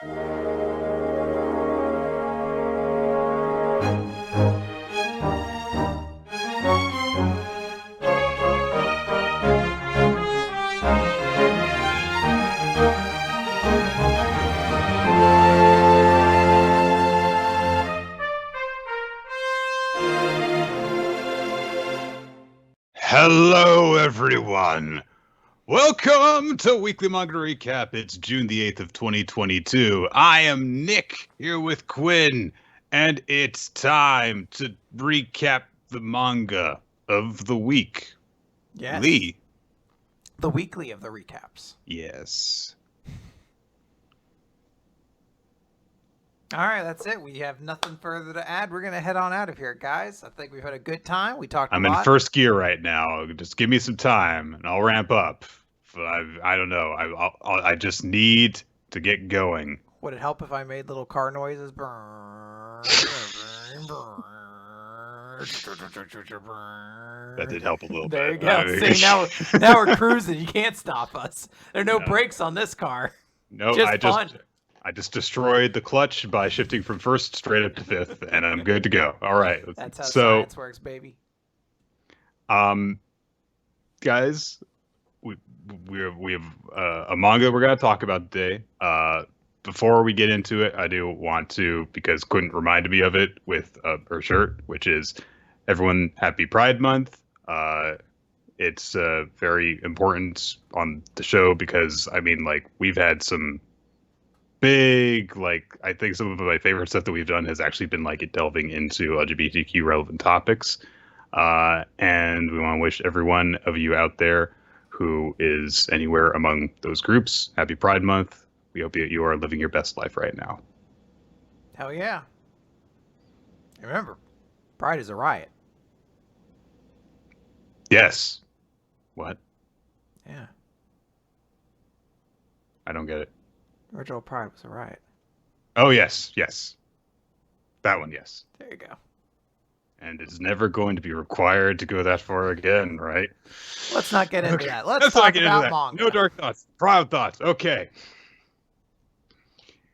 Hello, everyone. Welcome to Weekly Manga Recap. It's June the 8th of 2022. I am Nick, here with Quinn, and it's time to recap the manga of the week. Yes. Lee. The weekly of the recaps. Yes. All right, that's it. We have nothing further to add. We're going to head on out of here, guys. I think we've had a good time. We talked a lot. I'm in first gear right now. Just give me some time, and I'll ramp up. I don't know. I just need to get going. Would it help if I made little car noises? That did help a little there bit. There you go. See, now we're cruising. You can't stop us. There are no brakes on this car. No, I just destroyed the clutch by shifting from first straight up to fifth, and I'm good to go. All right. That's how science works, baby. Guys, we have a manga we're gonna talk about today. Before we get into it, I do want to, because Quinn reminded me of it with her shirt, which is everyone Happy Pride Month. It's very important on the show because we've had some big, I think some of my favorite stuff that we've done has actually been delving into LGBTQ relevant topics. And we want to wish every one of you out there who is anywhere among those groups Happy Pride Month. We hope you are living your best life right now. Hell yeah. Remember, pride is a riot. Yes. What? Yeah. I don't get it. Original pride was a riot. Oh, yes. That one, yes. There you go. And it's never going to be required to go that far again, right? Let's not get into that. Let's talk about manga. No dark thoughts. Proud thoughts. Okay.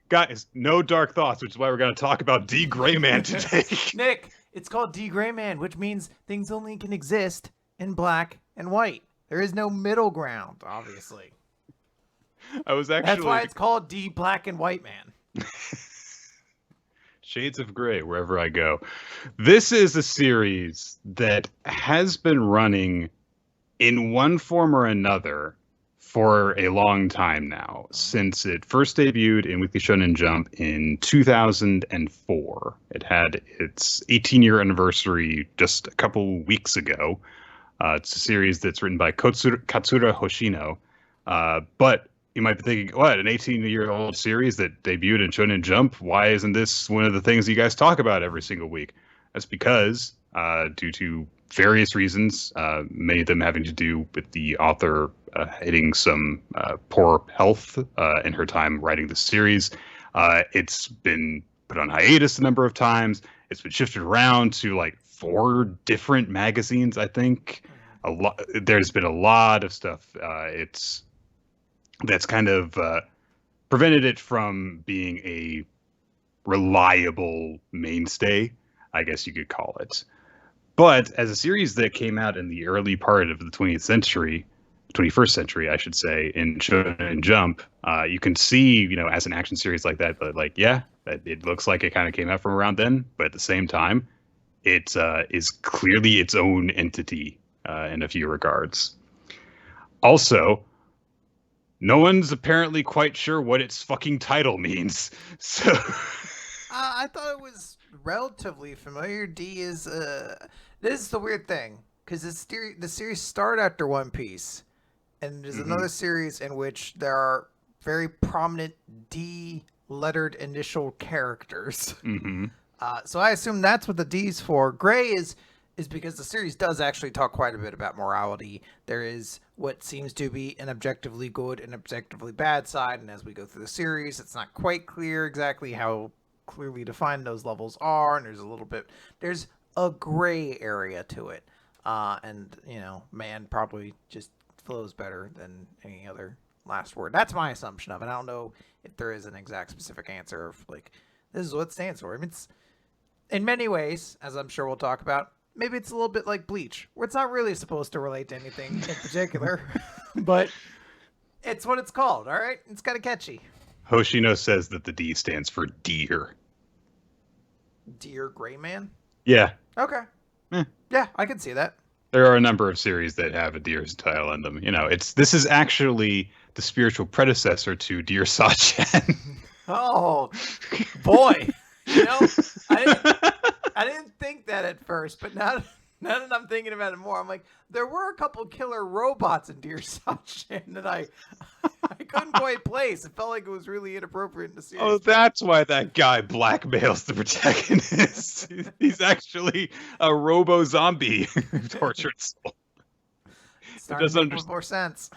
Guys, no dark thoughts, which is why we're going to talk about D.Gray-Man today. Nick, it's called D.Gray-Man, which means things only can exist in black and white. There is no middle ground, obviously. That's why it's called D Black and White Man. Shades of gray wherever I go. This is a series that has been running in one form or another for a long time now, since it first debuted in Weekly Shonen Jump in 2004. It had its 18-year anniversary just a couple weeks ago. It's a series that's written by Katsura Hoshino. But you might be thinking, what, an 18-year-old series that debuted in Shonen Jump? Why isn't this one of the things you guys talk about every single week? That's because, due to various reasons, many of them having to do with the author hitting some poor health in her time writing the series, it's been put on hiatus a number of times. It's been shifted around to 4 different magazines, I think. There's been a lot of stuff. That's kind of prevented it from being a reliable mainstay, I guess you could call it. But as a series that came out in the early part of the 21st century, I should say, in Shonen Jump, you can see, as an action series like that, it looks like it kind of came out from around then. But at the same time, it is clearly its own entity in a few regards. Also, no one's apparently quite sure what its fucking title means. So I thought it was relatively familiar. D is this is the weird thing, because the series started after One Piece, and there's another series in which there are very prominent D lettered initial characters. So I assume that's what the D's for. Gray is because the series does actually talk quite a bit about morality. There is what seems to be an objectively good and objectively bad side, and as we go through the series, it's not quite clear exactly how clearly defined those levels are, and there's a gray area to it. And man probably just flows better than any other last word. That's my assumption of it. I don't know if there is an exact specific answer of like this is what it stands for. I mean, it's in many ways, as I'm sure we'll talk about. Maybe it's a little bit like Bleach, where it's not really supposed to relate to anything in particular, but it's what it's called. All right, it's kind of catchy. Hoshino says that the D stands for deer. D.Gray-Man? Yeah. Okay. Yeah, I can see that. There are a number of series that have a deer's title in them. You know, this is actually the spiritual predecessor to Dear Sachin. Oh, boy. You know, I didn't think that at first, but now that I'm thinking about it more, I'm like, there were a couple killer robots in Dear Sachin that I couldn't quite place. It felt like it was really inappropriate in the series. Oh, that's why that guy blackmails the protagonist. He's actually a robo-zombie tortured soul. Starting to make more sense.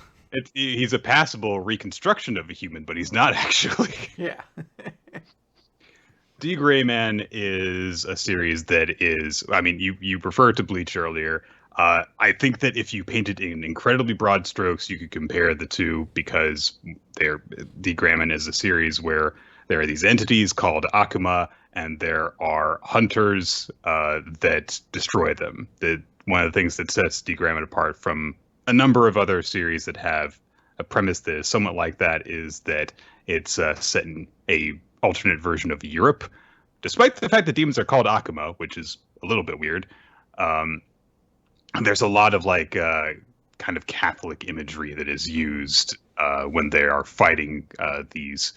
He's a passable reconstruction of a human, but he's not actually. Yeah. D.Gray-Man is a series that is, I mean, you referred to Bleach earlier. I think that if you painted in incredibly broad strokes, you could compare the two because D.Gray-Man is a series where there are these entities called Akuma, and there are hunters that destroy them. One of the things that sets D.Gray-Man apart from a number of other series that have a premise that is somewhat like that is that it's set in a alternate version of Europe, despite the fact that demons are called Akuma, which is a little bit weird. There's a lot of like kind of Catholic imagery that is used when they are fighting these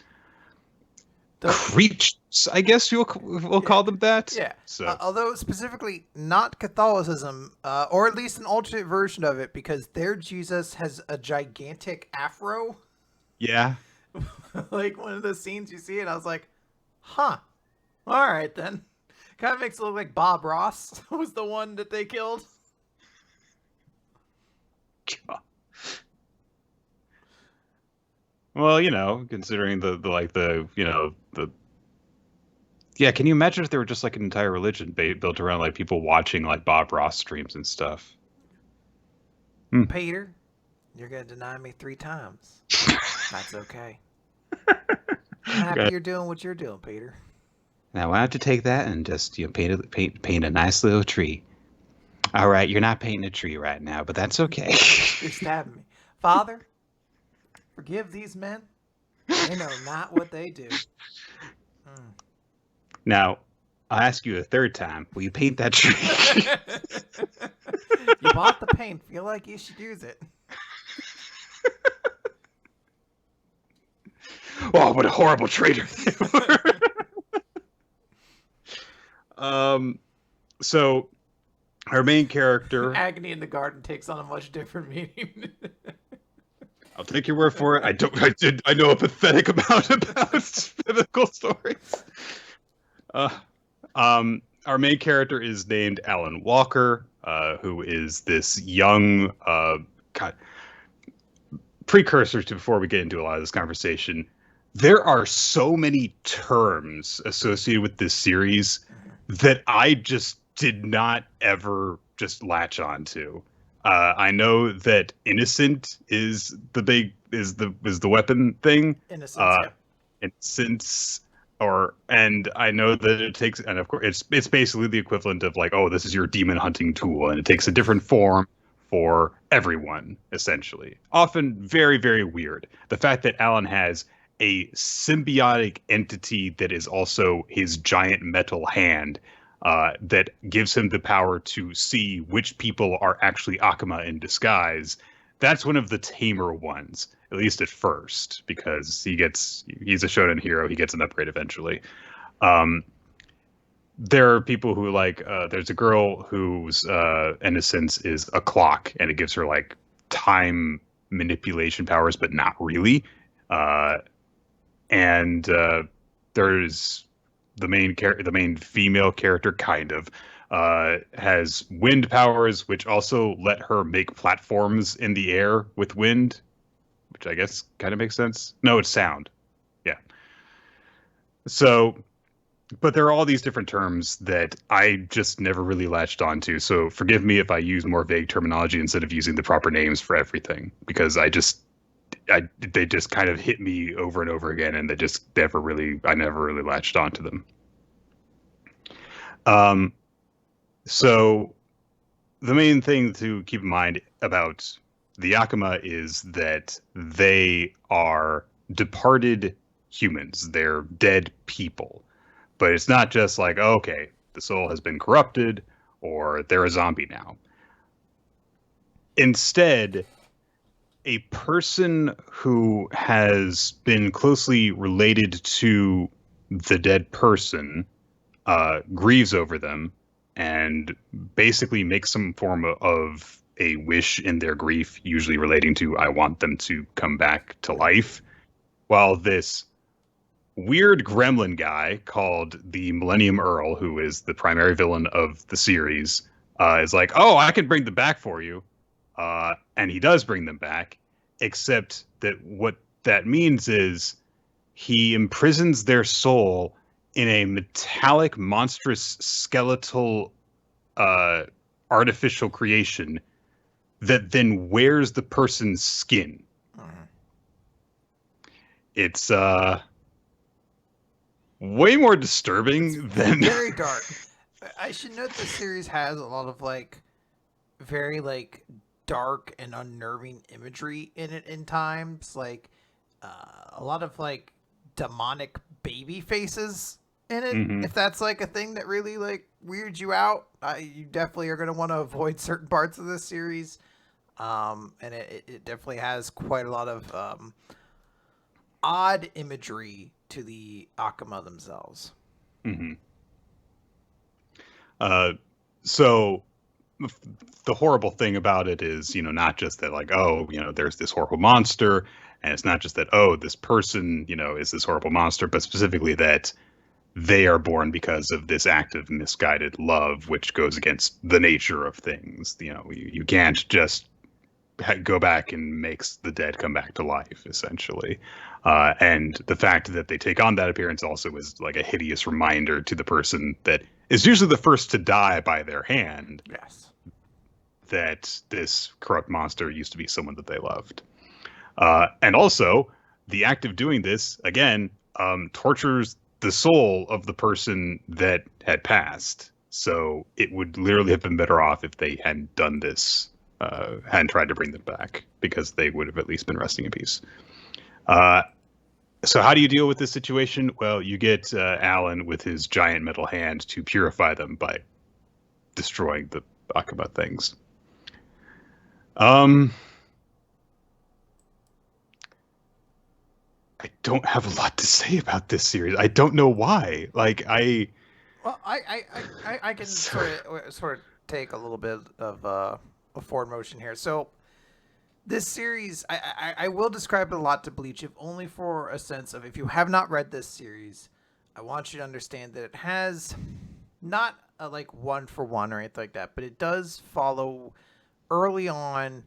creatures, I guess we'll call them that. Yeah. So, although specifically not Catholicism, or at least an alternate version of it, because their Jesus has a gigantic afro. Yeah. Like one of the scenes you see it, I was like, huh. All right, then. Kind of makes it look like Bob Ross was the one that they killed. God. Well, you know, considering yeah, can you imagine if there were just like an entire religion built around like people watching like Bob Ross streams and stuff? Peter, you're gonna deny me 3 times. That's okay. I'm happy you're doing what you're doing, Peter. Now I have to take that and just paint a nice little tree. All right, you're not painting a tree right now, but that's okay. You're stabbing me, Father. Forgive these men. They know not what they do. Now, I'll ask you a third time. Will you paint that tree? You bought the paint. Feel like you should use it. Oh, what a horrible traitor they were. So, our main character... Agony in the Garden takes on a much different meaning. I'll take your word for it. I know a pathetic amount about biblical stories. Our main character is named Alan Walker, who is this young precursor to before we get into a lot of this conversation. There are so many terms associated with this series that I just did not ever just latch on to. I know that innocent is the weapon thing. Innocence. Innocence, and I know that it takes, and of course it's basically the equivalent of like, oh, this is your demon hunting tool, and it takes a different form for everyone, essentially. Often very, very weird. The fact that Alan has a symbiotic entity that is also his giant metal hand. That gives him the power to see which people are actually Akuma in disguise. That's one of the tamer ones, at least at first, because he's a shonen hero. He gets an upgrade eventually. There are people who there's a girl whose innocence is a clock, and it gives her like time manipulation powers, but not really. And there's the main female character kind of has wind powers, which also let her make platforms in the air with wind, which I guess kind of makes sense. No, it's sound. Yeah. So, but there are all these different terms that I just never really latched onto. So forgive me if I use more vague terminology instead of using the proper names for everything, because they just kind of hit me over and over again, and I never really latched onto them. So the main thing to keep in mind about the Akuma is that they are departed humans. They're dead people. But it's not just like, oh, okay, the soul has been corrupted or they're a zombie now. Instead, a person who has been closely related to the dead person grieves over them and basically makes some form of a wish in their grief, usually relating to, I want them to come back to life. While this weird gremlin guy called the Millennium Earl, who is the primary villain of the series, is like, oh, I can bring them back for you. And he does bring them back, except that what that means is he imprisons their soul in a metallic, monstrous, skeletal, artificial creation that then wears the person's skin. It's way more disturbing than very dark. I should note the series has a lot of like very like dark and unnerving imagery in it in times, like a lot of like demonic baby faces in it. Mhm. If that's like a thing that really like weirds you out, you definitely are going to want to avoid certain parts of this series. And it definitely has quite a lot of odd imagery to the Akuma themselves. Mm-hmm. So the horrible thing about it is, not just that like, oh, there's this horrible monster, and it's not just that, oh, this person, is this horrible monster, but specifically that they are born because of this act of misguided love, which goes against the nature of things. You can't just go back and makes the dead come back to life, essentially. And the fact that they take on that appearance also is like a hideous reminder to the person that is usually the first to die by their hand. Yes. That this corrupt monster used to be someone that they loved. And also, the act of doing this, again, tortures the soul of the person that had passed. So it would literally have been better off if they hadn't done this, hadn't tried to bring them back, because they would have at least been resting in peace. So how do you deal with this situation? Well, you get Alan with his giant metal hand to purify them by destroying the Akuma things. I don't have a lot to say about this series. I don't know why. Like I can sort of take a little bit of a forward motion here. So this series, I will describe it a lot to Bleach, if only for a sense of, if you have not read this series, I want you to understand that it has not a like one for one or anything like that, but it does follow early on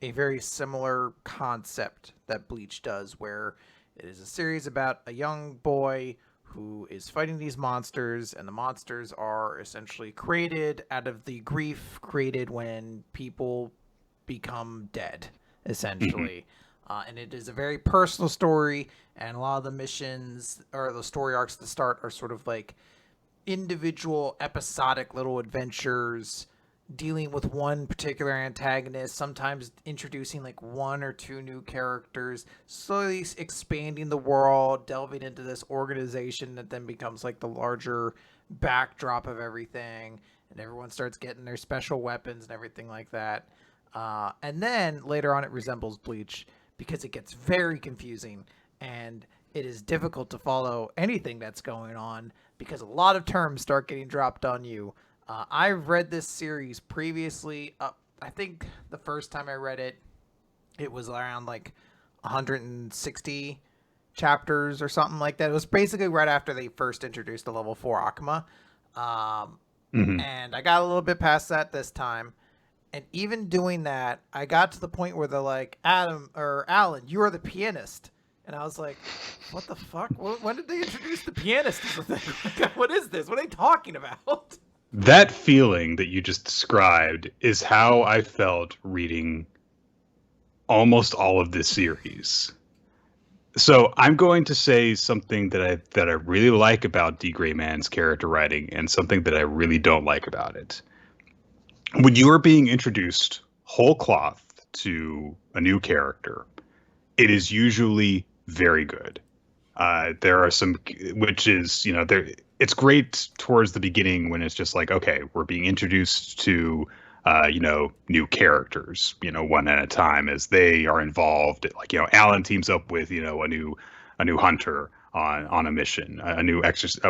a very similar concept that Bleach does, where it is a series about a young boy who is fighting these monsters, and the monsters are essentially created out of the grief created when people become dead, essentially. And it is a very personal story, and a lot of the missions or the story arcs at the start are sort of like individual episodic little adventures dealing with one particular antagonist, sometimes introducing like one or two new characters, slowly expanding the world, delving into this organization that then becomes like the larger backdrop of everything, and everyone starts getting their special weapons and everything like that. And then later on it resembles Bleach because it gets very confusing and it is difficult to follow anything that's going on because a lot of terms start getting dropped on you. I've read this series previously. I think the first time I read it, it was around like 160 chapters or something like that. It was basically right after they first introduced the level 4 Akuma. And I got a little bit past that this time. And even doing that, I got to the point where they're like, Alan, you are the pianist. And I was like, what the fuck? When did they introduce the pianist as a thing? What is this? What are they talking about? That feeling that you just described is how I felt reading almost all of this series. So I'm going to say something that I really like about D.Gray-Man's character writing and something that I really don't like about it. When you are being introduced whole cloth to a new character, it is usually very good. There are some, which is, there. It's great towards the beginning when it's just like, okay, we're being introduced to, new characters, one at a time as they are involved. Like, Alan teams up with, a new hunter on a mission, a new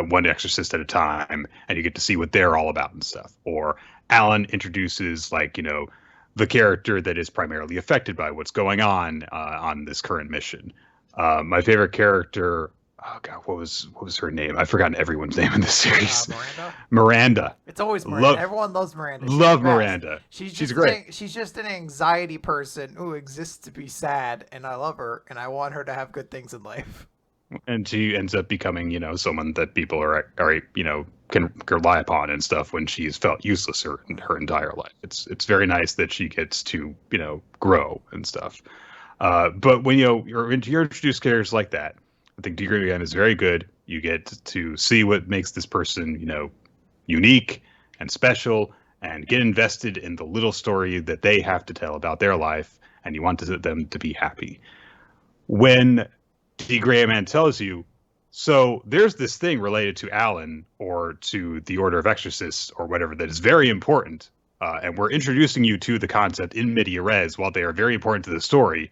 one exorcist at a time, and you get to see what they're all about and stuff. Or Alan introduces like, the character that is primarily affected by what's going on this current mission. My favorite character, oh god, what was her name? I've forgotten everyone's name in this series. Miranda. Miranda. It's always Miranda. Everyone loves Miranda. Love Miranda. She's great. She's just an anxiety person who exists to be sad, and I love her, and I want her to have good things in life. And she ends up becoming, someone that people are can rely upon and stuff when she's felt useless her entire life. It's very nice that she gets to, grow and stuff. But when you're introduced characters like that, I think D.Gray-Man is very good. You get to see what makes this person, unique and special, and get invested in the little story that they have to tell about their life, and you want them to be happy. When D.Gray-Man tells you, so there's this thing related to Alan or to the Order of Exorcists or whatever that is very important, and we're introducing you to the concept in media res while they are very important to the story.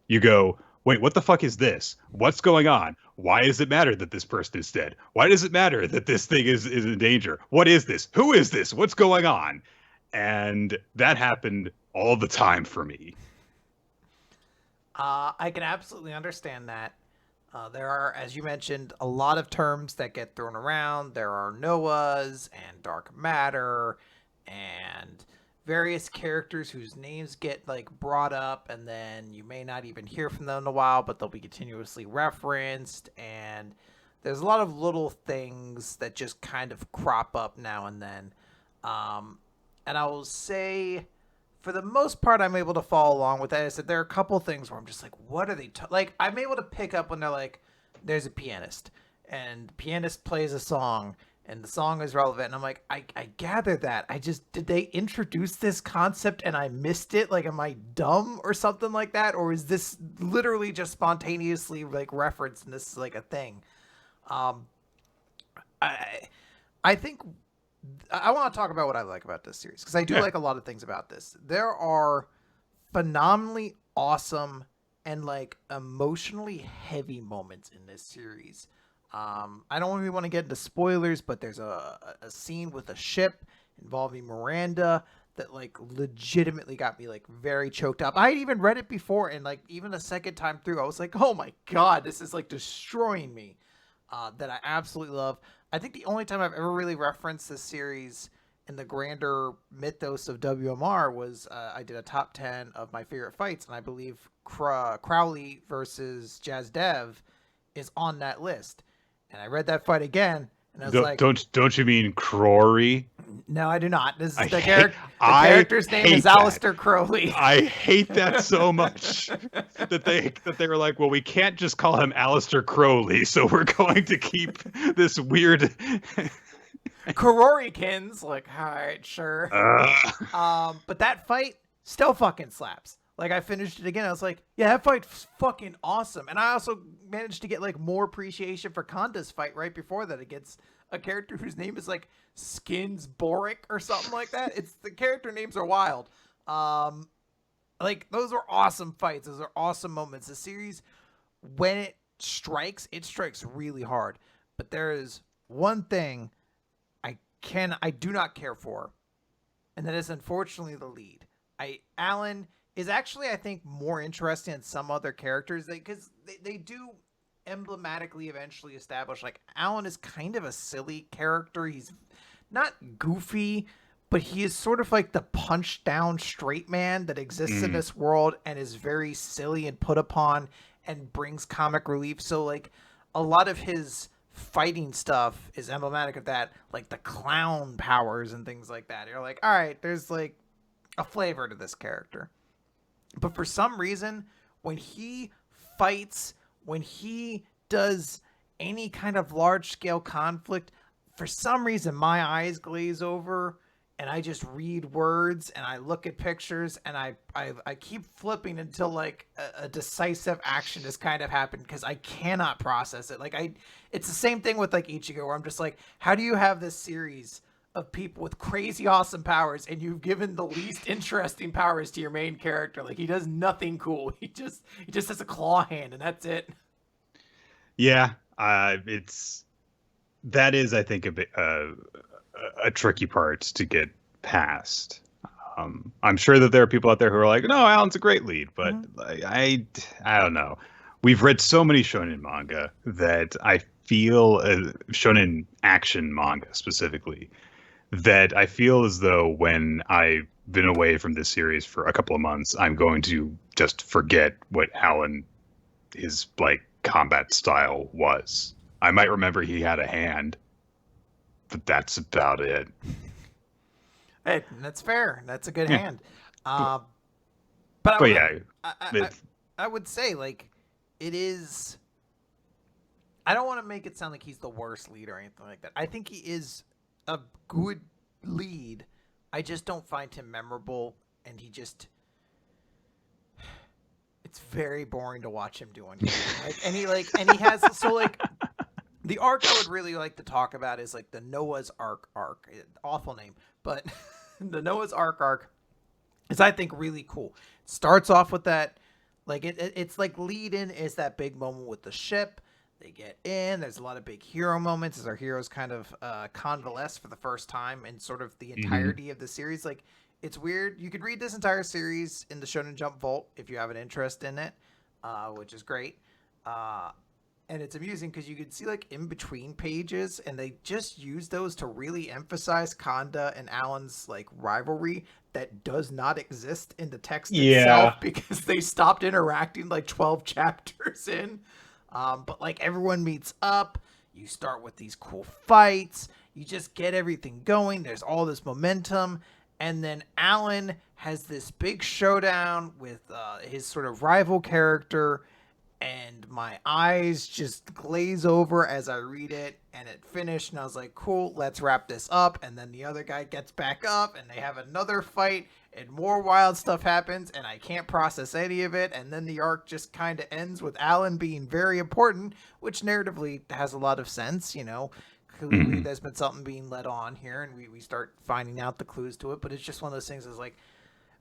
You go, wait, what the fuck is this? What's going on? Why does it matter that this person is dead? Why does it matter that this thing is in danger? What is this? Who is this? What's going on? And that happened all the time for me. I can absolutely understand that. There are, as you mentioned, a lot of terms that get thrown around. There are Noahs and dark matter and various characters whose names get like brought up, and then you may not even hear from them in a while, but they'll be continuously referenced. And there's a lot of little things that just kind of crop up now and then. And I will say, for the most part, I'm able to follow along with that. I said there are a couple things where I'm just like, what are they like? I'm able to pick up when they're like, there's a pianist, and the pianist plays a song, and the song is relevant, and I'm like, I gather that. Did they introduce this concept and I missed it? Like, am I dumb or something like that? Or is this literally just spontaneously like referenced and this is like a thing? I think I want to talk about what I like about this series, because I do like a lot of things about this. There are phenomenally awesome and like emotionally heavy moments in this series. I don't really want to get into spoilers, but there's a scene with a ship involving Miranda that like legitimately got me like very choked up. I had even read it before, and like even a second time through, I was like, oh my god, this is like destroying me. That I absolutely love. I think the only time I've ever really referenced this series in the grander mythos of WMR was I did a top 10 of my favorite fights, and I believe Crowley versus Jazz Dev is on that list. And I read that fight again, and I was like, "Don't you mean Crory?" No, I do not. This is the character's name is Aleister Crowley. I hate that so much that they were like, well, we can't just call him Aleister Crowley, so we're going to keep this weird Crorykins. Like, all right, sure. But that fight still fucking slaps. Like, I finished it again. I was like, yeah, that fight's fucking awesome. And I also managed to get like more appreciation for Kanda's fight right before that against a character whose name is like Skins Boric or something like that. It's the character names are wild. Like, those are awesome fights. Those are awesome moments. The series, when it strikes really hard. But there is one thing I do not care for, and that is unfortunately the lead. Alan is actually, I think, more interesting than some other characters, because they do emblematically eventually establish like Alan is kind of a silly character. He's not goofy, but he is sort of like the punch down straight man that exists in this world and is very silly and put upon and brings comic relief. So like a lot of his fighting stuff is emblematic of that, like the clown powers and things like that. You're like, all right, there's like a flavor to this character. But for some reason, when he fights, when he does any kind of large scale conflict, for some reason my eyes glaze over and I just read words and I look at pictures and I keep flipping until like a decisive action has kind of happened because I cannot process it. Like it's the same thing with like Ichigo where I'm just like, how do you have this series of people with crazy awesome powers and you've given the least interesting powers to your main character? Like he does nothing cool. He just has a claw hand and that's it. Yeah, it's that is, I think, a bit a tricky part to get past. I'm sure that there are people out there who are like, "No, Alan's a great lead," but I don't know. We've read so many shonen manga that I feel shonen action manga specifically that I feel as though when I've been away from this series for a couple of months, I'm going to just forget what Alan his like combat style was. I might remember he had a hand, but that's about it. Hey, that's fair. That's a good Yeah. hand. Uh, but But yeah, I would say like it is. I don't want to make it sound like he's the worst lead or anything like that. I think he is a good lead. I just don't find him memorable, and he just. It's very boring to watch him do anything. And he has so like the arc I would really like to talk about is like the Noah's Ark arc. Awful name, but the Noah's Ark is I think really cool. It starts off with that, like it's like lead in is that big moment with the ship. They get in. There's a lot of big hero moments as our heroes kind of convalesce for the first time in sort of the entirety of the series. Like it's weird. You could read this entire series in the Shonen Jump Vault if you have an interest in it, which is great. And it's amusing because you could see like in between pages and they just use those to really emphasize Kanda and Alan's like rivalry that does not exist in the text itself because they stopped interacting like 12 chapters in. But like everyone meets up, you start with these cool fights, you just get everything going, there's all this momentum, and then Alan has this big showdown with his sort of rival character, and my eyes just glaze over as I read it, and it finished, and I was like, cool, let's wrap this up. And then the other guy gets back up, and they have another fight, and more wild stuff happens, and I can't process any of it, and then the arc just kind of ends with Alan being very important, which narratively has a lot of sense, you know. Clearly there's been something being led on here, and we start finding out the clues to it, but it's just one of those things that's like,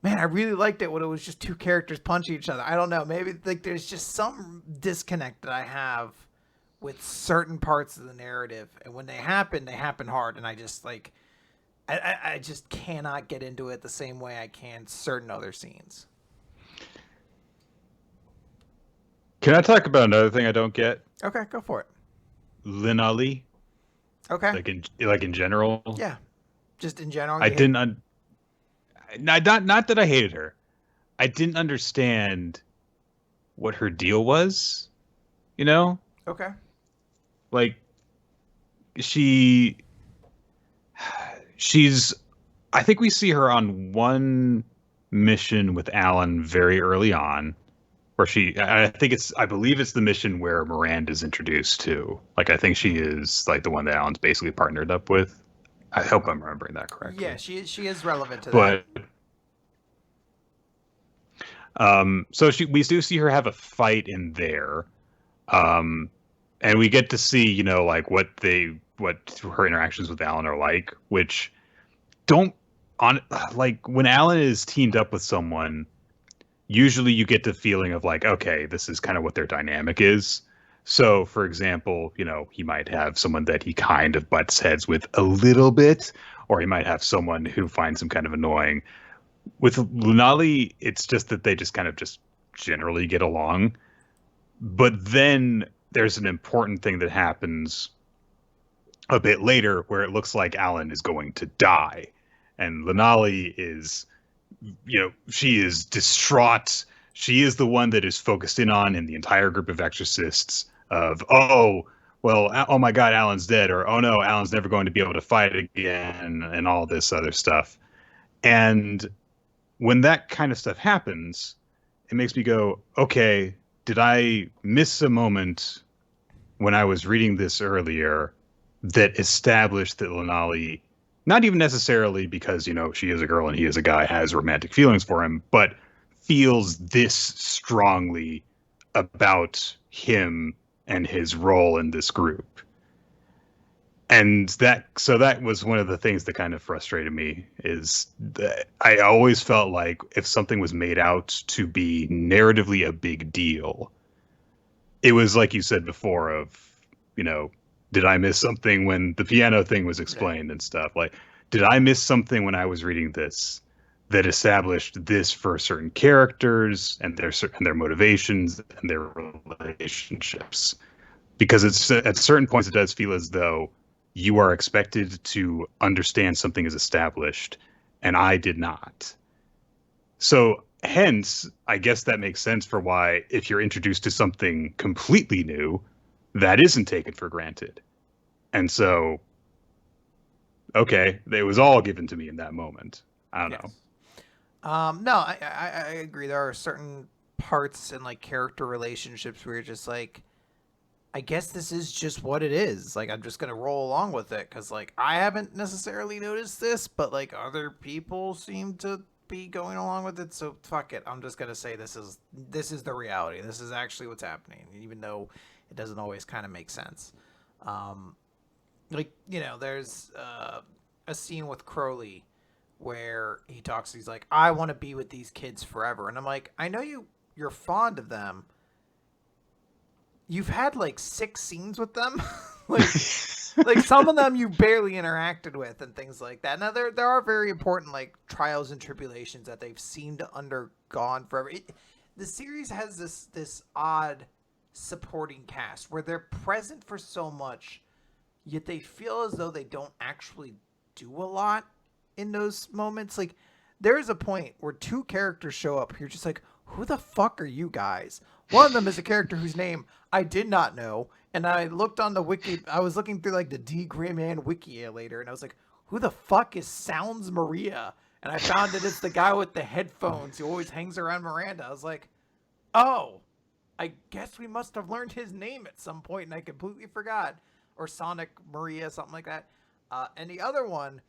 man, I really liked it when it was just two characters punching each other. I don't know. Maybe like there's just some disconnect that I have with certain parts of the narrative. And when they happen hard. And I just like, I just cannot get into it the same way I can certain other scenes. Can I talk about another thing I don't get? Okay, go for it. Linali. Okay. Like in general. Yeah. Just in general. I didn't. Not that I hated her. I didn't understand what her deal was. You know? Okay. Like she's. I think we see her on one mission with Alan very early on, where I believe it's the mission where Miranda's introduced to. Like I think she is like the one that Alan's basically partnered up with. I hope I'm remembering that correctly. Yeah, she is relevant to that. So we do see her have a fight in there, and we get to see, you know, like what her interactions with Alan are like, which like when Alan is teamed up with someone, usually you get the feeling of like, okay, this is kind of what their dynamic is. So, for example, you know, he might have someone that he kind of butts heads with a little bit, or he might have someone who finds him kind of annoying. With Lunali, it's just that they just kind of just generally get along. But then there's an important thing that happens a bit later where it looks like Alan is going to die. And Lunali is, you know, she is distraught. She is the one that is focused in the entire group of exorcists of, oh my God, Alan's dead, or oh no, Alan's never going to be able to fight again, and all this other stuff. And when that kind of stuff happens, it makes me go, okay, did I miss a moment when I was reading this earlier that established that Lanali, not even necessarily because, she is a girl and he is a guy, has romantic feelings for him, but feels this strongly about him and his role in this group. And that was one of the things that kind of frustrated me, is that I always felt like if something was made out to be narratively a big deal, it was like you said before of, did I miss something when the piano thing was explained and stuff? Like, did I miss something when I was reading this that established this for certain characters and their motivations and their relationships? Because it's at certain points it does feel as though you are expected to understand something is established, and I did not. So hence, I guess that makes sense for why, if you're introduced to something completely new, that isn't taken for granted. And so, okay, it was all given to me in that moment. I don't know. No, I agree. There are certain parts and like character relationships where you're just like, I guess this is just what it is. Like, I'm just gonna roll along with it because like I haven't necessarily noticed this, but like other people seem to be going along with it. So fuck it. I'm just gonna say this is the reality. This is actually what's happening, even though it doesn't always kind of make sense. There's a scene with Crowley where he talks. He's like, I want to be with these kids forever, and I'm like, I know you're fond of them. You've had like 6 scenes with them, like some of them you barely interacted with and things like that. Now there are very important like trials and tribulations that they've seemed to undergone forever. The series has this odd supporting cast where they're present for so much, yet they feel as though they don't actually do a lot in those moments. Like there is a point where 2 characters show up. You're just like, who the fuck are you guys? One of them is a character whose name I did not know, and I looked on the wiki. I was looking through like the D.Gray-Man wiki later, and I was like, who the fuck is Sounds Maria? And I found that it's the guy with the headphones who always hangs around Miranda. I was like, oh, I guess we must have learned his name at some point, and I completely forgot. Or Sonic Maria, something like that. And the other one,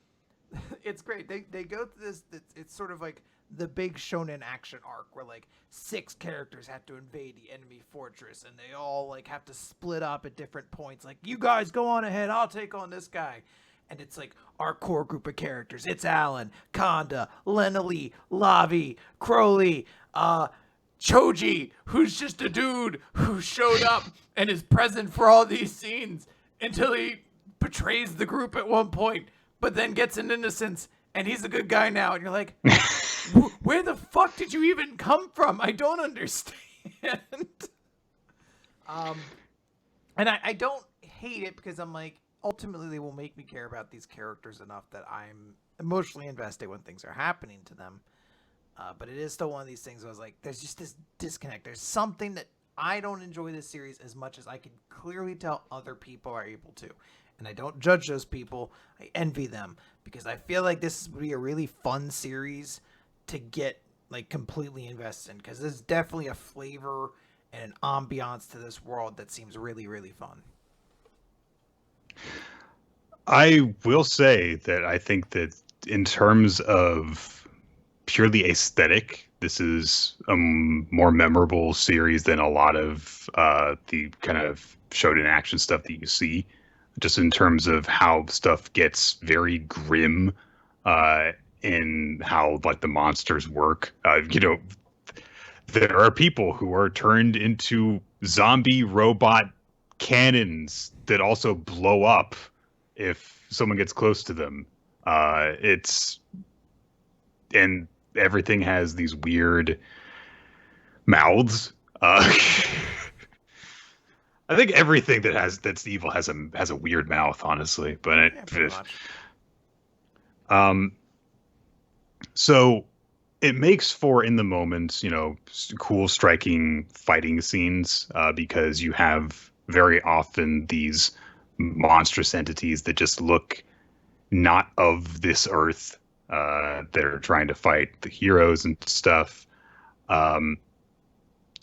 it's great. They go through this. It's sort of like the big shonen action arc where like 6 characters have to invade the enemy fortress, and they all like have to split up at different points. Like, you guys go on ahead, I'll take on this guy. And it's like our core group of characters. It's Alan, Kanda, Lenali, Lavi, Crowley, Choji, who's just a dude who showed up and is present for all these scenes until he betrays the group at one point, but then gets an Innocence, and he's a good guy now. And you're like, where the fuck did you even come from? I don't understand. And I don't hate it because I'm like, ultimately they will make me care about these characters enough that I'm emotionally invested when things are happening to them. But it is still one of these things where I was like, there's just this disconnect. There's something that I don't enjoy this series as much as I can clearly tell other people are able to. And I don't judge those people. I envy them because I feel like this would be a really fun series to get like completely invested in, because there's definitely a flavor and an ambiance to this world that seems really, really fun. I will say that I think that in terms of purely aesthetic, this is a more memorable series than a lot of the kind of shonen action stuff that you see. Just in terms of how stuff gets very grim, in how like the monsters work. There are people who are turned into zombie robot cannons that also blow up if someone gets close to them. And everything has these weird mouths. I think everything that's evil has a weird mouth, honestly. But so it makes for, in the moment, cool, striking fighting scenes, because you have very often these monstrous entities that just look not of this earth, that are trying to fight the heroes and stuff.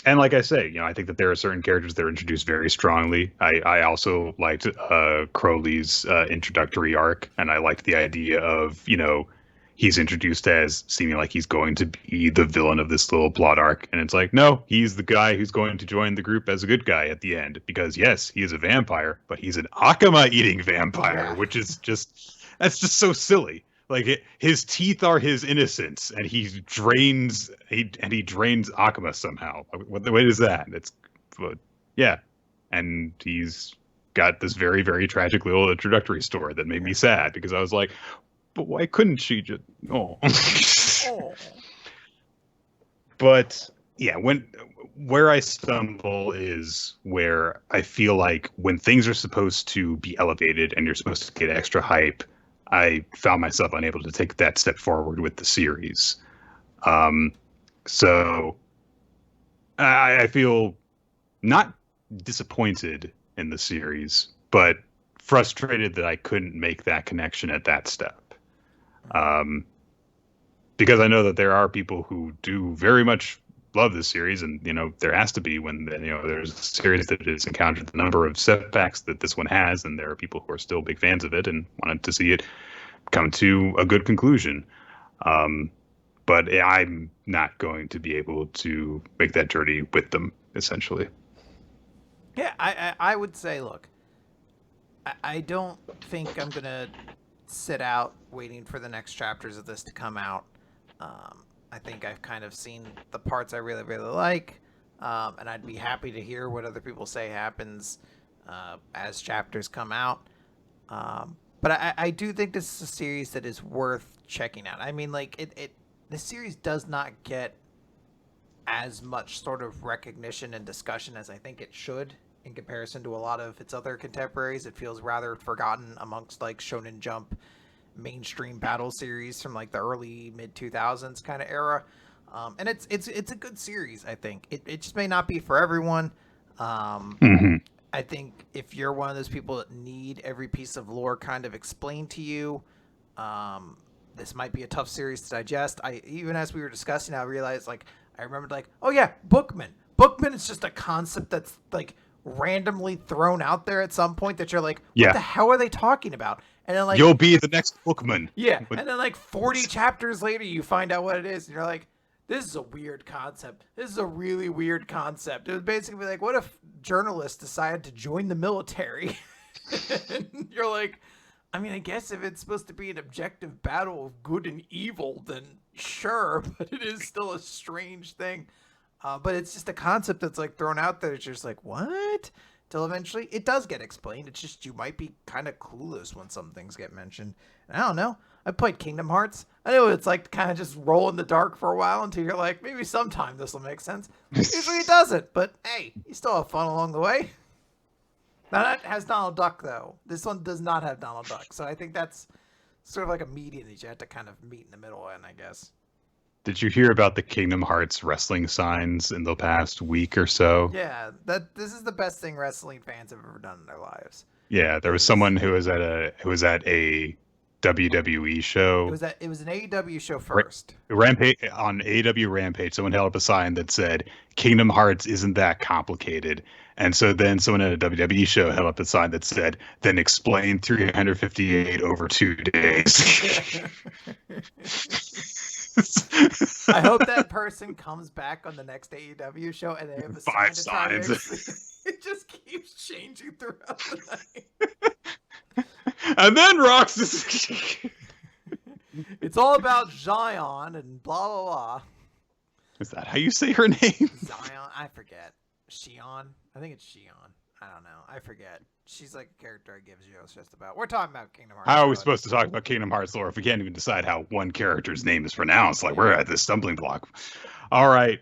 And like I say, I think that there are certain characters that are introduced very strongly. I also liked Crowley's introductory arc, and I liked the idea of, he's introduced as seeming like he's going to be the villain of this little plot arc. And it's like, no, he's the guy who's going to join the group as a good guy at the end. Because yes, he is a vampire, but he's an Akuma eating vampire, which is that's just so silly. Like his teeth are his innocence, and he drains Akuma somehow. What is that? Yeah, and he's got this very, very tragic little introductory story that made me sad because I was like, but why couldn't she just? Oh. But yeah, where I stumble is where I feel like when things are supposed to be elevated and you're supposed to get extra hype, I found myself unable to take that step forward with the series. So I feel not disappointed in the series, but frustrated that I couldn't make that connection at that step. Because I know that there are people who do very much love this series, and there has to be when there's a series that has encountered the number of setbacks that this one has, and there are people who are still big fans of it and wanted to see it come to a good conclusion. But I'm not going to be able to make that journey with them, essentially. Yeah, I would say, look, I don't think I'm gonna sit out waiting for the next chapters of this to come out. I think I've kind of seen the parts I really, really like, and I'd be happy to hear what other people say happens as chapters come out. But I do think this is a series that is worth checking out. I mean, like, the series does not get as much sort of recognition and discussion as I think it should in comparison to a lot of its other contemporaries. It feels rather forgotten amongst, like, Shonen Jump mainstream battle series from like the early mid 2000s kind of era, and it's a good series. I think it just may not be for everyone. I think if you're one of those people that need every piece of lore kind of explained to you, this might be a tough series to digest. Even as we were discussing, I realized, like, I remembered, like, oh yeah, Bookman is just a concept that's like randomly thrown out there at some point that you're like, what the hell are they talking about? And then, like, you'll be the next Bookman. Yeah, and then like 40 chapters later, you find out what it is, and you're like, this is a weird concept. This is a really weird concept. It was basically like, what if journalists decided to join the military? And you're like, I mean, I guess if it's supposed to be an objective battle of good and evil, then sure, but it is still a strange thing. But it's just a concept that's like thrown out there. It's just like, what? Till eventually it does get explained. It's just you might be kind of clueless when some things get mentioned. And I don't know. I played Kingdom Hearts. I know it's like to kind of just roll in the dark for a while until you're like, maybe sometime this will make sense. Usually it doesn't, but hey, you still have fun along the way. Now that has Donald Duck though. This one does not have Donald Duck. So I think that's sort of like a median that you have to kind of meet in the middle in, I guess. Did you hear about the Kingdom Hearts wrestling signs in the past week or so? Yeah, this is the best thing wrestling fans have ever done in their lives. Yeah, there was someone who was at a WWE show. It was an AEW show first. Rampage on AEW Rampage. Someone held up a sign that said Kingdom Hearts isn't that complicated. And so then someone at a WWE show held up a sign that said, then explain 358 over 2 days. I hope that person comes back on the next AEW show and they have a 5 signs. It just keeps changing throughout the night. And then Roxas. It's all about Zion and blah blah blah. Is that how you say her name? Zion, I forget. Shion, I think it's Shion. I don't know. I forget. She's like a character I give Zeus just about. We're talking about Kingdom Hearts. How are we supposed to talk about Kingdom Hearts lore if we can't even decide how one character's name is pronounced? Like, we're at this stumbling block. All right.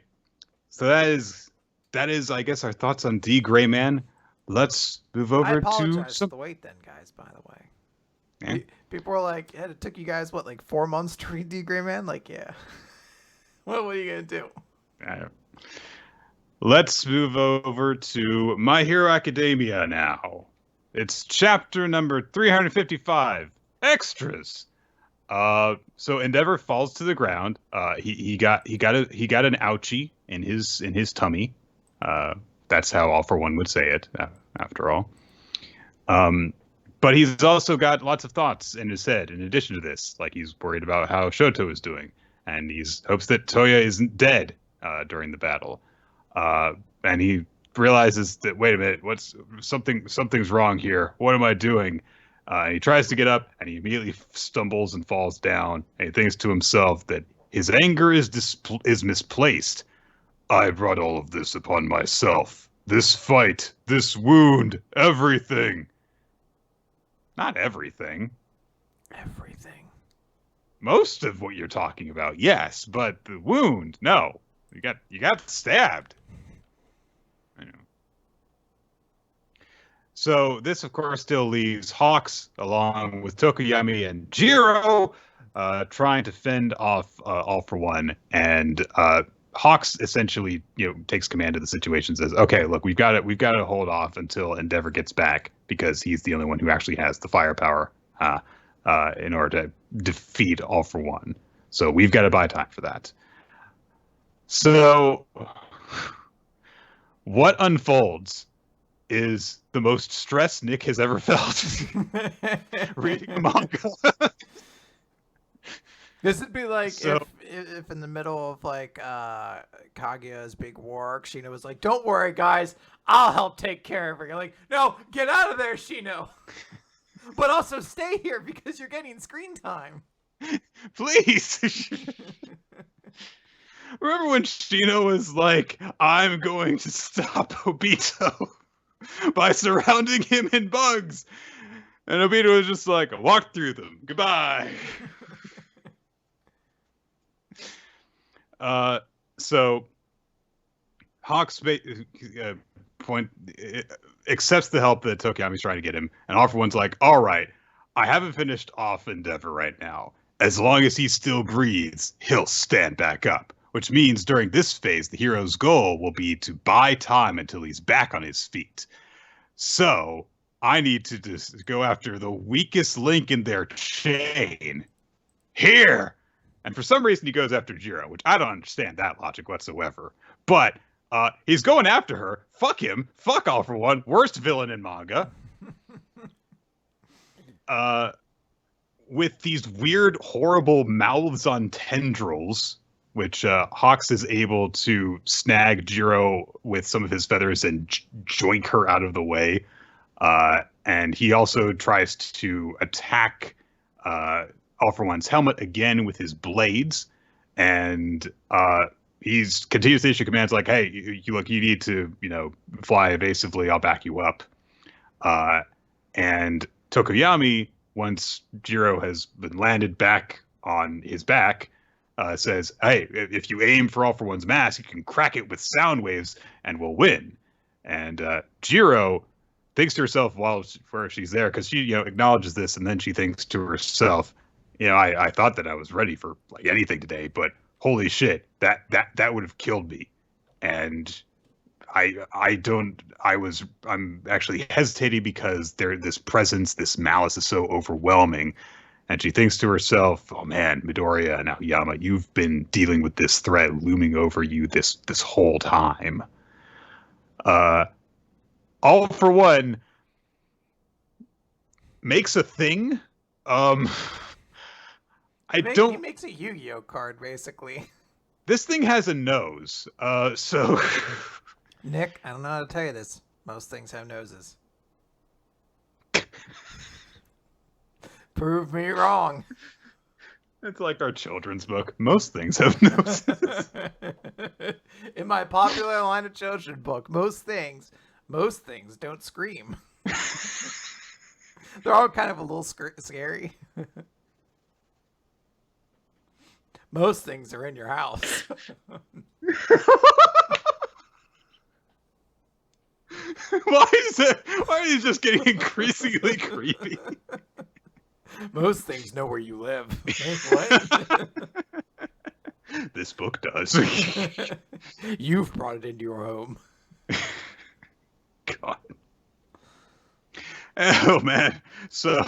So that is, I guess, our thoughts on D.Gray-Man. Let's move over I apologize to for the wait then, guys, by the way. Yeah. People were like, yeah, it took you guys, what, like 4 months to read D.Gray-Man? Like, yeah. What are you going to do? Let's move over to My Hero Academia now. It's chapter number 355, Extras. So Endeavor falls to the ground. He got an ouchie in his tummy, That's how All for One would say it, after all. But he's also got lots of thoughts in his head in addition to this. Like, he's worried about how Shoto is doing, and he hopes that Toya isn't dead during the battle. And he realizes that, wait a minute, something's wrong here. What am I doing? And he tries to get up, and he immediately stumbles and falls down. And he thinks to himself that his anger is misplaced. I brought all of this upon myself. This fight, this wound, everything. Not everything. Everything. Most of what you're talking about, yes, but the wound, no. You got stabbed. I know. So this, of course, still leaves Hawks along with Tokoyami and Jiro trying to fend off All for One, and Hawks essentially, takes command of the situation. Says, "Okay, look, we've got to hold off until Endeavor gets back because he's the only one who actually has the firepower in order to defeat All for One. So we've got to buy time for that." So, what unfolds is the most stress Nick has ever felt reading the manga. This would be like if in the middle of like Kaguya's big war arc, Shino was like, "Don't worry, guys, I'll help take care of her." You're like, "No, get out of there, Shino." But also stay here because you're getting screen time. Please. Remember when Shino was like, "I'm going to stop Obito by surrounding him in bugs," and Obito was just like, "Walk through them. Goodbye." So Hawks accepts the help that Tokoyami's trying to get him, and All for One's like, "All right, I haven't finished off Endeavor right now. As long as he still breathes, he'll stand back up." Which means during this phase, the hero's goal will be to buy time until he's back on his feet. So I need to just go after the weakest link in their chain. Here! And for some reason, he goes after Jiro, which I don't understand that logic whatsoever. But he's going after her. Fuck him. Fuck All for One. Worst villain in manga. With these weird, horrible mouths on tendrils, which Hawks is able to snag Jiro with some of his feathers and joink her out of the way. And he also tries to attack All for One's helmet again with his blades, and he's continues to issue commands like, "Hey, you need to, fly evasively. I'll back you up." And Tokoyami, once Jiro has been landed back on his back, says, "Hey, if you aim for All for One's mask, you can crack it with sound waves, and we'll win." And Jiro thinks to herself while she's there, because she acknowledges this, and then she thinks to herself, I thought that I was ready for like anything today, but holy shit, that would have killed me. And I'm actually hesitating because this presence, this malice is so overwhelming. And she thinks to herself, "Oh man, Midoriya and Aoyama, you've been dealing with this threat looming over you this whole time." All for One makes a thing. He makes a Yu-Gi-Oh card, basically. This thing has a nose. So Nick, I don't know how to tell you this. Most things have noses. Prove me wrong. It's like our children's book. Most things have noses. In my popular line of children's book, most things don't scream. They're all kind of a little scary. Most things are in your house. Why are you just getting increasingly creepy? Most things know where you live. What? This book does. You've brought it into your home. God. Oh man. So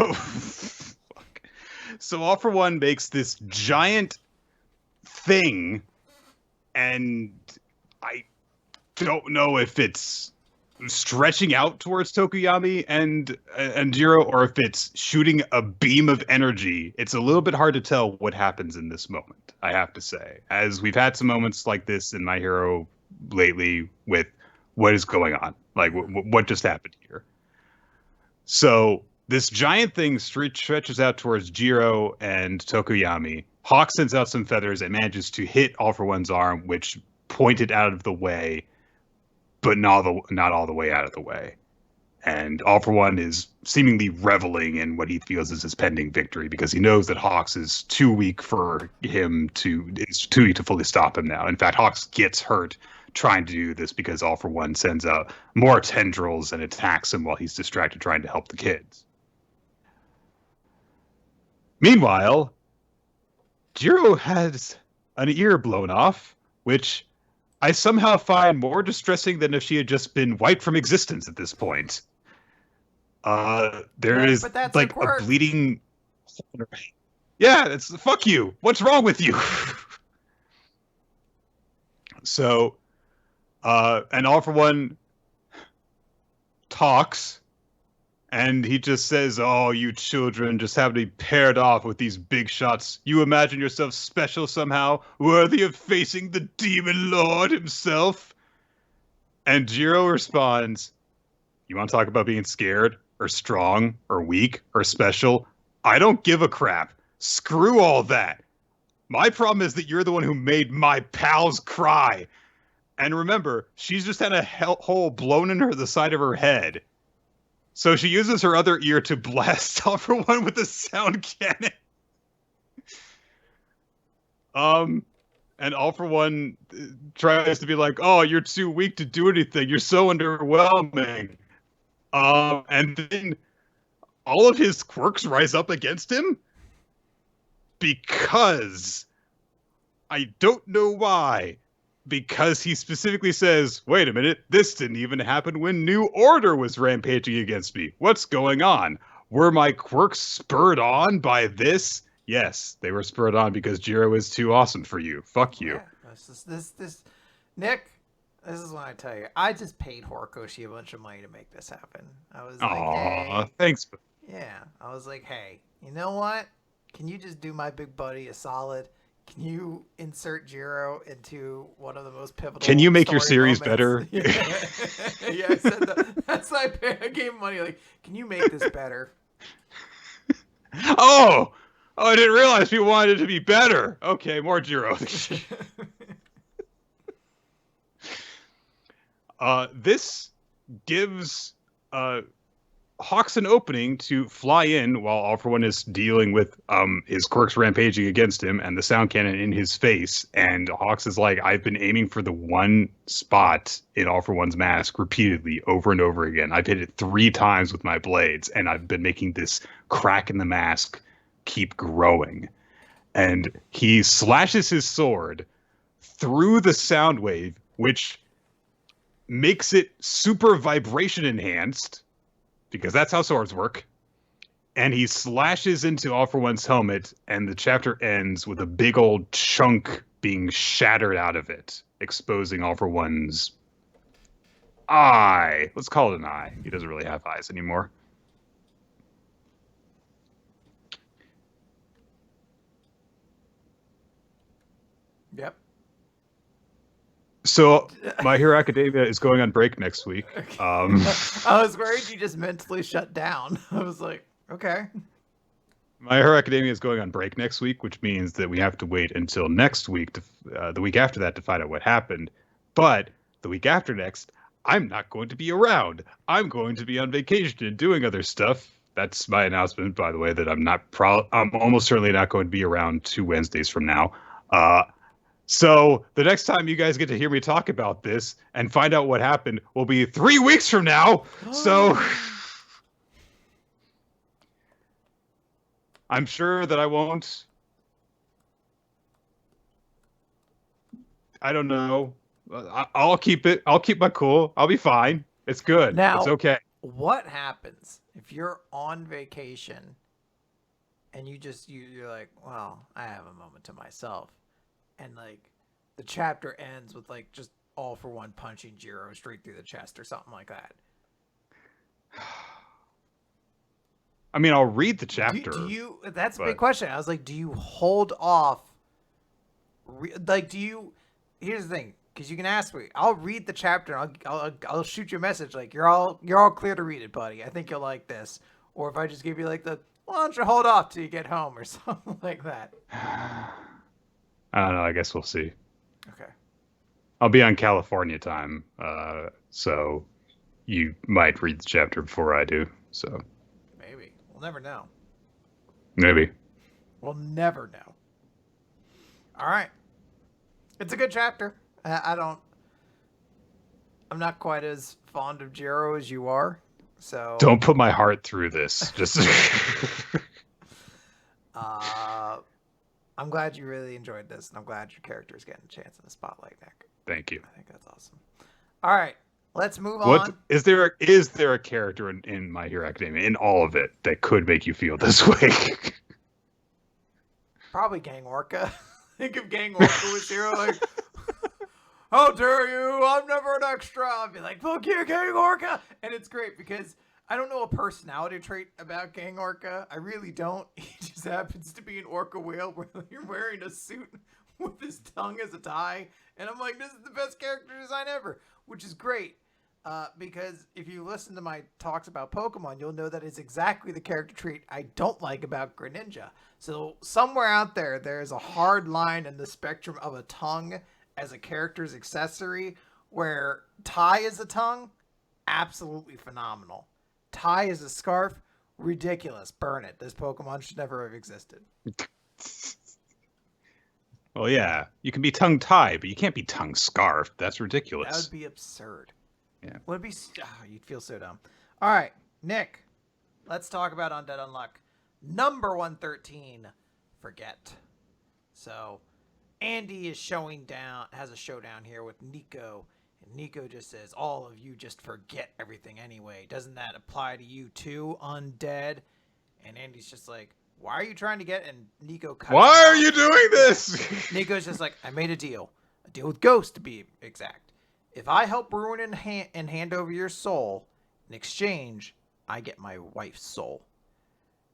All for One makes this giant thing, and I don't know if it's stretching out towards Tokuyami and Jiro, or if it's shooting a beam of energy. It's a little bit hard to tell what happens in this moment, I have to say, as we've had some moments like this in My Hero lately with what is going on, like what just happened here. So this giant thing stretches out towards Jiro and Tokuyami. Hawk sends out some feathers and manages to hit All for One's arm, which pointed out of the way, but not all the way out of the way. And All for One is seemingly reveling in what he feels is his pending victory, because he knows that Hawks is too weak for him it's too weak to fully stop him now. In fact, Hawks gets hurt trying to do this because All for One sends out more tendrils and attacks him while he's distracted trying to help the kids. Meanwhile, Jiro has an ear blown off, which I somehow find more distressing than if she had just been wiped from existence at this point. There is like a bleeding hole in her head. Yeah, it's fuck you. What's wrong with you? So, and All for One talks, and he just says, "Oh, you children just have to be paired off with these big shots. You imagine yourself special somehow, worthy of facing the Demon Lord himself." And Jiro responds, "You want to talk about being scared, or strong, or weak, or special? I don't give a crap. Screw all that. My problem is that you're the one who made my pals cry." And remember, she's just had a hole blown in the side of her head. So she uses her other ear to blast All for One with a sound cannon. And All for One tries to be like, "Oh, you're too weak to do anything. You're so underwhelming." And then all of his quirks rise up against him because I don't know why. Because he specifically says, "Wait a minute, this didn't even happen when New Order was rampaging against me. What's going on? Were my quirks spurred on by this?" Yes, they were spurred on because Jiro is too awesome for you. Fuck you. Yeah, this Nick, this is when I tell you, I just paid Horikoshi a bunch of money to make this happen. I was like, "Aw, hey. Thanks." Yeah, I was like, hey, you know what? Can you just do my big buddy a solid? Can you insert Jiro into one of the most pivotal? Can you make your series better? Yeah, yeah, I said that. That's why I gave money. Like, can you make this better? Oh, I didn't realize people wanted it to be better. Okay, more Jiro. This gives Hawks an opening to fly in while All for One is dealing with his quirks rampaging against him and the sound cannon in his face. And Hawks is like, "I've been aiming for the one spot in All for One's mask repeatedly over and over again. I've hit it 3 times with my blades, and I've been making this crack in the mask keep growing." And he slashes his sword through the sound wave, which makes it super vibration enhanced, because that's how swords work. And he slashes into All for One's helmet, and the chapter ends with a big old chunk being shattered out of it, exposing All for One's eye. Let's call it an eye. He doesn't really have eyes anymore. Yep. So My Hero Academia is going on break next week. I was worried you just mentally shut down. I was like, okay. My Hero Academia is going on break next week, which means that we have to wait until next week, the week after that, to find out what happened. But the week after next, I'm not going to be around. I'm going to be on vacation and doing other stuff. That's my announcement, by the way, that I'm almost certainly not going to be around 2 Wednesdays from now. So the next time you guys get to hear me talk about this and find out what happened will be 3 weeks from now. So I'm sure that I won't. I don't know. I'll keep my cool. I'll be fine. It's good. Now, it's okay. What happens if you're on vacation and you're like, well, I have a moment to myself, and like the chapter ends with like just all for one punching Jiro straight through the chest or something like that. I mean, I'll read the chapter. Do you? That's a big question. I was like, do you hold off? Do you? Here's the thing, because you can ask me. I'll read the chapter. And I'll shoot you a message like you're all clear to read it, buddy. I think you'll like this. Or if I just give you like why don't you hold off till you get home or something like that. I don't know. I guess we'll see. Okay. I'll be on California time, so you might read the chapter before I do. So maybe we'll never know. Maybe we'll never know. All right, it's a good chapter. I'm not quite as fond of Jiro as you are, so don't put my heart through this. Just. I'm glad you really enjoyed this, and I'm glad your character is getting a chance in the spotlight, Nick. Thank you. I think that's awesome. All right, let's move on. Is there a character in My Hero Academia, in all of it, that could make you feel this way? Probably Gang Orca. Think if Gang Orca was here, like, how dare you? I'm never an extra. I'd be like, fuck you, Gang Orca. And it's great because I don't know a personality trait about Gang Orca. I really don't. He just happens to be an orca whale where you're wearing a suit with his tongue as a tie. And I'm like, this is the best character design ever, which is great. Because if you listen to my talks about Pokemon, you'll know that it's exactly the character trait I don't like about Greninja. So somewhere out there, there's a hard line in the spectrum of a tongue as a character's accessory, where tie is a tongue, absolutely phenomenal. Tie is a scarf, ridiculous. Burn it. This Pokemon should never have existed. Well, yeah, you can be tongue tied, but you can't be tongue scarfed. That's ridiculous. That would be absurd. Yeah. Would be? You'd feel so dumb. All right, Nick, let's talk about Undead Unluck. Number 113, Forget. So, Andy is has a showdown here with Nico. And Nico just says, all of you just forget everything anyway. Doesn't that apply to you too, Undead? And Andy's just like, why are you trying to get... And Nico cuts Why are you doing this? Nico's just like, I made a deal. A deal with Ghost, to be exact. If I help ruin and hand over your soul, in exchange, I get my wife's soul.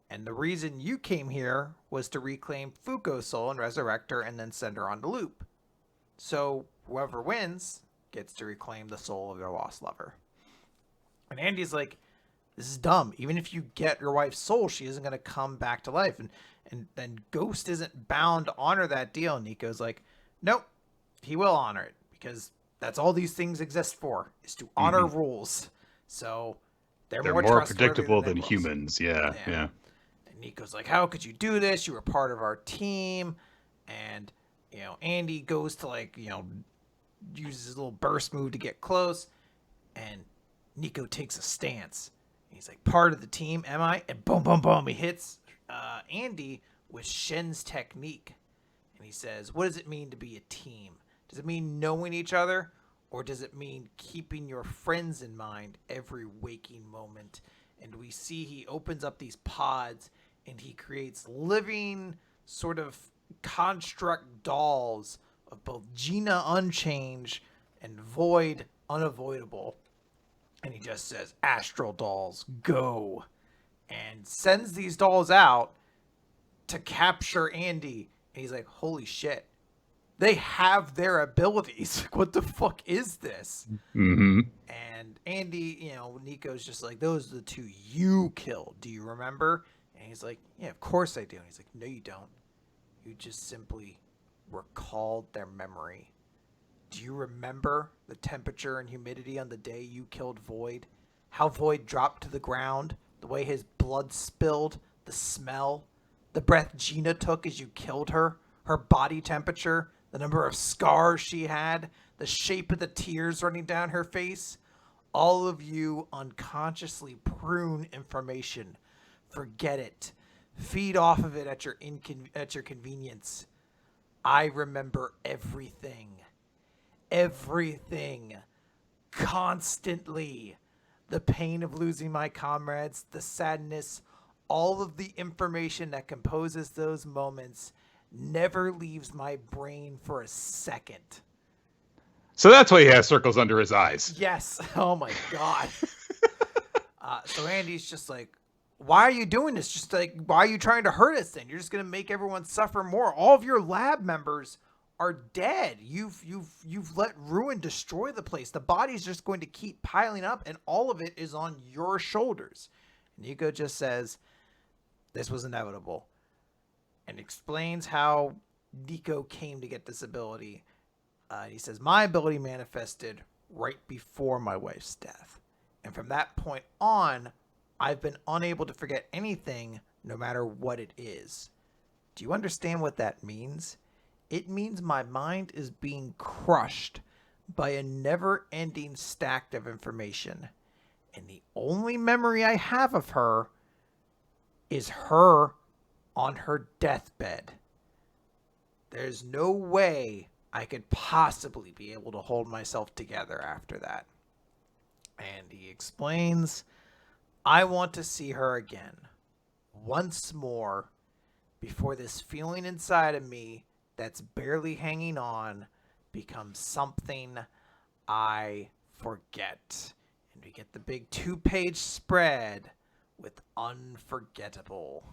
And the reason you came here was to reclaim Fuko's soul and resurrect her and then send her on the loop. So whoever wins gets to reclaim the soul of their lost lover. And Andy's like, this is dumb. Even if you get your wife's soul, she isn't going to come back to life. And then Ghost isn't bound to honor that deal. And Nico's like, nope, he will honor it. Because that's all these things exist for, is to honor rules. So they're more predictable than humans. Yeah. And Nico's like, how could you do this? You were part of our team. And, Andy goes to uses his little burst move to get close. And Nico takes a stance. He's like, part of the team, am I? And boom, boom, boom. He hits Andy with Shen's technique. And he says, what does it mean to be a team? Does it mean knowing each other? Or does it mean keeping your friends in mind every waking moment? And we see he opens up these pods and he creates living sort of construct dolls of both Gina Unchange and Void Unavoidable. And he just says, Astral Dolls, go. And sends these dolls out to capture Andy. And he's like, holy shit. They have their abilities. What the fuck is this? Mm-hmm. And Andy, Nico's just like, those are the two you killed. Do you remember? And he's like, yeah, of course I do. And he's like, no, you don't. You just simply recalled their memory. Do you remember the temperature and humidity on the day you killed Void? How Void dropped to the ground? The way his blood spilled? The smell? The breath Gina took as you killed her? Her body temperature? The number of scars she had? The shape of the tears running down her face? All of you unconsciously prune information. Forget it. Feed off of it at your convenience. I remember everything. Everything. Constantly. The pain of losing my comrades, the sadness, all of the information that composes those moments never leaves my brain for a second. So that's why he has circles under his eyes. Yes. Oh my god. So Andy's just like, why are you doing this? Just like, why are you trying to hurt us then? You're just gonna make everyone suffer more. All of your lab members are dead. You've let ruin destroy the place. The body's just going to keep piling up, and all of it is on your shoulders. And Nico just says, this was inevitable. And explains how Nico came to get this ability. He says, my ability manifested right before my wife's death. And from that point on, I've been unable to forget anything, no matter what it is. Do you understand what that means? It means my mind is being crushed by a never-ending stack of information. And the only memory I have of her is her on her deathbed. There's no way I could possibly be able to hold myself together after that. And he explains, I want to see her again, once more, before this feeling inside of me that's barely hanging on becomes something I forget. And we get the big 2-page spread with unforgettable.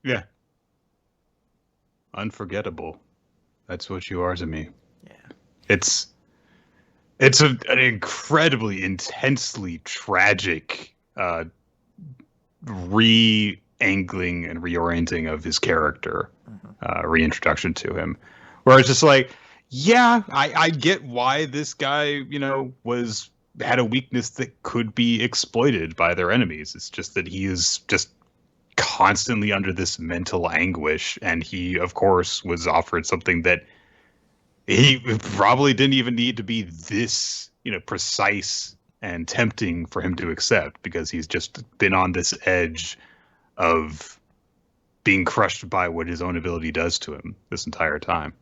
Yeah. Unforgettable. That's what you are to me. Yeah. It's an incredibly, intensely tragic re-angling and reorienting of his character, reintroduction to him, where it's just like, yeah, I get why this guy, you know, had a weakness that could be exploited by their enemies. It's just that he is just constantly under this mental anguish, and he, of course, was offered something that he probably didn't even need to be this, you know, precise and tempting for him to accept, because he's just been on this edge of being crushed by what his own ability does to him this entire time.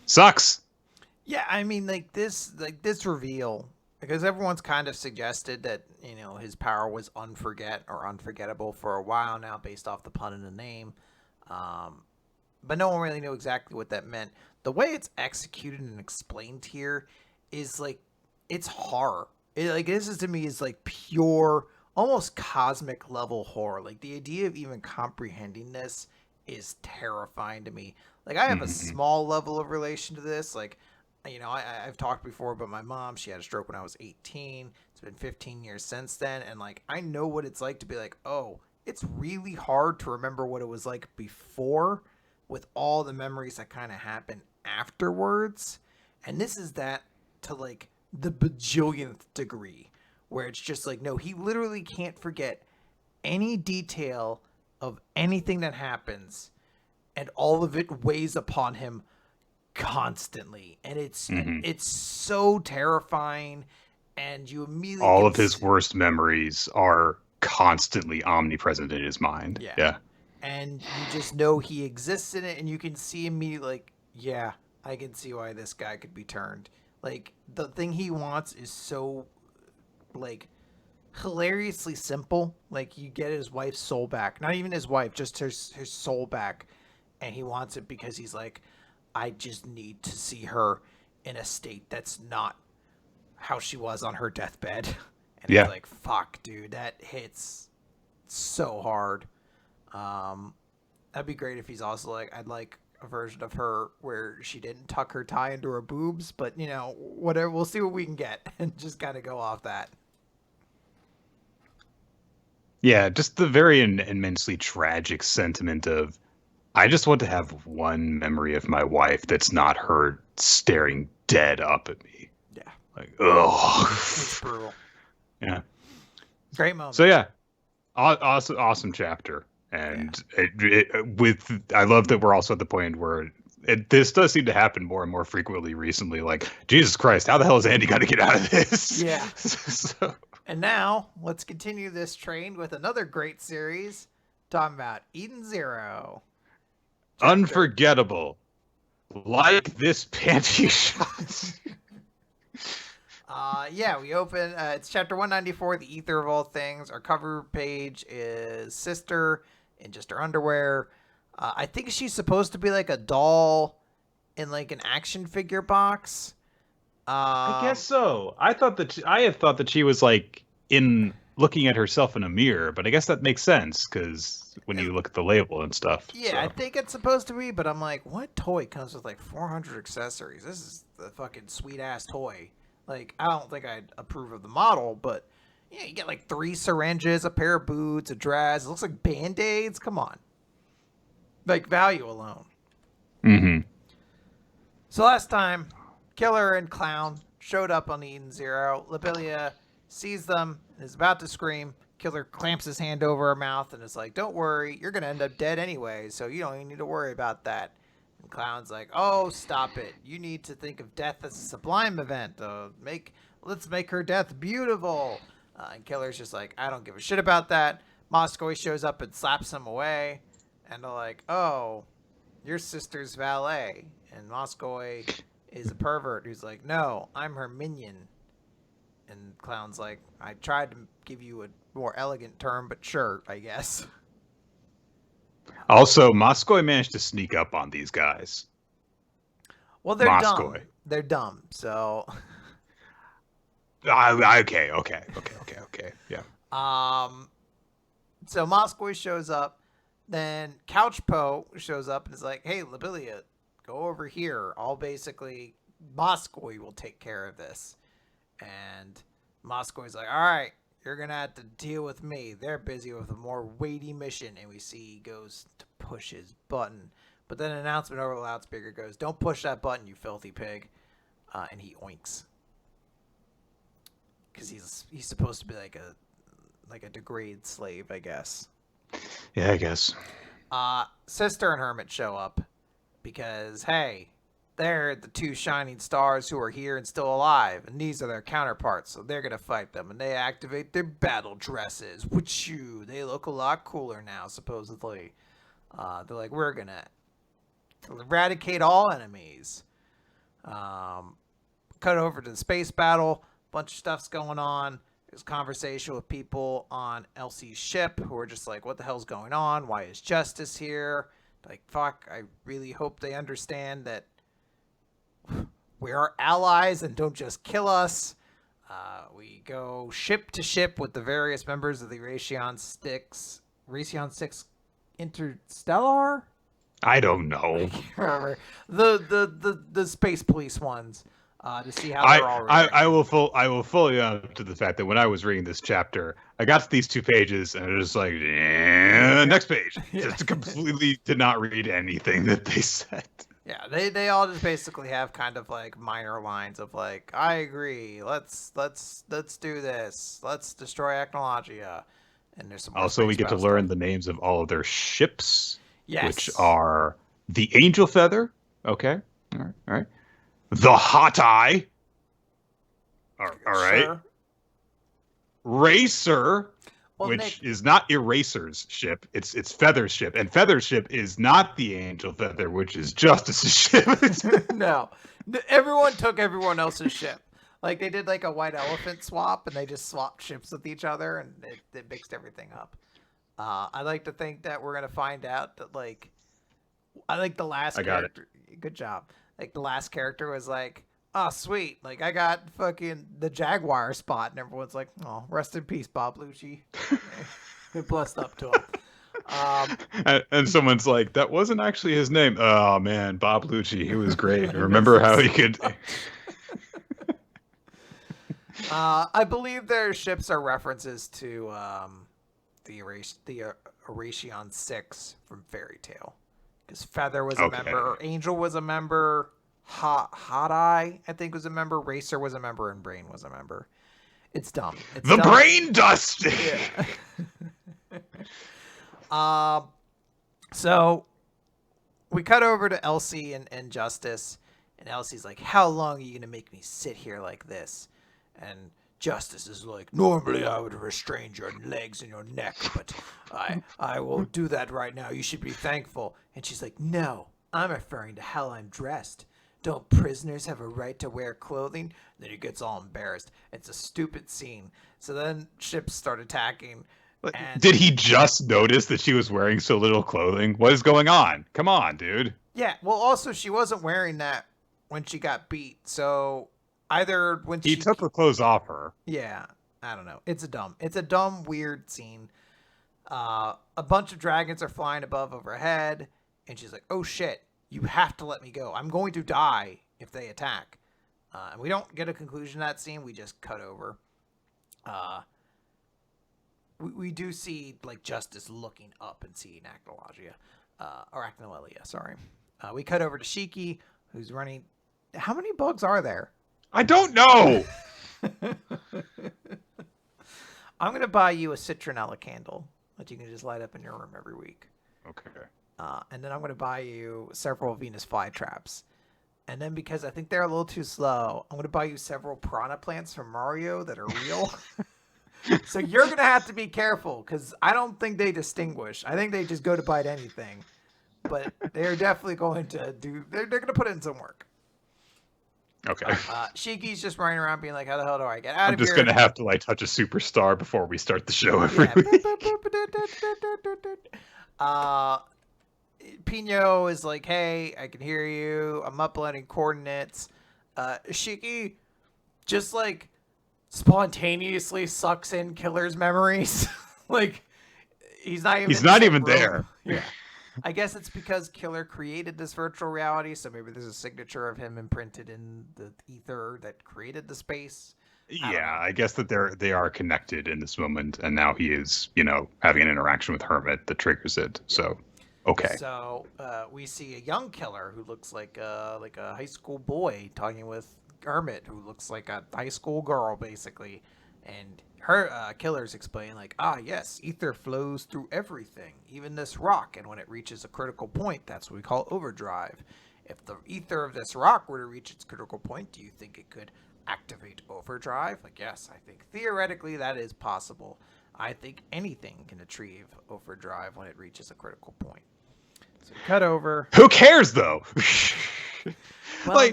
Sucks. Yeah, I mean, this reveal, because everyone's kind of suggested that, you know, his power was unforgettable for a while now, based off the pun in the name. But no one really knew exactly what that meant. The way it's executed and explained here is like, it's horror. This is, to me, is like pure, almost cosmic level horror. Like, the idea of even comprehending this is terrifying to me. Like, I have a small level of relation to this. Like, you know, I've talked before about my mom. She had a stroke when I was 18. It's been 15 years since then. And like, I know what it's like to be like, oh, it's really hard to remember what it was like before, with all the memories that kind of happen afterwards. And this is that to like the bajillionth degree, where it's just like, no, he literally can't forget any detail of anything that happens, and all of it weighs upon him constantly. And it's so terrifying, and you immediately all of his worst memories are constantly omnipresent in his mind. Yeah. And you just know he exists in it, and you can see immediately, like, yeah, I can see why this guy could be turned. Like, the thing he wants is so, like, hilariously simple. Like, you get his wife's soul back. Not even his wife, just his soul back. And he wants it because he's like, I just need to see her in a state that's not how she was on her deathbed. And it's like, fuck, dude, that hits so hard. That'd be great if he's also like, I'd like a version of her where she didn't tuck her tie into her boobs, but, you know, whatever, we'll see what we can get, and just kind of go off that. Yeah, just the very immensely tragic sentiment of, I just want to have one memory of my wife that's not her staring dead up at me. Yeah. Like, ugh. It's brutal. Yeah. Great moment. So yeah, awesome chapter. And I love that we're also at the point where this does seem to happen more and more frequently recently. Like, Jesus Christ, how the hell is Andy got to get out of this? Yeah. And now let's continue this train with another great series, talking about Eden Zero. Chapter. Unforgettable. Like this panty shot. Yeah, we open, it's chapter 194, The Ether of All Things. Our cover page is Sister in just her underwear. I think she's supposed to be like a doll in like an action figure box. I guess so. I had thought that she was like in looking at herself in a mirror, but I guess that makes sense because when you look at the label and stuff. Yeah, So. I think it's supposed to be, but I'm like, what toy comes with like 400 accessories? This is the fucking sweet ass toy. Like, I don't think I'd approve of the model, but yeah, you get like 3 syringes, a pair of boots, a dress. It looks like Band-Aids. Come on. Like, value alone. Mm-hmm. So last time, Killer and Clown showed up on Eden Zero. Lobelia sees them and is about to scream. Killer clamps his hand over her mouth and is like, don't worry, you're going to end up dead anyway, so you don't even need to worry about that. And Clown's like, oh, stop it. You need to think of death as a sublime event. Let's make her death beautiful. And Killer's just like, I don't give a shit about that. Moscow shows up and slaps him away. And they're like, oh, your sister's valet. And Moscow is a pervert who's like, no, I'm her minion. And Clown's like, I tried to give you a more elegant term, but sure, I guess. Also, Moscow managed to sneak up on these guys. Well, they're dumb. They're dumb, so... Okay. Yeah. So Moscow shows up. Then Couch Po shows up and is like, hey, Lobelia, go over here. Moscow will take care of this. And Moscow's like, all right, you're going to have to deal with me. They're busy with a more weighty mission. And we see he goes to push his button. But then an announcement over the loudspeaker goes, don't push that button, you filthy pig. And he oinks. Because he's supposed to be like a degraded slave, I guess. Yeah, I guess. Sister and Hermit show up because, hey, they're the 2 shining stars who are here and still alive, and these are their counterparts, so they're going to fight them, and they activate their battle dresses. Wachoo! They look a lot cooler now, supposedly. They're like, we're going to eradicate all enemies. Cut over to the space battle. Bunch of stuff's going on. There's conversation with people on Elsie's ship who are just like, what the hell's going on? Why is Justice here? Like, fuck, I really hope they understand that we are allies and don't just kill us. We go ship to ship with the various members of the Raytheon 6 Interstellar? I don't know. I can't remember. The space police ones. To see how they're all reacting. I will fully own up to the fact that when I was reading this chapter, I got to these 2 pages and it was like, next page. Just completely did not read anything that they said. Yeah, they all just basically have kind of like minor lines of like, I agree, let's do this, let's destroy Acnologia, and there's some. Also, we get to learn the names of all of their ships, yes, which are the Angel Feather. Okay, all right. The Hot Eye. All right. Sure. Racer, which is not Eraser's ship. It's Feather's ship. And Feather's ship is not the Angel Feather, which is Justice's ship. No. Everyone took everyone else's ship. Like, they did like a white elephant swap, and they just swapped ships with each other, and it mixed everything up. I like to think that we're going to find out that, like, I like the last character. Good job. Like, the last character was like, oh, sweet. Like, I got fucking the Jaguar spot. And everyone's like, oh, rest in peace, Bob Lucci. It blessed up to him. And someone's like, that wasn't actually his name. Oh, man, Bob Lucci. He was great. Remember how he could... I believe their ships are references to the Erasion 6 from Fairy Tail. Because Feather was a member, Angel was a member, Hot Eye, I think, was a member, Racer was a member, and Brain was a member. It's dumb. It's dumb. Brain dust! Yeah. So, we cut over to Elsie and Justice, and Elsie's like, how long are you going to make me sit here like this? And Justice is like, normally I would restrain your legs and your neck, but I won't do that right now. You should be thankful. And she's like, no, I'm referring to how I'm dressed. Don't prisoners have a right to wear clothing? And then he gets all embarrassed. It's a stupid scene. So then ships start attacking. And did he just notice that she was wearing so little clothing? What is going on? Come on, dude. Yeah, well, also, she wasn't wearing that when she got beat. So Either when he took the clothes off her. Yeah, I don't know. It's a dumb, weird scene. A bunch of dragons are flying above overhead, and she's like, "Oh shit, you have to let me go. I'm going to die if they attack." And we don't get a conclusion to that scene. We just cut over. We do see like Justice looking up and seeing Acnologia, sorry. We cut over to Shiki, who's running. How many bugs are there? I don't know. I'm gonna buy you a citronella candle that you can just light up in your room every week. Okay. And then I'm gonna buy you several Venus flytraps. And then because I think they're a little too slow, I'm gonna buy you several piranha plants from Mario that are real. So you're gonna have to be careful because I don't think they distinguish. I think they just go to bite anything. But they're definitely going to do. They're gonna put in some work. Okay. Shiki's just running around being like, "How the hell do I get out of here?" I'm just gonna have to like touch a superstar before we start the show every week. Pino is like, "Hey, I can hear you. I'm uploading coordinates." Shiki just like spontaneously sucks in Killer's memories. Like he's not even there. Yeah. I guess it's because Killer created this virtual reality, so maybe there's a signature of him imprinted in the ether that created the space. I guess that they are connected in this moment, and now he is, having an interaction with Hermit that triggers it. So, okay. So we see a young Killer who looks like a high school boy talking with Hermit, who looks like a high school girl, basically, and her Killer's explain like, yes, ether flows through everything, even this rock, and when it reaches a critical point, that's what we call overdrive. If the ether of this rock were to reach its critical point, do you think it could activate overdrive? Like, yes, I think theoretically that is possible. I think anything can achieve overdrive when it reaches a critical point. So cut over. Who cares though? Well,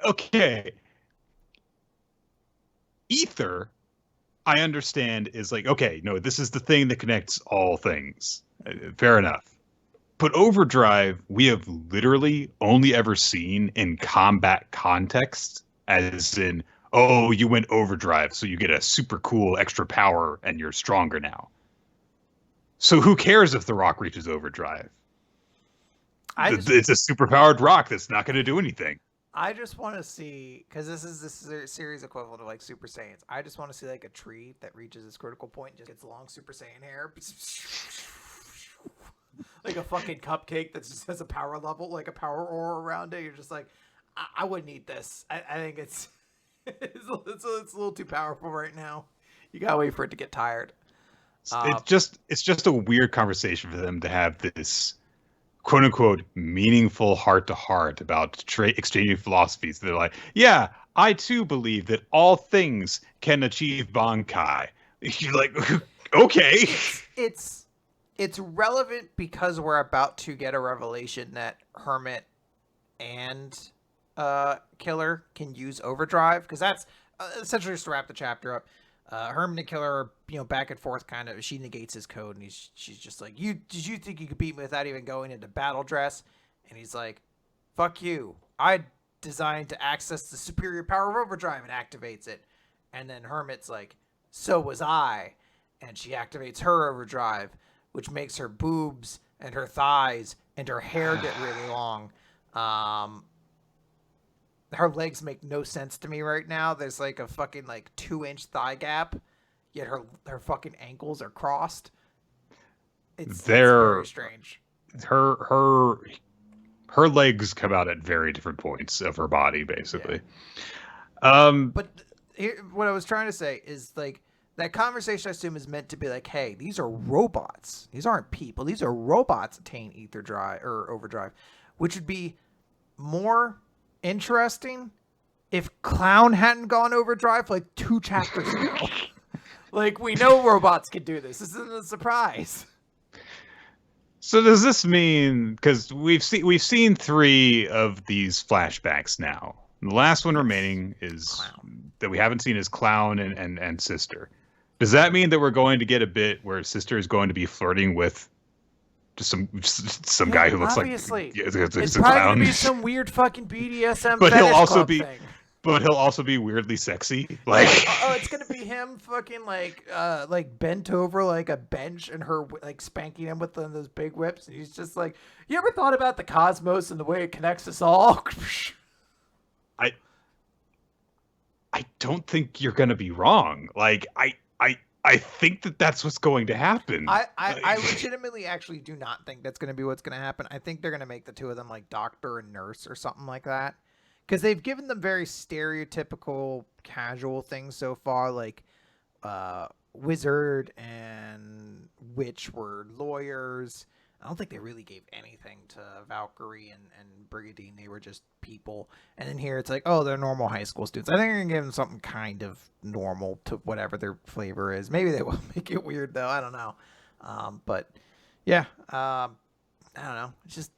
okay. Ether, I understand, is like, okay, no, this is the thing that connects all things. Fair enough. But overdrive, we have literally only ever seen in combat context, as in, oh, you went overdrive, so you get a super cool extra power and you're stronger now. So who cares if the rock reaches overdrive? It's a superpowered rock that's not going to do anything. I just want to see, because this is series equivalent of like Super Saiyans. I just want to see like a tree that reaches its critical point and just gets long Super Saiyan hair. Like a fucking cupcake that just has a power level, like a power aura around it. You're just like, I wouldn't eat this. I think it's a little too powerful right now. You gotta wait for it to get tired. It's just a weird conversation for them to have this quote unquote meaningful heart to heart about exchanging philosophies. They're like, yeah, I too believe that all things can achieve Bankai. You're like, okay. It's relevant because we're about to get a revelation that Hermit and Killer can use overdrive, because that's essentially, just to wrap the chapter up. Hermit and Killer are, back and forth kind of. She negates his code, and she's just like, did you think you could beat me without even going into battle dress? And he's like, fuck you. I designed to access the superior power of overdrive, and activates it. And then Hermit's like, so was I. And she activates her overdrive, which makes her boobs and her thighs and her hair get really long. Her legs make no sense to me right now. There's like a fucking 2-inch thigh gap, yet her fucking ankles are crossed. It's very strange. Her legs come out at very different points of her body, basically. Yeah. But what I was trying to say is that conversation, I assume, is meant to be like, hey, these are robots. These aren't people. These are robots attain ether drive or overdrive, which would be more interesting if Clown hadn't gone overdrive 2 chapters ago. We know robots can do this. This isn't a surprise. So does this mean, because we've seen 3 of these flashbacks now. The last one remaining is Clown. That we haven't seen is Clown and Sister. Does that mean that we're going to get a bit where Sister is going to be flirting with just some guy who looks obviously. Like it's probably a clown? Gonna be some weird fucking BDSM. But but he'll also be weirdly sexy. Like, oh, it's gonna be him fucking like bent over like a bench and her like spanking him with those big whips. And he's just like, you ever thought about the cosmos and the way it connects us all? I don't think you're gonna be wrong. Like, I think that's what's going to happen. I legitimately actually do not think that's going to be what's going to happen. I think they're going to make the two of them like doctor and nurse or something like that. Because they've given them very stereotypical casual things so far, like wizard and witch were lawyers. I don't think they really gave anything to Valkyrie and Brigandine. They were just people. And then here it's like, oh, they're normal high school students. I think they're going to give them something kind of normal to whatever their flavor is. Maybe they will make it weird, though. I don't know. But, yeah. I don't know. It's just...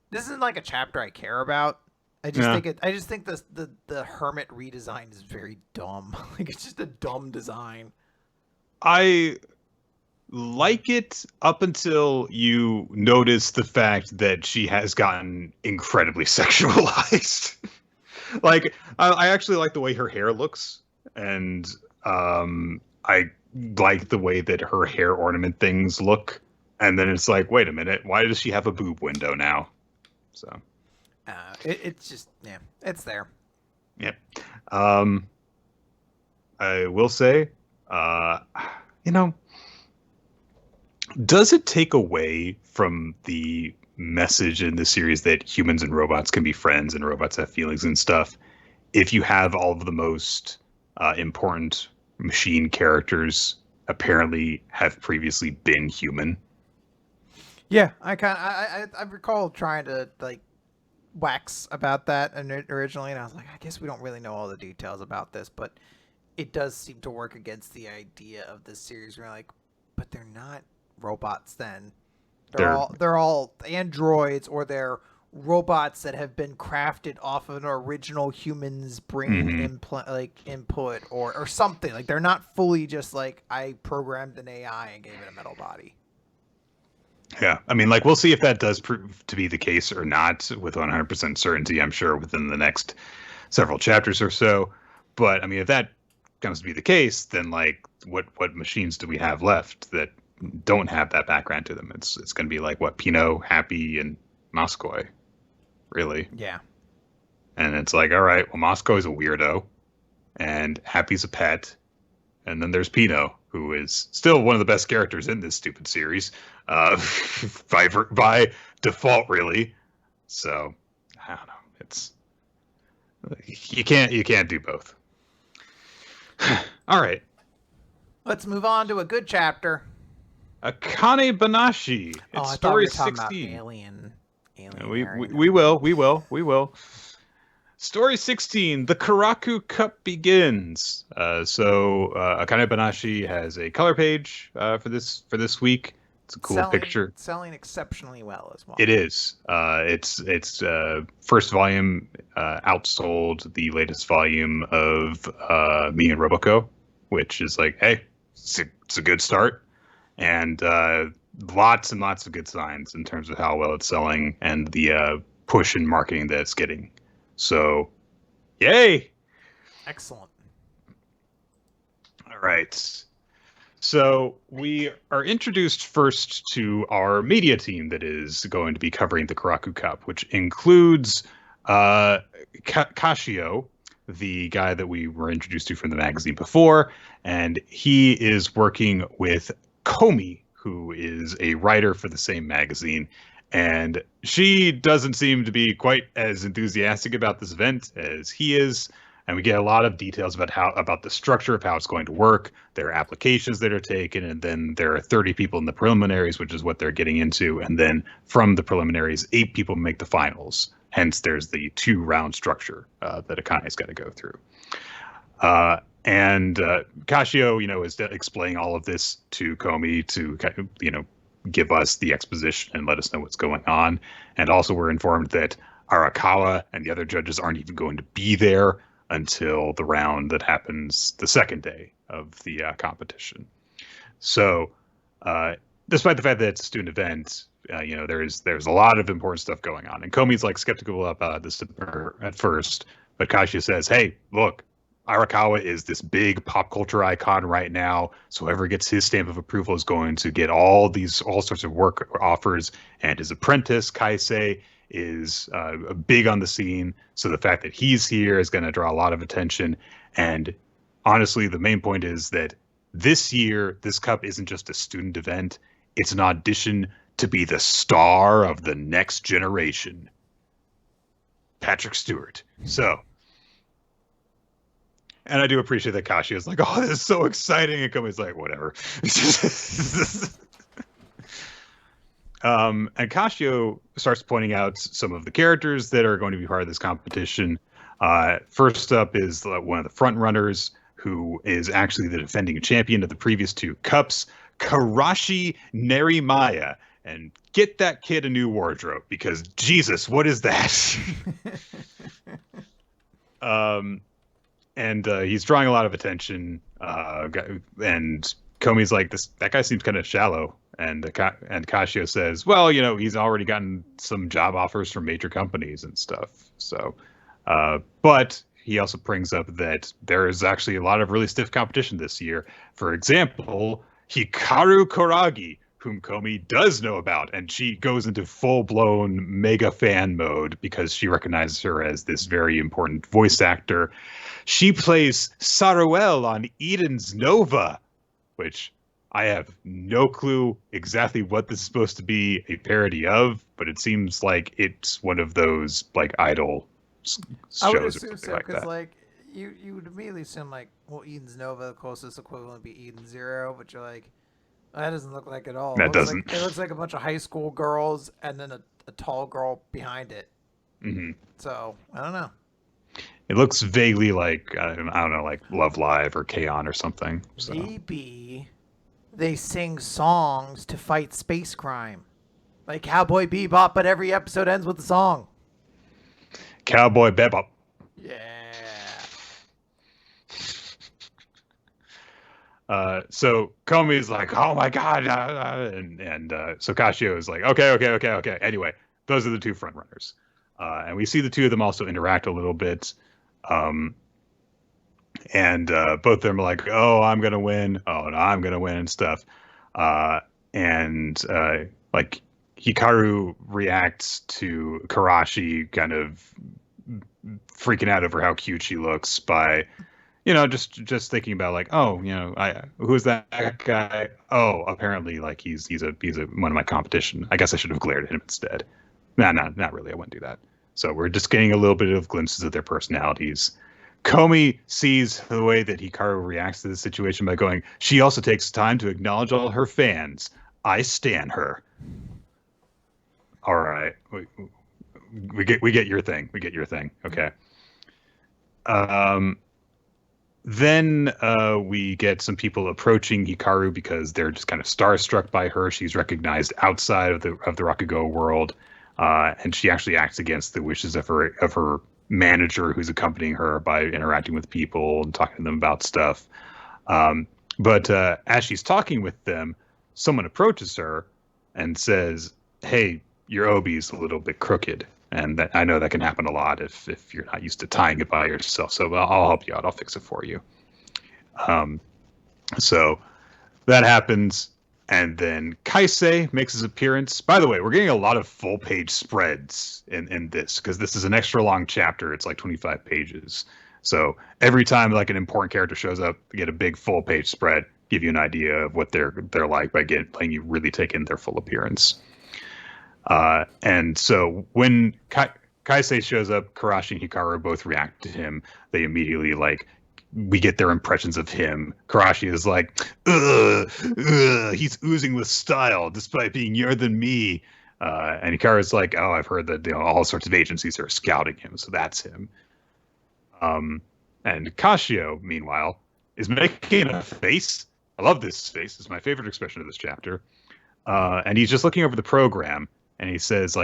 This isn't like a chapter I care about. I just think the Hermit redesign is very dumb. Like, it's just a dumb design. I like it up until you notice the fact that she has gotten incredibly sexualized. Like, I actually like the way her hair looks, and I like the way that her hair ornament things look. And then it's like, wait a minute, why does she have a boob window now? So it's just, yeah, it's there. Yep. I will say, does it take away from the message in the series that humans and robots can be friends and robots have feelings and stuff if you have all of the most important machine characters apparently have previously been human? Yeah, I recall trying to like wax about that originally, and I was like, I guess we don't really know all the details about this, but it does seem to work against the idea of this series. We're like, but they're not robots then. They're all androids, or they're robots that have been crafted off of an original human's brain input or something. Like, they're not fully just like, I programmed an AI and gave it a metal body. Yeah, I mean, like, we'll see if that does prove to be the case or not with 100% certainty, I'm sure, within the next several chapters or so. But, I mean, if that comes to be the case, then, like, what machines do we have left that don't have that background to them? It's going to be like, what, Pinot, Happy, and Moskoy, really? Yeah. And it's like, all right, well, Moskoy is a weirdo, and Happy's a pet, and then there's Pinot, who is still one of the best characters in this stupid series, by default, really. So, I don't know. It's you can't do both. All right. Let's move on to a good chapter. Akane-banashi. It's story 16. Alien we will. Story 16, the Karaku Cup begins. So Akane-banashi has a color page for this week. It's a cool picture. Selling exceptionally well as well. It is. It's first volume outsold the latest volume of Me and Roboco, which is like, hey, it's a good start. And lots and lots of good signs in terms of how well it's selling and the push in marketing that it's getting. So, yay! Excellent. All right. So we are introduced first to our media team that is going to be covering the Karaku Cup, which includes Kashio, the guy that we were introduced to from the magazine before, and he is working with Komi, who is a writer for the same magazine. And she doesn't seem to be quite as enthusiastic about this event as he is. And we get a lot of details about the structure of how it's going to work. There are applications that are taken, and then there are 30 people in the preliminaries, which is what they're getting into. And then from the preliminaries, 8 people make the finals. Hence, there's the 2-round structure that Akane's got to go through. And Kashio, is explaining all of this to Komi to, give us the exposition and let us know what's going on. And also we're informed that Arakawa and the other judges aren't even going to be there until the round that happens the second day of the competition. So despite the fact that it's a student event, there's a lot of important stuff going on. And Komi's like skeptical about this at first, But Kasia says, hey, look, Arakawa is this big pop culture icon right now. So whoever gets his stamp of approval is going to get all sorts of work offers. And his apprentice, Kaisei, is big on the scene. So the fact that he's here is going to draw a lot of attention. And honestly, the main point is that this year, this cup isn't just a student event. It's an audition to be the star of the next generation. Patrick Stewart. So, and I do appreciate that Kashi is like, oh, this is so exciting. And Komi's like, whatever. And Kashio starts pointing out some of the characters that are going to be part of this competition. First up is one of the front runners, who is actually the defending champion of the previous two cups, Karashi Nerimaya. And get that kid a new wardrobe, because Jesus, what is that? And he's drawing a lot of attention. And Komi's like, that guy seems kind of shallow. And Kashio says, well, he's already gotten some job offers from major companies and stuff. So, but he also brings up that there is actually a lot of really stiff competition this year. For example, Hikaru Kuragi, whom Komi does know about, and she goes into full-blown mega fan mode because she recognizes her as this very important voice actor. She plays Saruel on Eden's Nova, which I have no clue exactly what this is supposed to be a parody of, but it seems like it's one of those like idol shows. I would assume so, like because that. like you would immediately assume like, well, Eden's Nova, the closest equivalent would be Eden Zero, but you're like, that doesn't look like it at all. That doesn't. It looks like a bunch of high school girls and then a tall girl behind it. Mm-hmm. So I don't know. It looks vaguely like I don't know, like Love Live or K-On! Or something. So. Maybe they sing songs to fight space crime, like Cowboy Bebop, but every episode ends with a song. Cowboy Bebop. Yeah. So Komi's like, oh my god, and so Kashio is like, okay. Anyway, those are the two front runners, and we see the two of them also interact a little bit, and both of them are like, oh, I'm gonna win, oh no, I'm gonna win and stuff, and like Hikaru reacts to Karashi kind of freaking out over how cute she looks by. Just thinking about like, oh, who's that guy? Oh, apparently, like he's one of my competition. I guess I should have glared at him instead. Nah, not really. I wouldn't do that. So we're just getting a little bit of glimpses of their personalities. Komi sees the way that Hikaru reacts to the situation by going, she also takes time to acknowledge all her fans. I stan her. All right, we get your thing. We get your thing. Okay. Then we get some people approaching Hikaru because they're just kind of starstruck by her. She's recognized outside of the Rakugo world, and she actually acts against the wishes of her manager, who's accompanying her, by interacting with people and talking to them about stuff. But as she's talking with them, someone approaches her and says, "Hey, your obi's a little bit crooked." And I know that can happen a lot if you're not used to tying it by yourself. So I'll help you out. I'll fix it for you. So that happens. And then Kaisei makes his appearance. By the way, we're getting a lot of full page spreads in this, because this is an extra long chapter. It's like 25 pages. So every time like an important character shows up, you get a big full page spread, give you an idea of what they're like by letting you really take in their full appearance. And so when Kaisei shows up, Karashi and Hikaru both react to him. They immediately we get their impressions of him. Karashi is like, he's oozing with style despite being younger than me. And Hikaru's like, oh, I've heard that all sorts of agencies are scouting him, so that's him. And Kashio, meanwhile, is making a face. I love this face. It's my favorite expression of this chapter. And he's just looking over the program. And he says,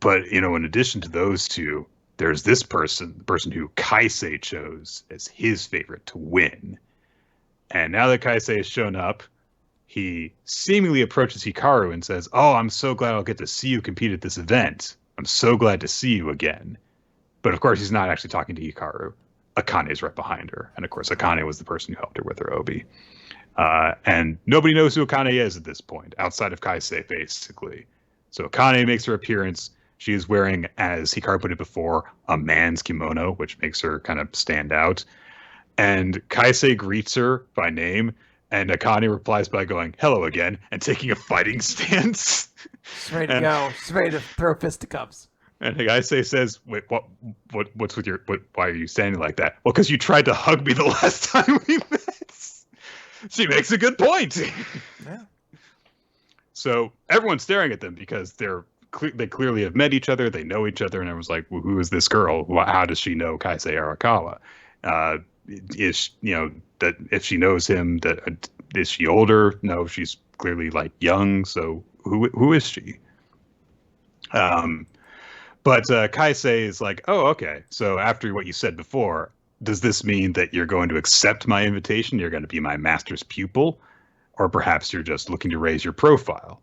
but, in addition to those two, there's this person, the person who Kaisei chose as his favorite to win. And now that Kaisei has shown up, he seemingly approaches Hikaru and says, oh, I'm so glad I'll get to see you compete at this event. I'm so glad to see you again. But of course, he's not actually talking to Hikaru. Akane's right behind her. And of course, Akane was the person who helped her with her obi. And nobody knows who Akane is at this point, outside of Kaisei, basically. So Akane makes her appearance. She is wearing, as Hikaru put it before, a man's kimono, which makes her kind of stand out. And Kaisei greets her by name, and Akane replies by going, "Hello again," and taking a fighting stance. She's ready to go. She's ready to throw fisticuffs. And Kaisei says, "Wait, what's with your? Why are you standing like that?" "Well, because you tried to hug me the last time we met." She makes a good point. Yeah. So everyone's staring at them because they clearly have met each other. They know each other, and everyone's like, well, "Who is this girl? How does she know Kaisei Arakawa? That if she knows him, that is she older? No, she's clearly like young. So who is she?" But Kaisei is like, "Oh, okay. So after what you said before, does this mean that you're going to accept my invitation? You're going to be my master's pupil? Or perhaps you're just looking to raise your profile?"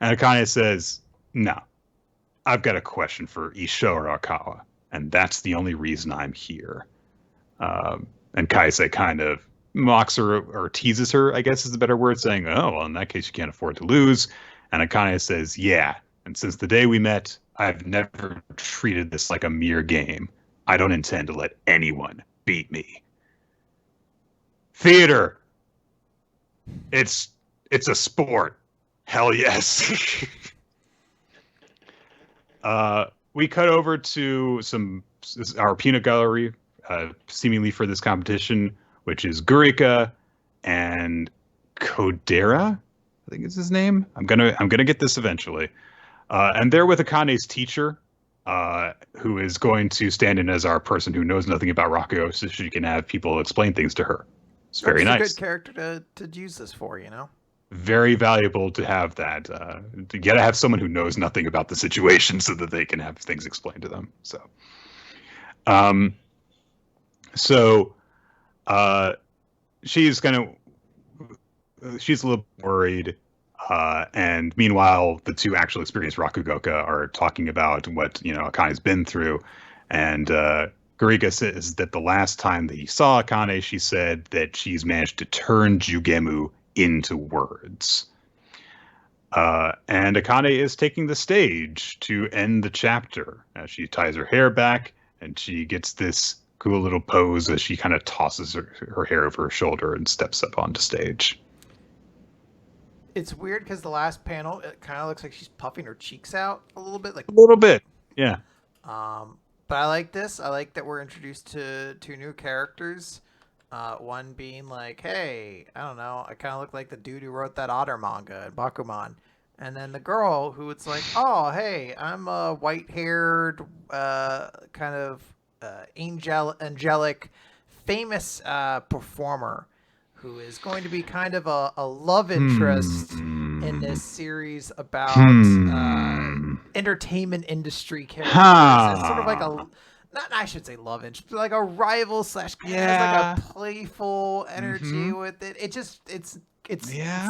And Akane says, "No, I've got a question for Isho Arakawa, and that's the only reason I'm here." And Kaisei kind of mocks her or teases her, I guess is the better word, saying, "Oh, well, in that case, you can't afford to lose." And Akane says, "Yeah, and since the day we met, I've never treated this like a mere game. I don't intend to let anyone beat me." Theater. It's a sport. Hell yes. We cut over to our peanut gallery, seemingly for this competition, which is Gurika and Kodera, I think is his name. I'm gonna get this eventually. And they're with Akane's teacher, who is going to stand in as our person who knows nothing about Rakugo, so she can have people explain things to her. It's very nice. It's a good character to use this for, you know? Very valuable to have that. You gotta have someone who knows nothing about the situation so that they can have things explained to them. She's a little worried. And meanwhile, the two actual experienced Rakugoka are talking about what, Akane's been through. And Gurika says that the last time that he saw Akane, she said that she's managed to turn Jugemu into words. And Akane is taking the stage to end the chapter. She ties her hair back, and she gets this cool little pose as she kind of tosses her hair over her shoulder and steps up onto stage. It's weird because the last panel, it kind of looks like she's puffing her cheeks out a little bit. A little bit, yeah. But I like this. I like that we're introduced to two new characters. One being like, hey, I don't know, I kind of look like the dude who wrote that Otter manga at Bakuman. And then the girl who it's like, oh, hey, I'm a white-haired, kind of angelic, famous performer who is going to be kind of a love interest in this series about entertainment industry characters. It's sort of like I should say love interest, but like a rival / has like a playful energy with it. It's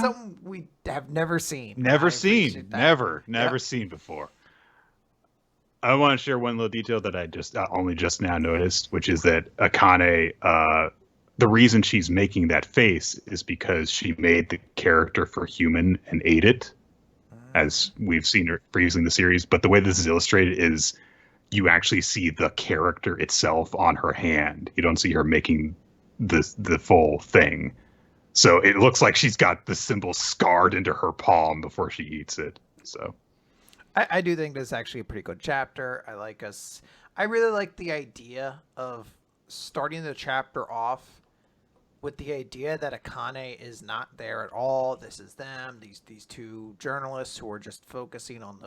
something we have never seen. Never seen before. I want to share one little detail that I only just now noticed, which is that Akane, the reason she's making that face is because she made the character for human and ate it, as we've seen her previously in the series. But the way this is illustrated is you actually see the character itself on her hand. You don't see her making the full thing. So it looks like she's got the symbol scarred into her palm before she eats it. So I do think this is actually a pretty good chapter. I really like the idea of starting the chapter off with the idea that Akane is not there at all. This is them, these two journalists who are just focusing on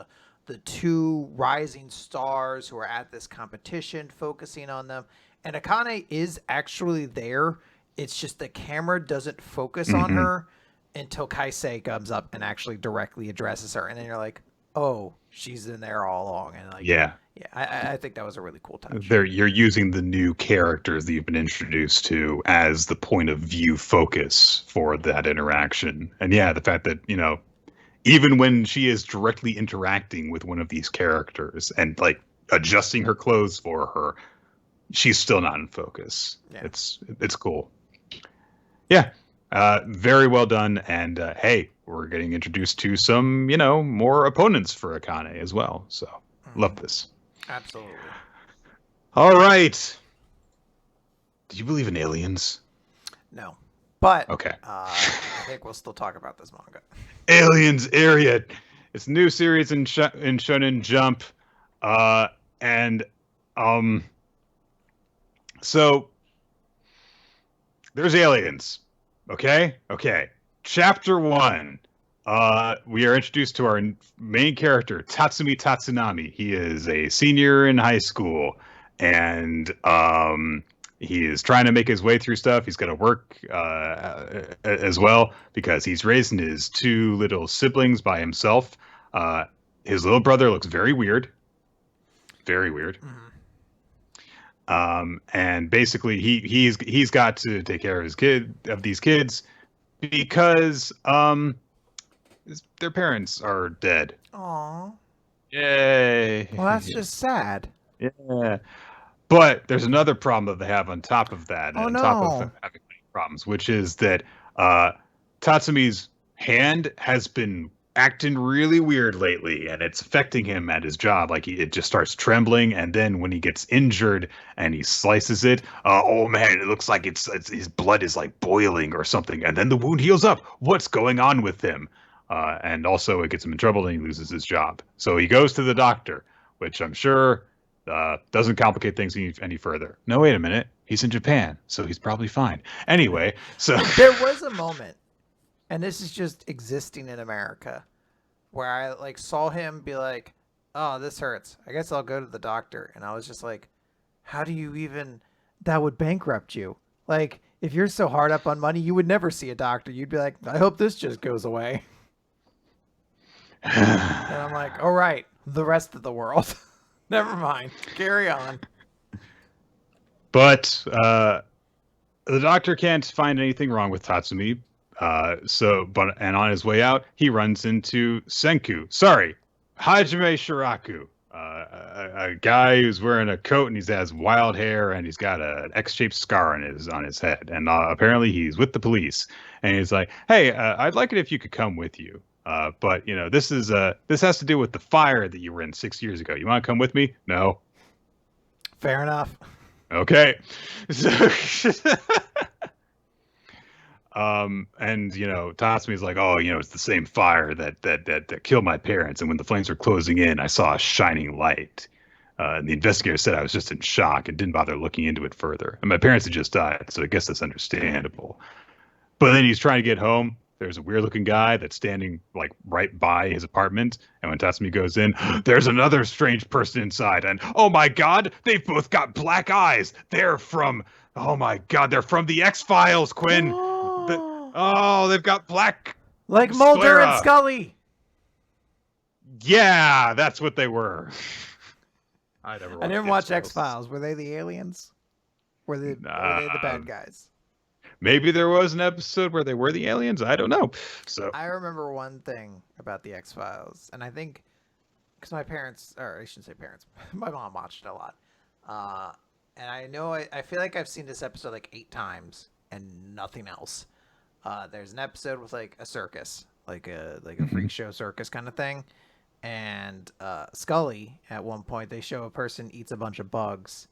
the two rising stars who are at this competition, focusing on them. And Akane is actually there. It's just the camera doesn't focus on her until Kaisei comes up and actually directly addresses her. And then you're like, oh, she's in there all along. And I think that was a really cool touch. You're using the new characters that you've been introduced to as the point of view focus for that interaction. And the fact that, even when she is directly interacting with one of these characters and like adjusting her clothes for her, she's still not in focus. Yeah. It's cool. Yeah. Very well done. And hey, we're getting introduced to some, more opponents for Akane as well. So love this. Absolutely. All right. Do you believe in aliens? No. But Okay. I think we'll still talk about this manga. Aliens area. It's a new series in Shonen Jump. And so there's aliens. Okay? Chapter 1. We are introduced to our main character, Tatsumi Tatsunami. He is a senior in high school, and he is trying to make his way through stuff. He's got to work as well because he's raising his 2 little siblings by himself. His little brother looks very weird. Very weird. And basically he's got to take care of these kids because their parents are dead. Aww. Yay. Well, that's just sad. Yeah. But there's another problem that they have on top of that, top of having problems, which is that Tatsumi's hand has been acting really weird lately, and it's affecting him at his job. Like it just starts trembling, and then when he gets injured and he slices it, oh man, it looks like it's his blood is like boiling or something, and then the wound heals up. What's going on with him? And also it gets him in trouble, and he loses his job. So he goes to the doctor, which I'm sure doesn't complicate things any further. No, wait a minute. He's in Japan, so he's probably fine. Anyway, so there was a moment, and this is just existing in America, where I like saw him be like, "Oh, this hurts. I guess I'll go to the doctor." And I was just like, "How do you even? That would bankrupt you. Like, if you're so hard up on money, you would never see a doctor. You'd be like, I hope this just goes away." And I'm like, "All right, the rest of the world." Never mind. Carry on. But the doctor can't find anything wrong with Tatsumi. And on his way out, he runs into Hajime Shiraku, a guy who's wearing a coat and he has wild hair and he's got an X-shaped scar on his head. And apparently he's with the police. And he's like, "Hey, I'd like it if you could come with you. But this has to do with the fire that you were in 6 years ago. You want to come with me?" "No." Fair enough. Okay. So, and Tatsumi's like, "Oh, it's the same fire that killed my parents. And when the flames were closing in, I saw a shining light. And the investigator said I was just in shock and didn't bother looking into it further. And my parents had just died, so I guess that's understandable." But then he's trying to get home. There's a weird-looking guy that's standing like right by his apartment, and when Tatsumi goes in, there's another strange person inside, and oh my god, they've both got black eyes. They're from the X-Files, Quinn. They've got black, like Mulder and Scully. Yeah, that's what they were. I didn't watch X-Files. Were they the aliens? Were they the bad guys? Maybe there was an episode where they were the aliens. I don't know. So I remember one thing about the X-Files, and I think because my parents, or I shouldn't say parents, my mom watched it a lot. And I know I feel like I've seen this episode like 8 times and nothing else. There's an episode with like a circus, like a freak show circus kind of thing. And Scully, at one point, they show a person eats a bunch of bugs.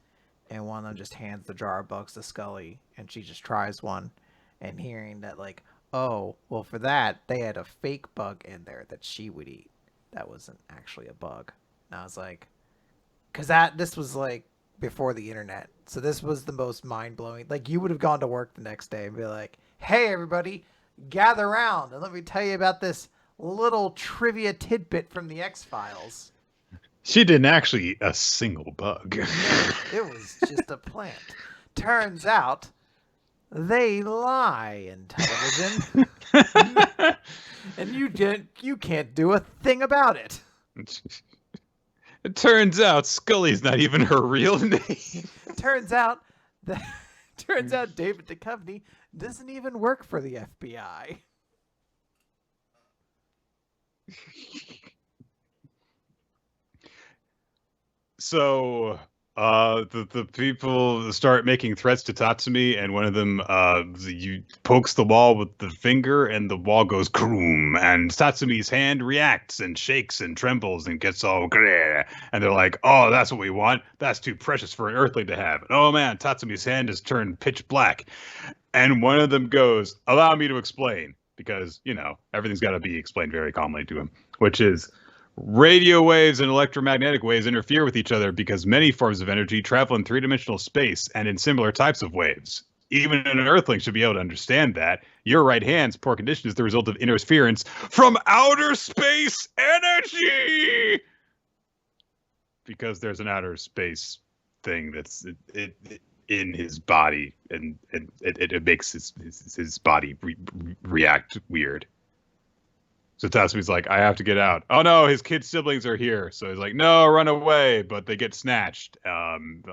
And one of them just hands the jar of bugs to Scully, and she just tries one. And hearing that, like, oh, well, for that, they had a fake bug in there that she would eat. That wasn't actually a bug. And I was like, because this was, like, before the internet. So this was the most mind-blowing. Like, you would have gone to work the next day and be like, "Hey, everybody, gather around, and let me tell you about this little trivia tidbit from the X-Files." She didn't actually eat a single bug. No, it was just a plant. Turns out they lie in television. And you can't do a thing about it. It turns out Scully's not even her real name. Turns out David Duchovny doesn't even work for the FBI. So the people start making threats to Tatsumi, and one of them you pokes the wall with the finger, and the wall goes kroom, and Tatsumi's hand reacts and shakes and trembles and gets all greh, and they're like, "Oh, that's what we want. That's too precious for an Earthling to have." And, oh man, Tatsumi's hand has turned pitch black, and one of them goes, "Allow me to explain," because everything's got to be explained very calmly to him, which is. Radio waves and electromagnetic waves interfere with each other because many forms of energy travel in three-dimensional space and in similar types of waves. Even an Earthling should be able to understand that. Your right hand's poor condition is the result of interference from outer space energy! Because there's an outer space thing that's in his body, and it makes his body react weird. So Tatsumi's like, I have to get out. Oh no, his kid siblings are here. So he's like, no, run away. But they get snatched. And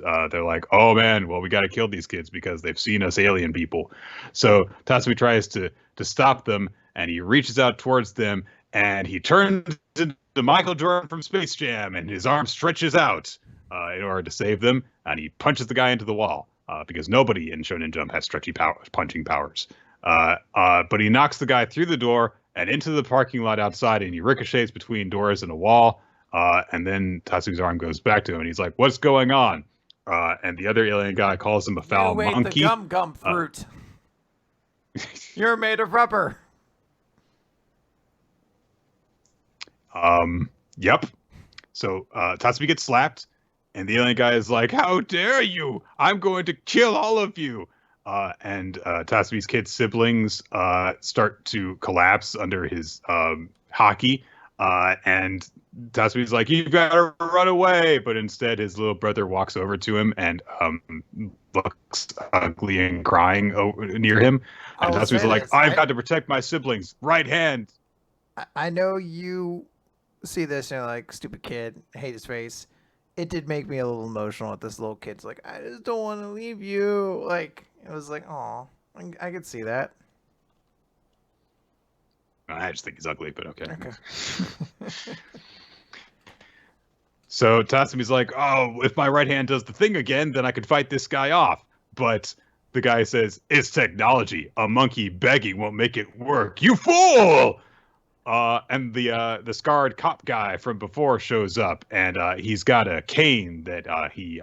they're like, oh man, well, we got to kill these kids because they've seen us alien people. So Tatsumi tries to stop them, and he reaches out towards them, and he turns into Michael Jordan from Space Jam, and his arm stretches out in order to save them, and he punches the guy into the wall because nobody in Shonen Jump has stretchy punching powers. But he knocks the guy through the door and into the parking lot outside, and he ricochets between doors and a wall. And then Tatsumi's arm goes back to him, and he's like, "What's going on?" And the other alien guy calls him a foul monkey. You made the gum fruit. You're made of rubber. Yep. So Tatsumi gets slapped, and the alien guy is like, "How dare you! I'm going to kill all of you!" And Tatsumi's kid siblings start to collapse under his hockey. And Tatsumi's like, you've got to run away. But instead, his little brother walks over to him and looks ugly and crying near him. And Tatsumi's like, I've got to protect my siblings. Right hand. I know you see this and you're like, stupid kid, I hate his face. It did make me a little emotional at this little kid's like, I just don't want to leave you. Like, it was like, oh, I could see that. I just think he's ugly, but okay. So Tatsumi's like, oh, if my right hand does the thing again, then I could fight this guy off. But the guy says, it's technology. A monkey begging won't make it work. You fool! And the scarred cop guy from before shows up, and he's got a cane that he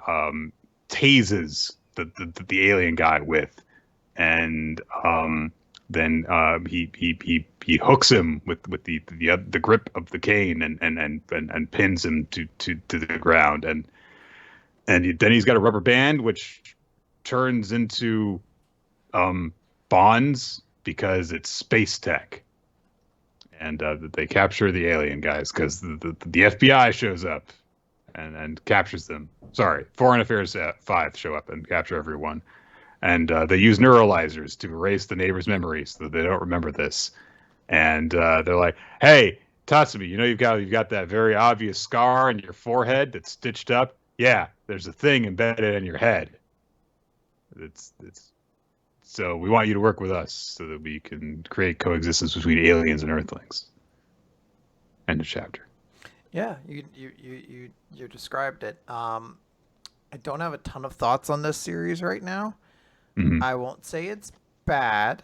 tases the alien guy with, and then he hooks him with the grip of the cane and pins him to the ground, and then he's got a rubber band which turns into bonds because it's space tech. And they capture the alien guys because the FBI shows up and captures them. Sorry, Foreign Affairs 5 show up and capture everyone. And they use neuralizers to erase the neighbors' memories so that they don't remember this. And they're like, hey, Tatsumi, you've got that very obvious scar on your forehead that's stitched up. Yeah, there's a thing embedded in your head. It's So we want you to work with us so that we can create coexistence between aliens and Earthlings. End of chapter. Yeah, you described it. I don't have a ton of thoughts on this series right now. Mm-hmm. I won't say it's bad.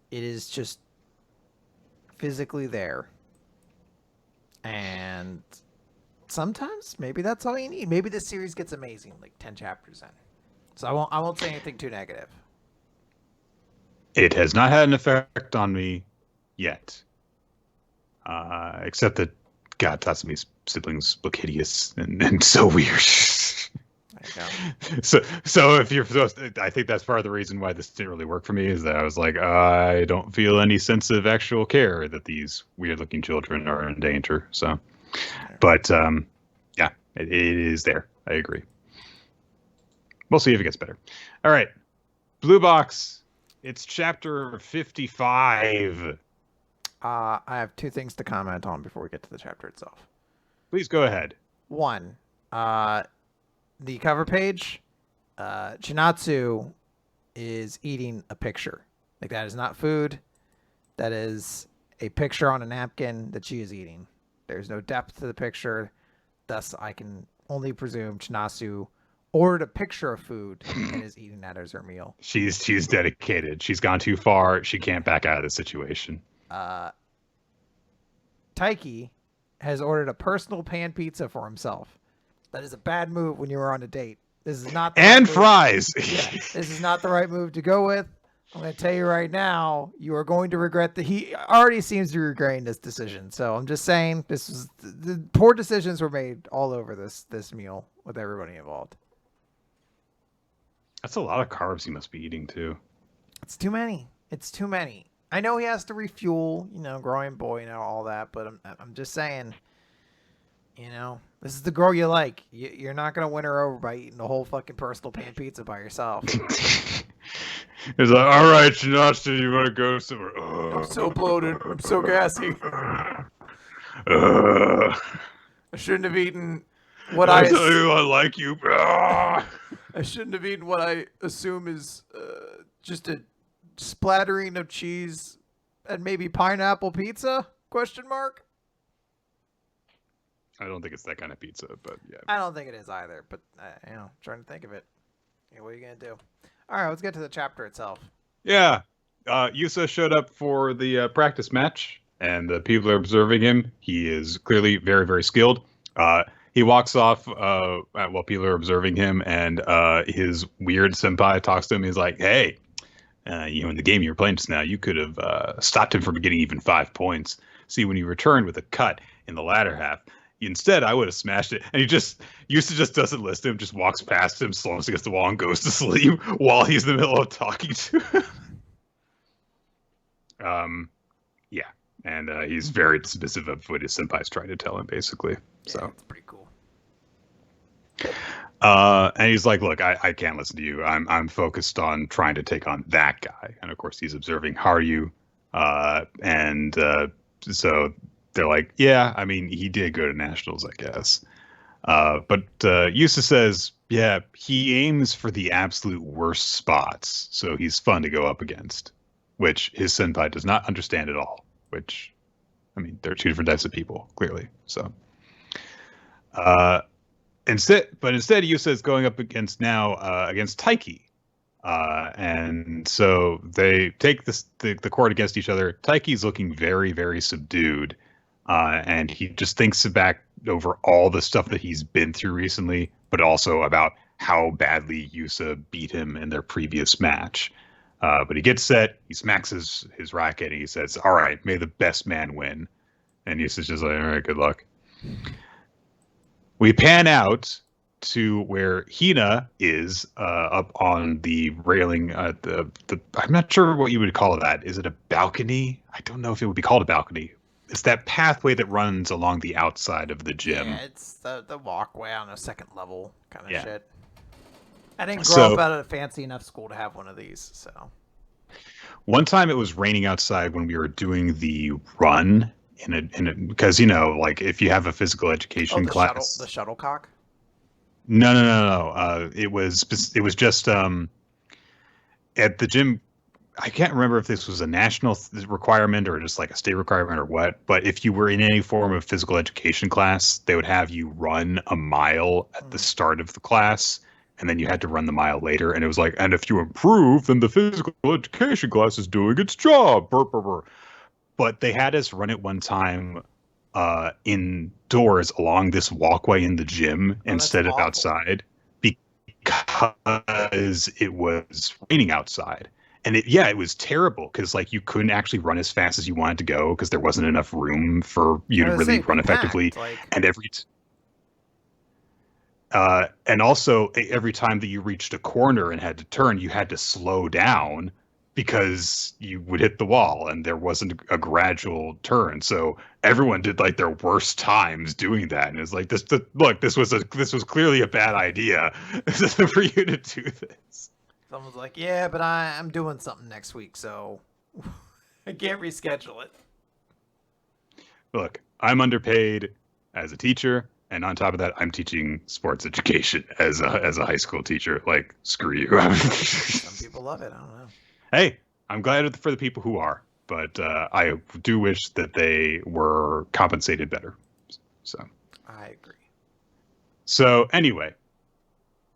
It is just physically there. And sometimes maybe that's all you need. Maybe this series gets amazing, like 10 chapters in. So I won't say anything too negative. It has not had an effect on me yet. Except that, God, Tatsumi's siblings look hideous and so weird. So if you're supposed to, I think that's part of the reason why this didn't really work for me, is that I was like, I don't feel any sense of actual care that these weird looking children are in danger. So, but yeah, it is there. I agree. We'll see if it gets better. All right. Blue Box. It's chapter 55. I have two things to comment on before we get to the chapter itself. Please go ahead. One, the cover page, Chinatsu is eating a picture. Like, that is not food. That is a picture on a napkin that she is eating. There's no depth to the picture. Thus, I can only presume Chinasu ordered a picture of food and is eating that as her meal. She's dedicated. She's gone too far. She can't back out of the situation. Taiki has ordered a personal pan pizza for himself. That is a bad move when you are on a date. This is not the and right fries. Yeah, this is not the right move to go with. I'm going to tell you right now, you are going to regret he already seems to be regretting this decision. So I'm just saying, this was the poor decisions were made all over this meal with everybody involved. That's a lot of carbs he must be eating too. It's too many. I know he has to refuel, growing boy, all that, but I'm just saying, this is the girl you like. You're not going to win her over by eating the whole fucking personal pan pizza by yourself. It's like, all right, Shinashi, you want to go somewhere? I'm so bloated. I'm so gassy. I shouldn't have eaten what I tell you I like you. I shouldn't have eaten what I assume is just a splattering of cheese and maybe pineapple pizza? ? I don't think it's that kind of pizza, but yeah. I don't think it is either, but trying to think of it. What are you going to do? All right, let's get to the chapter itself. Yeah. Yusa showed up for the practice match, and the people are observing him. He is clearly very, very skilled. He walks off while people are observing him, and his weird senpai talks to him. He's like, hey, in the game you were playing just now, you could have stopped him from getting even 5 points. See, when you returned with a cut in the latter half, instead, I would have smashed it. And Yusa just doesn't listen to him, just walks past him, slumps against the wall, and goes to sleep while he's in the middle of talking to him. Yeah. And he's very dismissive of what his senpai's trying to tell him, basically. Yeah, so it's pretty cool. And he's like, look, I can't listen to you. I'm focused on trying to take on that guy. And of course, he's observing Haru. So they're like, yeah, I mean, he did go to nationals, I guess. But Yusa says, yeah, he aims for the absolute worst spots. So he's fun to go up against, which his senpai does not understand at all. Which, I mean, there are two different types of people, clearly. So, instead, Yusa is going up against Taiki. And so they take the court against each other. Taiki's looking very, very subdued. And he just thinks back over all the stuff that he's been through recently, but also about how badly Yusa beat him in their previous match. But he gets set, he smacks his racket, and he says, all right, may the best man win. And Yusa's just like, all right, good luck. We pan out to where Hina is up on the railing. I'm not sure what you would call that. Is it a balcony? I don't know if it would be called a balcony. It's that pathway that runs along the outside of the gym. Yeah, it's the walkway on a second level kind of shit. I didn't So, grow up at a fancy enough school to have one of these, so. One time it was raining outside when we were doing the run because like if you have a physical education class. The shuttlecock? No. It was just at the gym. I can't remember if this was a national requirement or just like a state requirement or what, but if you were in any form of physical education class, they would have you run a mile at the start of the class, and then you had to run the mile later. And it was like, and if you improve, then the physical education class is doing its job. Burr, burr, burr. But they had us run it one time indoors along this walkway in the gym instead of outside because it was raining outside. And it was terrible because like you couldn't actually run as fast as you wanted to go because there wasn't enough room for you to really run effectively. And also every time that you reached a corner and had to turn, you had to slow down because you would hit the wall and there wasn't a gradual turn. So everyone did like their worst times doing that. And it's like, this was clearly a bad idea for you to do this. Someone's like, yeah, but I'm doing something next week, so I can't reschedule it. Look, I'm underpaid as a teacher, and on top of that, I'm teaching sports education as a high school teacher. Like, screw you. Some people love it. I don't know. Hey, I'm glad for the people who are, but I do wish that they were compensated better. So I agree. So anyway,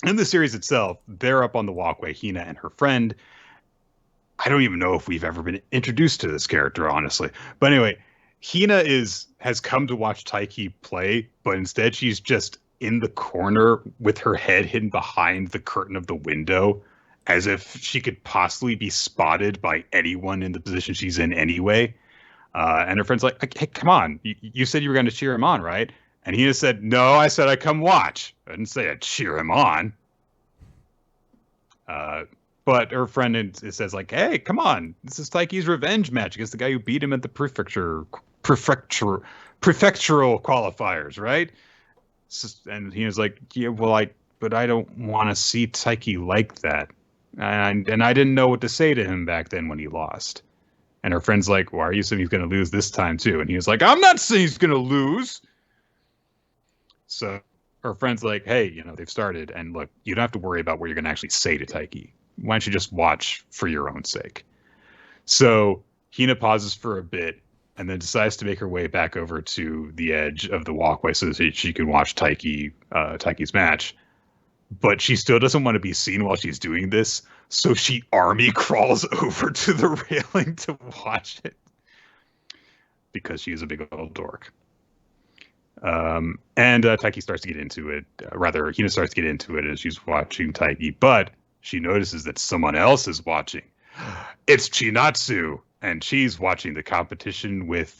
in the series itself, they're up on the walkway, Hina and her friend. I don't even know if we've ever been introduced to this character, honestly. But anyway, Hina has come to watch Taiki play, but instead she's just in the corner with her head hidden behind the curtain of the window, as if she could possibly be spotted by anyone in the position she's in anyway. And her friend's like, "Hey, come on! You said you were going to cheer him on, right?" And Hina said, "No, I said I'd come watch. I didn't say I'd cheer him on." Uh, but her friend says like, "Hey, come on! This is Taiki's revenge match against the guy who beat him at the prefectural qualifiers, right?" And he was like, "Yeah, well, but I don't want to see Taiki like that, and I didn't know what to say to him back then when he lost." And her friend's like, "Why are you saying he's going to lose this time too?" And he was like, "I'm not saying he's going to lose." So her friend's like, "Hey, they've started, and look, you don't have to worry about what you're going to actually say to Taiki. Why don't you just watch for your own sake?" So Hina pauses for a bit and then decides to make her way back over to the edge of the walkway so that she can watch Taiki's match. But she still doesn't want to be seen while she's doing this, so she army crawls over to the railing to watch it because she's a big old dork. And Taiki starts to get into it. Rather, Hina starts to get into it as she's watching Taiki, but she notices that someone else is watching. It's Chinatsu, and she's watching the competition with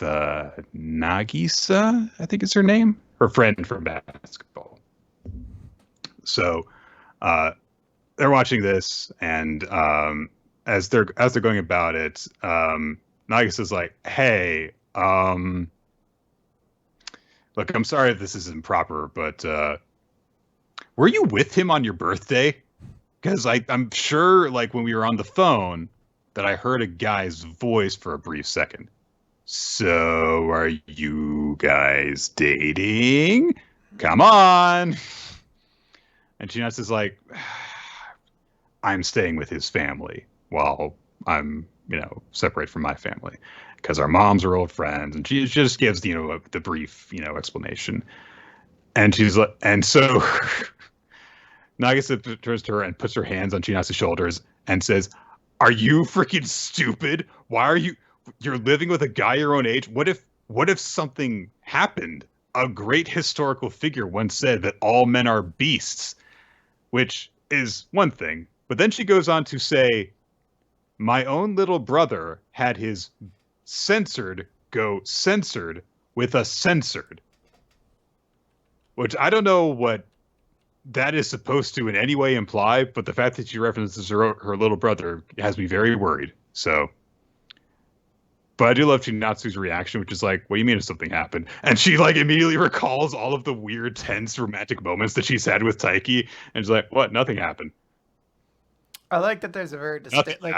Nagisa, I think is her name, her friend from basketball. So they're watching this, and as they're going about it, Nagisa's like, "Hey, look, I'm sorry if this is improper, but were you with him on your birthday? Because I'm sure, like, when we were on the phone, that I heard a guy's voice for a brief second. So, are you guys dating? Come on!" And Chinatsu's like, "I'm staying with his family while I'm, separate from my family because our moms are old friends." And she just gives, the brief, explanation. And she's like, and so Nagisa turns to her and puts her hands on Chinatsu's shoulders and says, "Are you freaking stupid? You're living with a guy your own age? What if something happened? A great historical figure once said that all men are beasts," which is one thing. But then she goes on to say, "My own little brother had his censored go censored with a censored," which I don't know what that is supposed to in any way imply, but the fact that she references her little brother has me very worried. So, but I do love Chinatsu's reaction, which is like, "What do you mean if something happened?" And she like immediately recalls all of the weird, tense, romantic moments that she's had with Taiki, and she's like, "What? Nothing happened." I like that there's a very distinct, like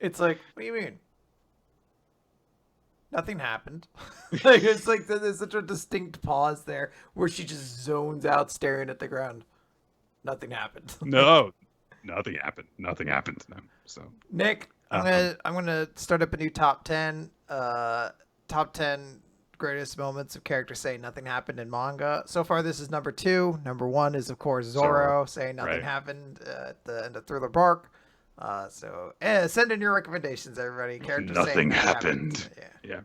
it's like, what do you mean? Nothing happened. Like it's like there's such a distinct pause there where she just zones out staring at the ground. Nothing happened. No, nothing happened. Nothing happened. No. So Nick, I'm gonna start up a new top 10. Top 10 greatest moments of characters saying nothing happened in manga. So far, this is number 2. Number 1 is of course Zoro saying nothing happened at the end of Thriller Bark. So send in your recommendations, everybody. Characters nothing saying happened. Yeah.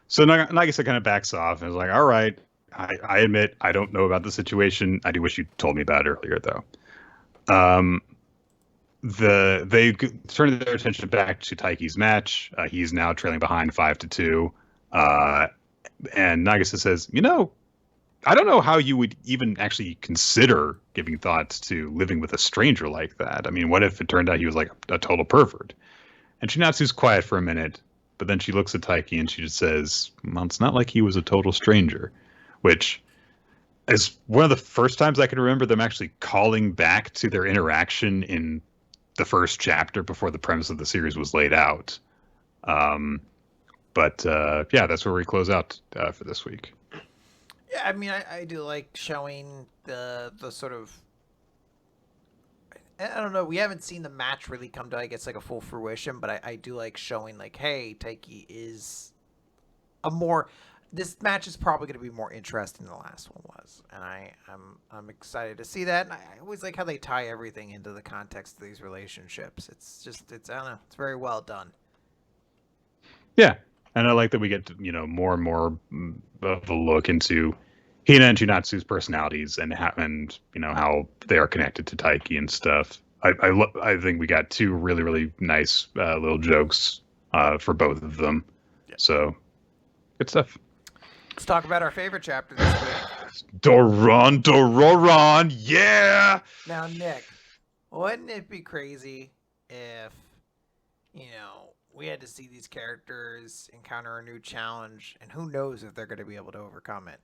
So Nagisa kind of backs off and is like, "All right, I admit I don't know about the situation. I do wish you told me about it earlier, though." They turn their attention back to Taiki's match. He's now trailing behind 5-2. And Nagisa says, "I don't know how you would even actually consider giving thoughts to living with a stranger like that. I mean, what if it turned out he was like a total pervert?" And Chinatsu's quiet for a minute, but then she looks at Taiki and she just says, "Well, it's not like he was a total stranger," which is one of the first times I can remember them actually calling back to their interaction in the first chapter before the premise of the series was laid out. But yeah, that's where we close out for this week. Yeah, I mean, I do like showing the sort of. I don't know. We haven't seen the match really come to, I guess, like a full fruition, but I do like showing, like, hey, Taiki is a more, this match is probably going to be more interesting than the last one was, and I'm excited to see that. And I always like how they tie everything into the context of these relationships. It's I don't know, it's very well done. Yeah, and I like that we get more and more of a look into Hina and Junatsu's personalities and how they are connected to Taiki and stuff. I think we got two really really nice little jokes for both of them. Yeah. So good stuff. Let's talk about our favorite chapter this week. Doron Dororon, yeah! Now, Nick, wouldn't it be crazy if, we had to see these characters encounter a new challenge, and who knows if they're going to be able to overcome it?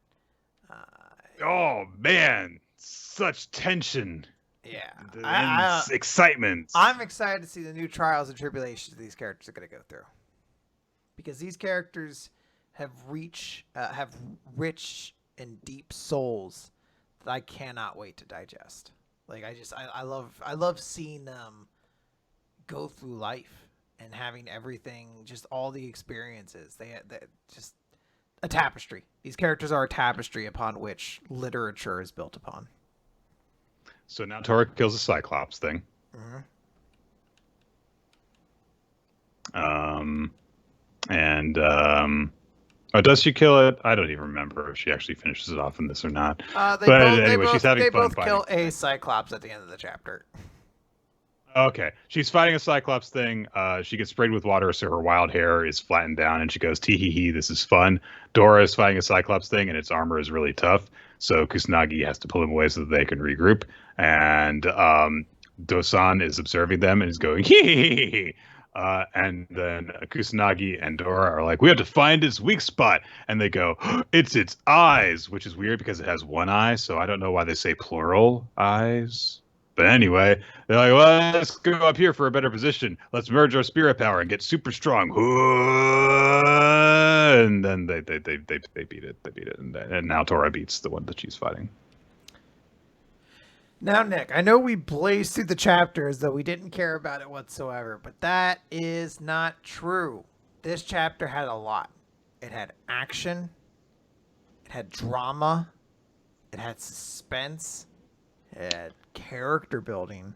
Oh, man. Such tension. Yeah. Excitement. I'm excited to see the new trials and tribulations these characters are going to go through. Because these characters have rich and deep souls that I cannot wait to digest. Like I love seeing them go through life and having everything, just all the experiences. They just a tapestry. These characters are a tapestry upon which literature is built upon. So now Tora kills the Cyclops thing. Mm-hmm. Does she kill it? I don't even remember if she actually finishes it off in this or not. She's having fun. They both kill a Cyclops at the end of the chapter. Okay. She's fighting a Cyclops thing. She gets sprayed with water, so her wild hair is flattened down, and she goes, tee hee hee, this is fun. Dora is fighting a Cyclops thing, and its armor is really tough, so Kusanagi has to pull him away so that they can regroup. And Dosan is observing them and is going, hee hee hee. And then Kusanagi and Dora are like, we have to find its weak spot. And they go, it's its eyes, which is weird because it has one eye. So I don't know why they say plural eyes. But anyway, they're like, well, let's go up here for a better position. Let's merge our spirit power and get super strong. And then they beat it. They beat it. And now Dora beats the one that she's fighting. Now, Nick, I know we blazed through the chapters, though we didn't care about it whatsoever, but that is not true. This chapter had a lot. It had action. It had drama. It had suspense. It had character building.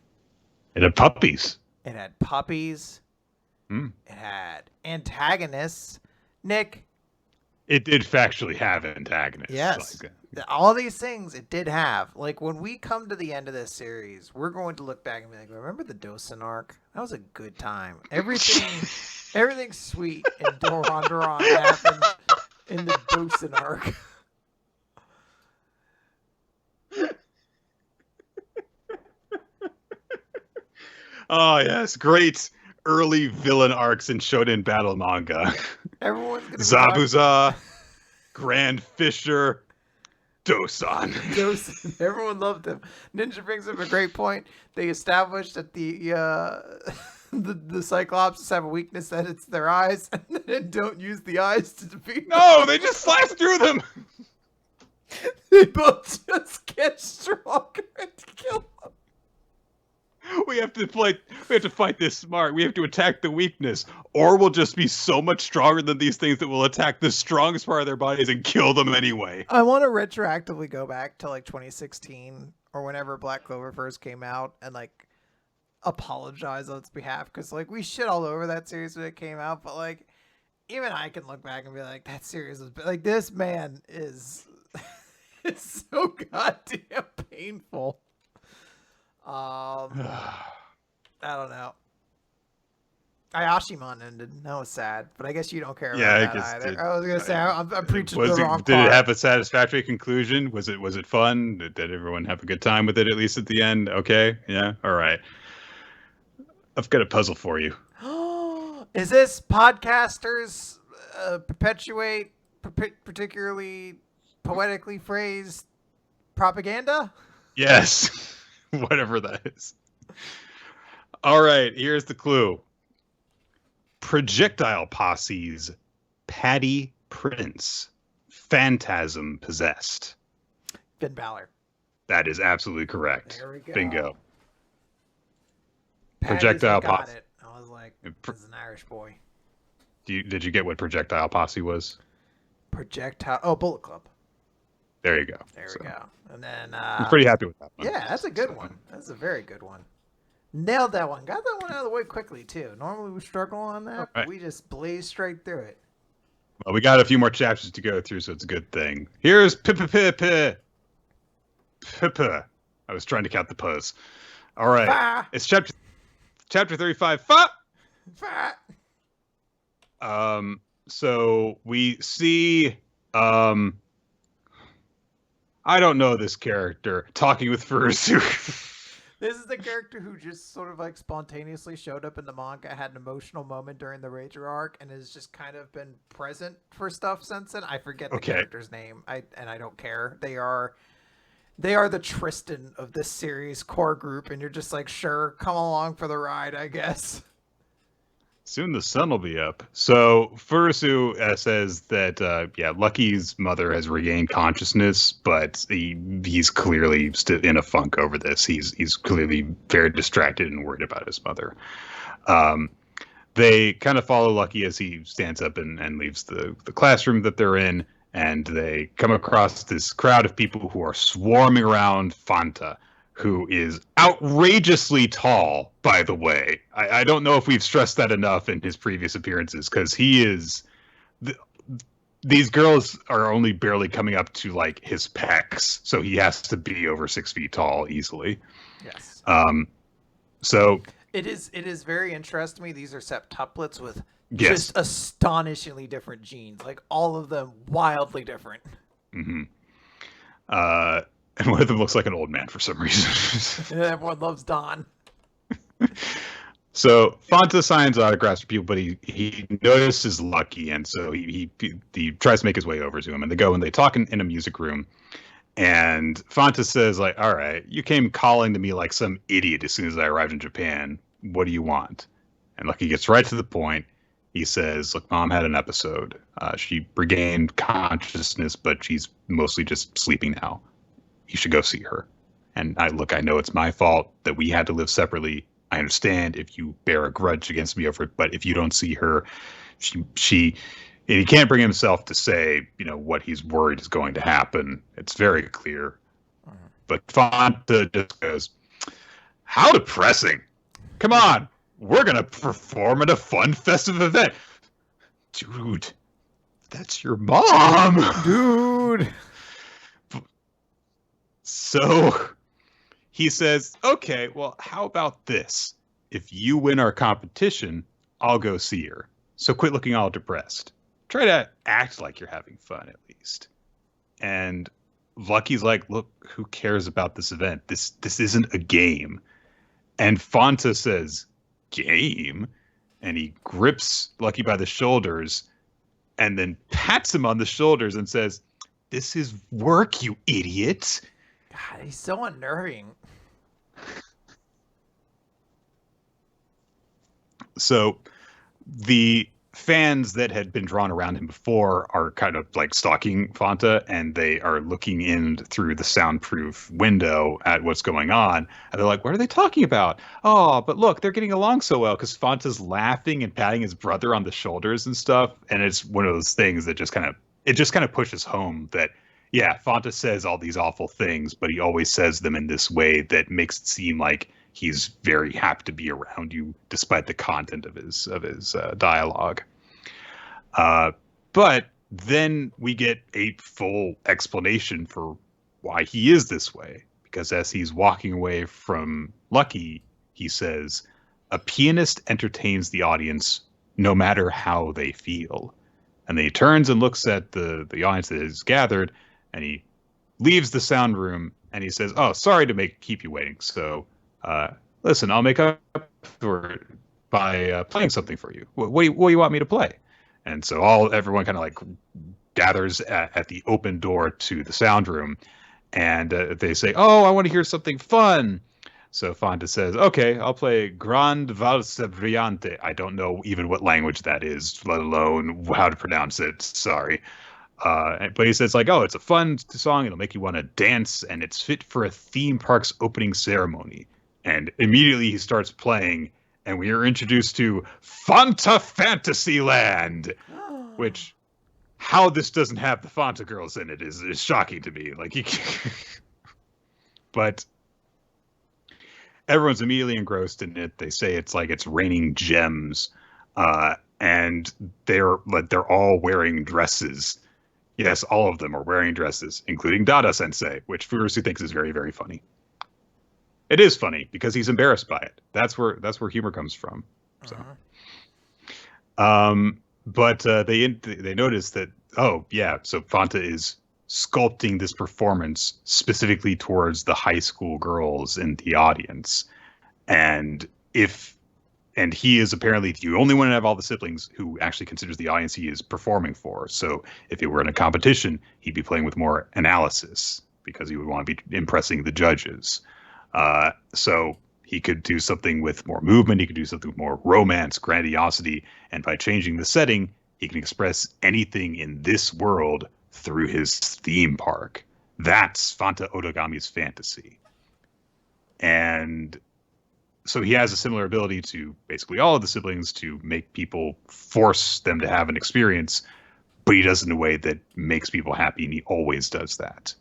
It had puppies. It had puppies. It had antagonists. Nick. It did factually have antagonists. Yes. All these things it did have. Like, when we come to the end of this series, we're going to look back and be like, remember the Dosan arc? That was a good time. Everything sweet in Doron Dororon happened in the Dosan arc. Oh, yes. Great early villain arcs in Shonen Battle manga. Everyone's gonna be Zabuza, Grand Fisher, Dosan. Everyone loved him. Ninja brings up a great point. They established that the Cyclops have a weakness that it's their eyes, and then don't use the eyes to defeat them. No, they just slice through them. They both just get stronger and kill them. We have to fight this smart. We have to attack the weakness, or we'll just be so much stronger than these things that we'll attack the strongest part of their bodies and kill them anyway. I want to retroactively go back to like 2016 or whenever Black Clover first came out and like apologize on its behalf, because like we shit all over that series when it came out, but like even I can look back and be like, that series was like, this man is it's so goddamn painful. I don't know. Ayashimon ended. That was sad, but I guess you don't care about that either. I was gonna say I'm preaching the wrong part. Did it have a satisfactory conclusion? Was it fun? Did everyone have a good time with it, at least at the end? Okay, yeah, all right. I've got a puzzle for you. Is this podcasters perpetuate particularly poetically phrased propaganda? Yes. Whatever that is. All right, here's the clue. Projectile Posse's Patty Prince, Phantasm Possessed. Finn Balor. That is absolutely correct. There we go. Bingo. Projectile Posse. I was like, this is an Irish boy. Did you get what Projectile Posse was? projectile. Oh, Bullet Club. There you go. There we go. And then I'm pretty happy with that one. Yeah, that's a good one. That's a very good one. Nailed that one. Got that one out of the way quickly too. Normally we struggle on that, but we just blazed straight through it. Well, we got a few more chapters to go through, so it's a good thing. Here's PPPPPP. I was trying to count the puzz. All right. Fa! It's chapter 35. Fa! So we see I don't know this character talking with Furusu. This is the character who just sort of like spontaneously showed up in the manga, had an emotional moment during the Rager arc, and has just kind of been present for stuff since then. I forget the character's name. I don't care. They are the Tristan of this series core group, and you're just like, sure, come along for the ride, I guess. Soon the sun will be up. So Furusu says that Lucky's mother has regained consciousness, but he's clearly still in a funk over this. He's clearly very distracted and worried about his mother. They kind of follow Lucky as he stands up and leaves the classroom that they're in, and they come across this crowd of people who are swarming around Fanta, who is outrageously tall, by the way. I don't know if we've stressed that enough in his previous appearances, because he is... These girls are only barely coming up to, like, his pecs, so he has to be over 6 feet tall easily. Yes. So... It is very interesting to me. These are septuplets with just astonishingly different genes. Like, all of them wildly different. Mm-hmm. And one of them looks like an old man for some reason. Everyone loves Don. So Fanta signs autographs for people, but he notices Lucky, and so he tries to make his way over to him. And they go and they talk in a music room. And Fanta says, like, all right, you came calling to me like some idiot as soon as I arrived in Japan. What do you want? And Lucky gets right to the point. He says, look, Mom had an episode. She regained consciousness, but she's mostly just sleeping now. You should go see her. And I know it's my fault that we had to live separately. I understand if you bear a grudge against me over it, but if you don't see her, he can't bring himself to say, what he's worried is going to happen. It's very clear. But Fanta just goes, how depressing. Come on. We're going to perform at a fun festive event. Dude, that's your mom. Dude. So he says, okay, well, how about this? If you win our competition, I'll go see her. So quit looking all depressed. Try to act like you're having fun at least. And Lucky's like, look, who cares about this event? This isn't a game. And Fanta says, game? And he grips Lucky by the shoulders and then pats him on the shoulders and says, this is work, you idiot. God, he's so unnerving. So the fans that had been drawn around him before are kind of like stalking Fanta, and they are looking in through the soundproof window at what's going on. And they're like, what are they talking about? Oh, but look, they're getting along so well because Fanta's laughing and patting his brother on the shoulders and stuff. And it's one of those things that just kind of pushes home that, yeah, Fanta says all these awful things, but he always says them in this way that makes it seem like he's very happy to be around you, despite the content of his dialogue. But then we get a full explanation for why he is this way. Because as he's walking away from Lucky, he says, a pianist entertains the audience no matter how they feel. And then he turns and looks at the audience that is gathered, and he leaves the sound room, and he says, oh, sorry to keep you waiting. So, listen, I'll make up for it by playing something for you. What do you want me to play? And so everyone kind of like gathers at the open door to the sound room, and they say, oh, I want to hear something fun. So Fanta says, okay, I'll play Grande Valse Brillante. I don't know even what language that is, let alone how to pronounce it. Sorry. But he says, like, oh, it's a fun song. It'll make you want to dance, and it's fit for a theme park's opening ceremony. And immediately he starts playing, and we are introduced to Fanta Fantasyland, which how this doesn't have the Fanta girls in it is shocking to me. Like, but everyone's immediately engrossed in it. They say it's like it's raining gems, and they're all wearing dresses. Yes, all of them are wearing dresses, including Dada Sensei, which Furusu thinks is very, very funny. It is funny because he's embarrassed by it. That's where humor comes from. So, but they notice that, oh yeah, so Fanta is sculpting this performance specifically towards the high school girls in the audience, and he is apparently the only one out of all the siblings who actually considers the audience he is performing for. So if it were in a competition, he'd be playing with more analysis because he would want to be impressing the judges. So he could do something with more movement. He could do something with more romance, grandiosity. And by changing the setting, he can express anything in this world through his theme park. That's Fanta Odogami's fantasy. And so he has a similar ability to basically all of the siblings to make people, force them to have an experience, but he does it in a way that makes people happy, and he always does that.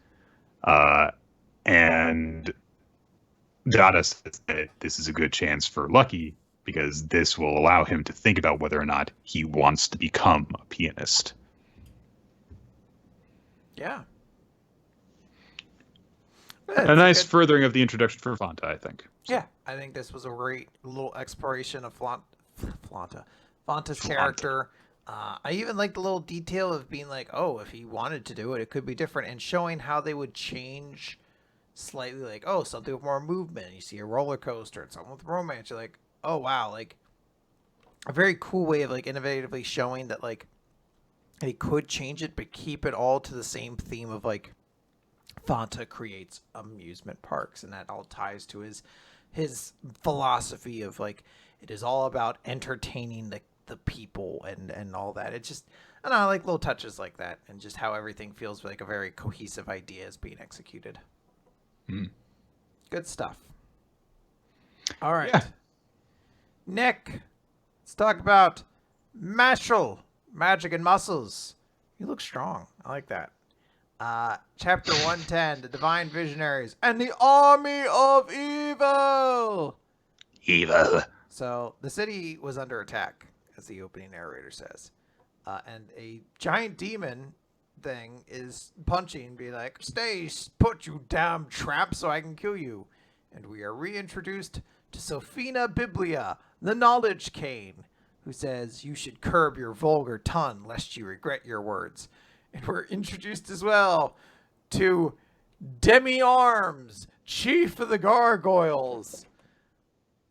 And Dada says that this is a good chance for Lucky because this will allow him to think about whether or not he wants to become a pianist. Yeah. A nice furthering of the introduction for Fanta, I think. So. Yeah, I think this was a great little exploration of Fanta's character. I even like the little detail of being like, oh, if he wanted to do it, it could be different, and showing how they would change slightly, like, oh, something with more movement. You see a roller coaster and something with romance. You're like, oh, wow, like a very cool way of like innovatively showing that like they could change it, but keep it all to the same theme of like Fanta creates amusement parks, and that all ties to his philosophy of like it is all about entertaining the people and all that. It just, I don't know, I like little touches like that, and just how everything feels like a very cohesive idea is being executed. Good stuff. All right. Yeah. Nick, let's talk about Mashle, Magic and Muscles. You look strong. I like that. Chapter 110, The Divine Visionaries and the Army of Evil. Evil. So the city was under attack, as the opening narrator says. And a giant demon thing is punching, be like, stay put, you damn tramp, so I can kill you. And we are reintroduced to Sophina Biblia, the knowledge cane, who says you should curb your vulgar tongue lest you regret your words. And we're introduced as well to Demi Arms, chief of the gargoyles.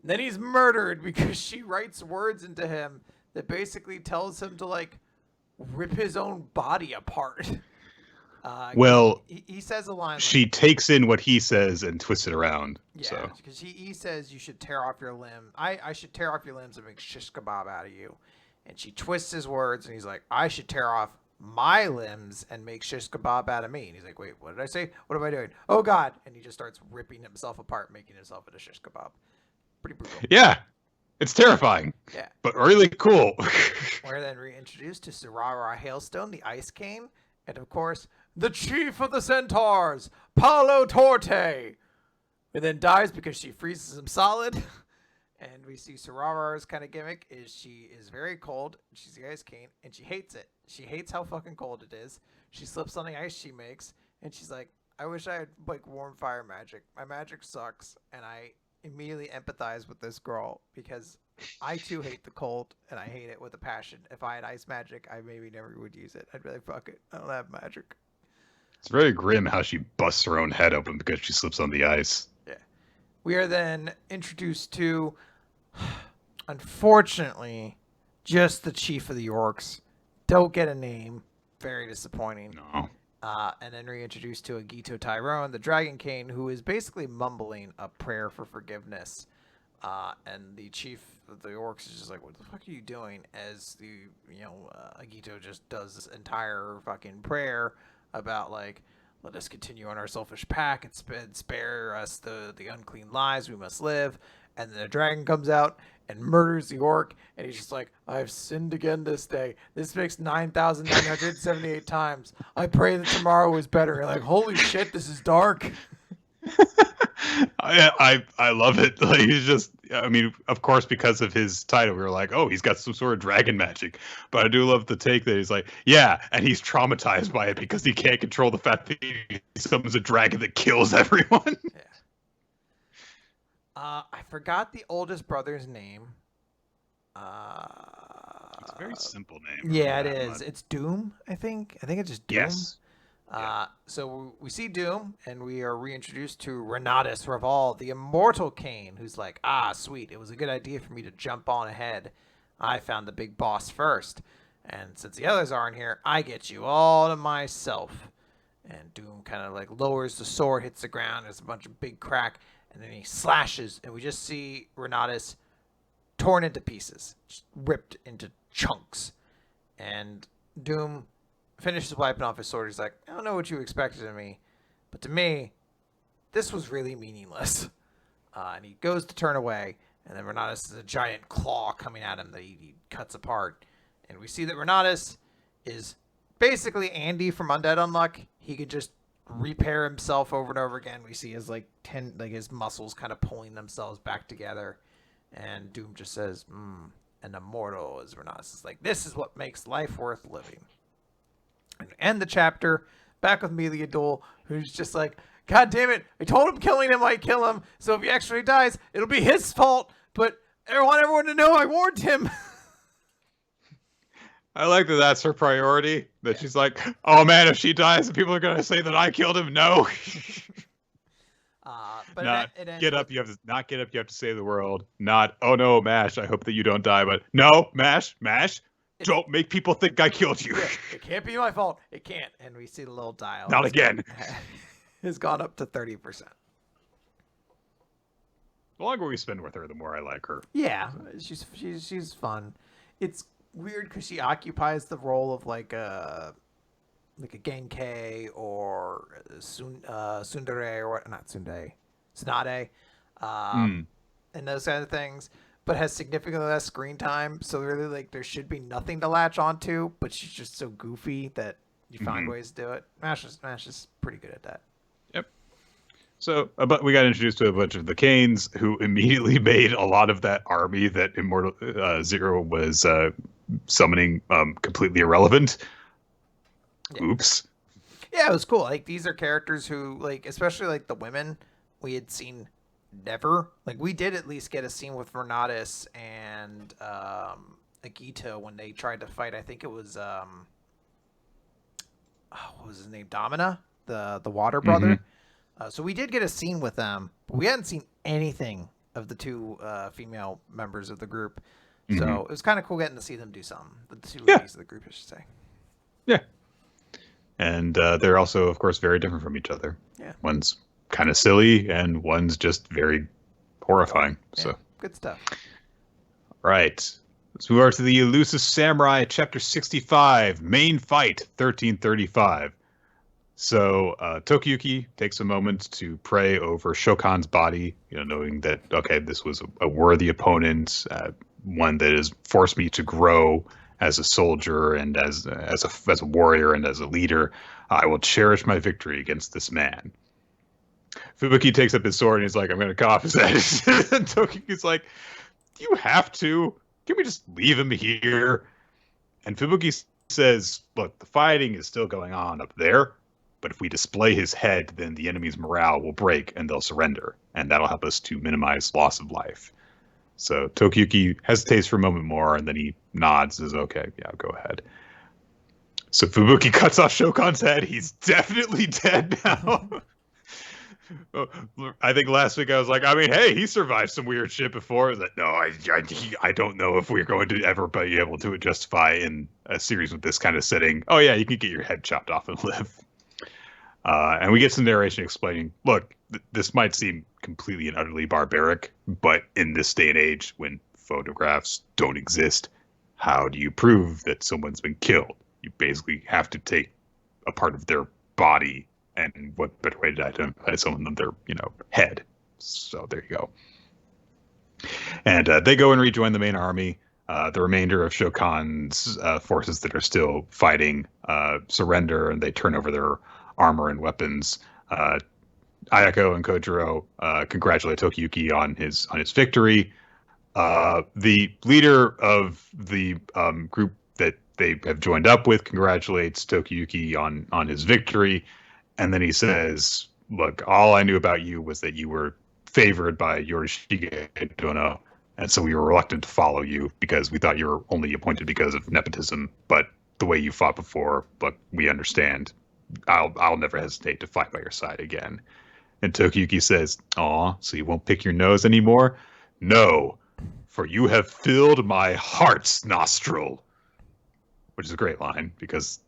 And then he's murdered because she writes words into him that basically tells him to like rip his own body apart. Well, he says a line. She takes in what he says and twists it around. Yeah, because he says you should tear off your limb. I should tear off your limbs and make shish kebab out of you. And she twists his words, and he's like, I should tear off my limbs and make shish kebab out of me. And he's like, wait, what did I say? What am I doing? Oh, God. And he just starts ripping himself apart, making himself into shish kebab. Pretty brutal. Yeah. It's terrifying. Yeah. But really cool. We're then reintroduced to Surara Hailstone, the Ice Cane, and of course, the chief of the centaurs, Palo Torte, who then dies because she freezes him solid. And we see Surara's kind of gimmick is she is very cold. She's the Ice Cane, and she hates it. She hates how fucking cold it is. She slips on the ice she makes, and she's like, I wish I had like warm fire magic. My magic sucks, and I immediately empathize with this girl because I too hate the cold, and I hate it with a passion. If I had ice magic, I maybe never would use it. I'd be like, fuck it, I don't have magic. It's very grim how she busts her own head open because she slips on the ice. Yeah. We are then introduced to, unfortunately, just the chief of the orcs. Don't get a name. Very disappointing. No. And then reintroduced to Agito Tyrone, the Dragon Cane, who is basically mumbling a prayer for forgiveness. And the chief of the orcs is just like, what the fuck are you doing? As Agito just does this entire fucking prayer about, like, let us continue on our selfish path and spare us the unclean lives we must live. And then the dragon comes out and murders the orc. And he's just like, I've sinned again this day. This makes 9,978 times. I pray that tomorrow is better. You're like, holy shit, this is dark. I love it. Like, he's just, I mean, of course, because of his title, we were like, oh, he's got some sort of dragon magic. But I do love the take that he's like, yeah, and he's traumatized by it because he can't control the fact that he summons a dragon that kills everyone. Yeah. I forgot the oldest brother's name. It's a very simple name. Yeah, it is. It's Doom, I think. I think it's just Doom. Yes. So we see Doom, and we are reintroduced to Renatus Raval, the immortal Kane, who's like, sweet, it was a good idea for me to jump on ahead. I found the big boss first, and since the others aren't here, I get you all to myself. And Doom kind of like lowers the sword, hits the ground, there's a bunch of big crack, and then he slashes, and we just see Renatus torn into pieces, just ripped into chunks. And Doom finishes wiping off his sword. He's like, I don't know what you expected of me, but to me, this was really meaningless. And he goes to turn away, and then Renatus is a giant claw coming at him that he cuts apart. And we see that Renatus is basically Andy from Undead Unluck. He could just repair himself over and over again. We see his his muscles kind of pulling themselves back together. And Doom just says, an immortal, as Renatus is like, this is what makes life worth living. And end the chapter back with Melia Dole, who's just like, God damn it, I told him killing him might kill him, so if he actually dies, it'll be his fault, but I want everyone to know I warned him. I like that that's her priority, that she's like, oh man, if she dies, people are going to say that I killed him. No. But not get up, you have to save the world. Not, oh no, Mash, I hope that you don't die, but no, Mash, don't make people think I killed you. Yeah, it can't be my fault. It can't. And we see the little dial. Not again. Has gone up to 30%. The longer we spend with her, the more I like her. Yeah, she's fun. It's weird because she occupies the role of like a Genkai or Tsundere or what? Not Tsundere, Tsunade, and those kind of things. But has significantly less screen time, so really, like, there should be nothing to latch onto. But she's just so goofy that you find ways to do it. Mash is pretty good at that. Yep. So, but we got introduced to a bunch of the Canes, who immediately made a lot of that army that Immortal Zero was summoning completely irrelevant. Yeah. Oops. Yeah, it was cool. Like, these are characters who, like, especially like the women, we had seen never. Like, we did at least get a scene with Renatus and Agito when they tried to fight. I think it was what was his name? Domina, the water brother. So we did get a scene with them, but we hadn't seen anything of the two female members of the group. So it was kind of cool getting to see them do something. The two ladies of the group, I should say. Yeah. And they're also, of course, very different from each other. Yeah. One's kind of silly, and one's just very horrifying. Yeah, so good stuff. Right. Let's move over to the Elusive Samurai, Chapter 65, Main Fight, 1335. So Tokiyuki takes a moment to pray over Shokan's body, knowing that, okay, this was a worthy opponent, one that has forced me to grow as a soldier and as a warrior and as a leader. I will cherish my victory against this man. Fubuki takes up his sword and he's like, I'm going to cut off his head. And Tokiyuki's like, do you have to? Can we just leave him here? And Fubuki says, look, the fighting is still going on up there, but if we display his head, then the enemy's morale will break and they'll surrender. And that'll help us to minimize loss of life. So Tokiyuki hesitates for a moment more, and then he nods and says, okay, yeah, go ahead. So Fubuki cuts off Shokan's head. He's definitely dead now. I think last week I was like, I mean, hey, he survived some weird shit before. I was like, no, I don't know if we're going to ever be able to justify in a series with this kind of setting. Oh, yeah, you can get your head chopped off and live. And we get some narration explaining, look, this might seem completely and utterly barbaric, but in this day and age when photographs don't exist, how do you prove that someone's been killed? You basically have to take a part of their body, and what better way to identify someone than their, head? So there you go. And they go and rejoin the main army. The remainder of Shokan's forces that are still fighting surrender, and they turn over their armor and weapons. Ayako and Kojiro congratulate Tokiyuki on his victory. The leader of the group that they have joined up with congratulates Tokiyuki on his victory, and then he says, "Look, all I knew about you was that you were favored by Yorishige Dono, and so we were reluctant to follow you because we thought you were only appointed because of nepotism. But the way you fought before, look, we understand. I'll never hesitate to fight by your side again." And Tokiyuki says, "Aw, so you won't pick your nose anymore?" "No, for you have filled my heart's nostril." Which is a great line because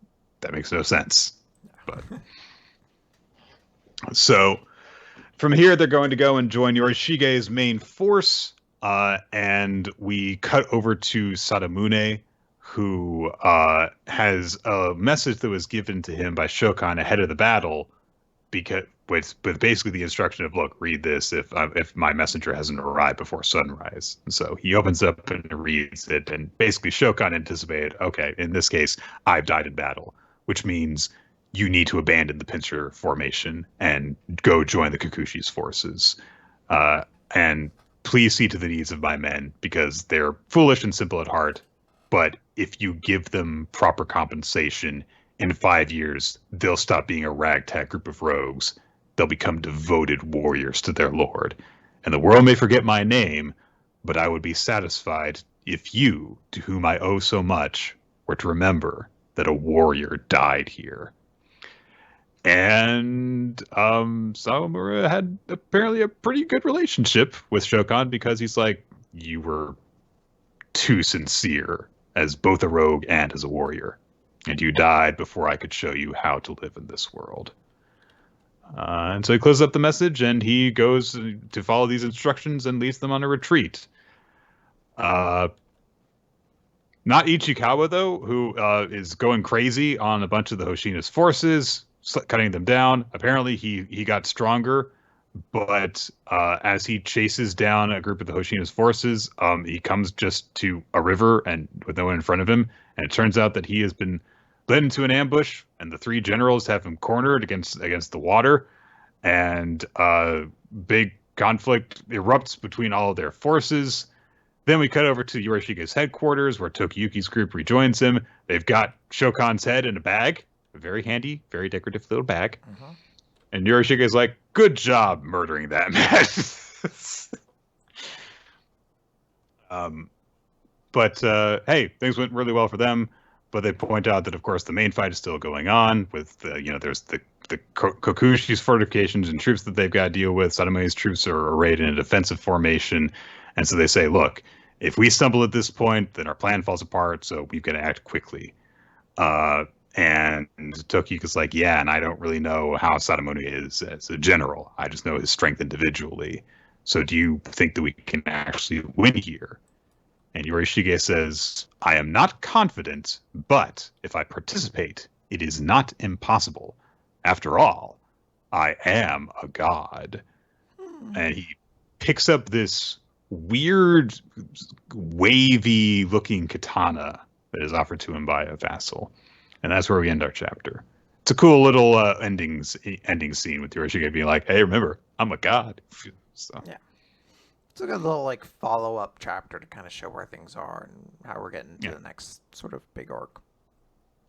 that makes no sense. But so from here, they're going to go and join Yorishige's main force. And we cut over to Sadamune, who has a message that was given to him by Shokan ahead of the battle, because with basically the instruction of, look, read this if my messenger hasn't arrived before sunrise. And so he opens up and reads it, and basically Shokan anticipated, okay, in this case, I've died in battle, which means you need to abandon the pincer formation and go join the Kakushi's forces. And please see to the needs of my men, because they're foolish and simple at heart, but if you give them proper compensation, in 5 years, they'll stop being a ragtag group of rogues. They'll become devoted warriors to their lord. And the world may forget my name, but I would be satisfied if you, to whom I owe so much, were to remember that a warrior died here. And Sawamura had apparently a pretty good relationship with Shokan, because he's like, you were too sincere as both a rogue and as a warrior. And you died before I could show you how to live in this world. And so he closes up the message, and he goes to follow these instructions and leads them on a retreat. Not Ichikawa, though, who is going crazy on a bunch of the Hoshina's forces, cutting them down. Apparently, he got stronger, but as he chases down a group of the Hoshina's forces, he comes just to a river and with no one in front of him. And it turns out that he has been led into an ambush, and the three generals have him cornered against the water, and big conflict erupts between all of their forces. Then we cut over to Yorishige's headquarters, where Tokiyuki's group rejoins him. They've got Shokan's head in a bag, a very handy, very decorative little bag. Uh-huh. And Yorishige's like, good job murdering that man. But hey, things went really well for them. But they point out that, of course, the main fight is still going on with, there's the Kokushi's fortifications and troops that they've got to deal with. Sadamune's troops are arrayed in a defensive formation. And so they say, look, if we stumble at this point, then our plan falls apart, so we've got to act quickly. And Tokiyuki's like, yeah, and I don't really know how Sadamune is as a general. I just know his strength individually. So do you think that we can actually win here? And Yorishige says, I am not confident, but if I participate, it is not impossible. After all, I am a god. And he picks up this weird, wavy-looking katana that is offered to him by a vassal. And that's where we end our chapter. It's a cool little ending scene with Yorishige being like, hey, remember, I'm a god. So. Yeah. It's like a little follow-up chapter to kind of show where things are and how we're getting to the next sort of big arc.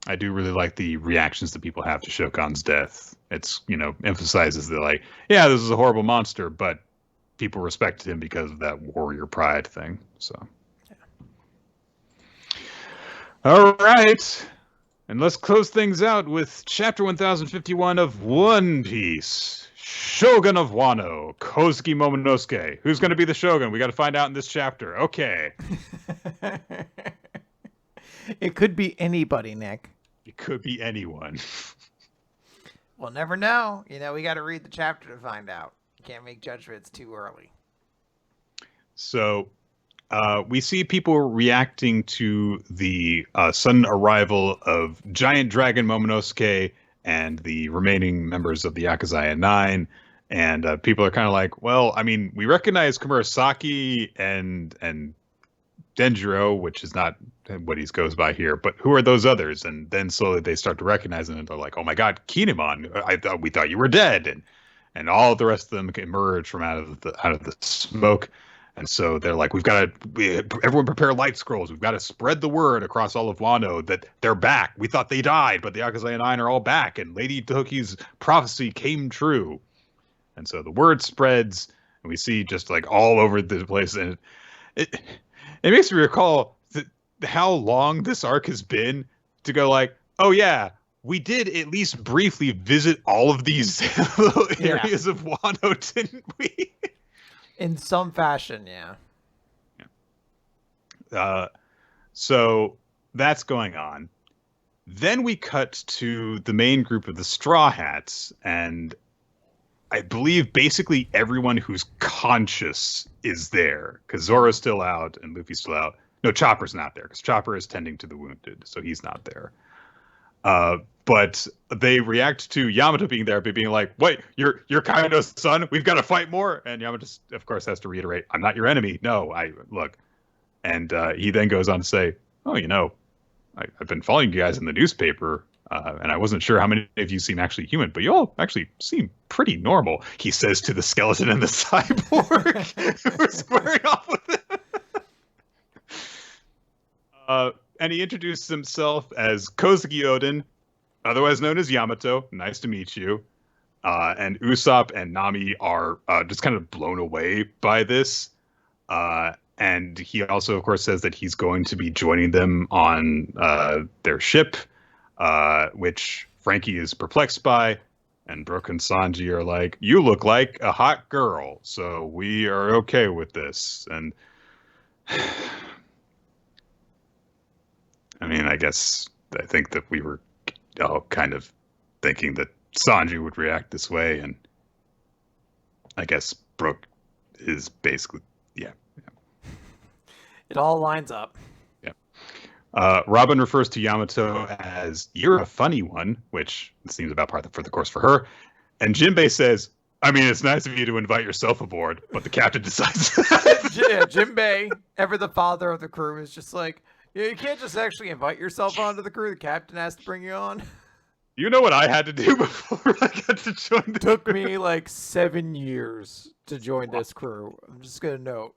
I do really like the reactions that people have to Shokan's death. It's, emphasizes that this is a horrible monster, but people respected him because of that warrior pride thing. So, All right. And let's close things out with chapter 1051 of One Piece. Shogun of Wano, Kozuki Momonosuke. Who's going to be the Shogun? We got to find out in this chapter. Okay. It could be anybody, Nick. It could be anyone. We'll never know. We got to read the chapter to find out. Can't make judgments too early. So, we see people reacting to the sudden arrival of Giant Dragon Momonosuke and the remaining members of the Akazaya 9. And people are kind of like, well, I mean, we recognize Komurasaki and Denjiro, which is not what he goes by here, but who are those others? And then slowly they start to recognize him, and they're like, oh my God, Kinemon, we thought you were dead. And all the rest of them emerge from out of the smoke. And so they're like, everyone prepare light scrolls. We've got to spread the word across all of Wano that they're back. We thought they died, but the Yakuza 9 are all back, and Lady Toki's prophecy came true. And so the word spreads, and we see just like all over the place. And it makes me recall how long this arc has been to go like, oh yeah, we did at least briefly visit all of these little areas of Wano, didn't we? In some fashion, yeah. So that's going on. Then we cut to the main group of the Straw Hats, and I believe basically everyone who's conscious is there, because Zoro's still out and Luffy's still out. No, Chopper's not there, because Chopper is tending to the wounded, so he's not there. But they react to Yamato being there by being like, wait, you're Kaino's son? We've got to fight more? And Yamato, of course, has to reiterate, I'm not your enemy. No, look. And he then goes on to say, oh, I've been following you guys in the newspaper, and I wasn't sure how many of you seem actually human, but you all actually seem pretty normal, he says to the skeleton and the cyborg who are squaring off with him. And he introduces himself as Kozuki Oden, otherwise known as Yamato. Nice to meet you. And Usopp and Nami are just kind of blown away by this. And he also, of course, says that he's going to be joining them on their ship, which Frankie is perplexed by. And Brooke and Sanji are like, you look like a hot girl, so we are okay with this. And I mean, I think that we were all kind of thinking that Sanji would react this way, and I guess Brooke is basically, yeah. It all lines up. Yeah. Robin refers to Yamato as, you're a funny one, which seems about par for the course for her. And Jinbei says, I mean, it's nice of you to invite yourself aboard, but the captain decides. Yeah, Jinbei, ever the father of the crew, is just like, yeah, you can't just actually invite yourself onto the crew. The captain has to bring you on. You know what I had to do before I got to join the crew? Took me like 7 years to join this crew. I'm just going to note.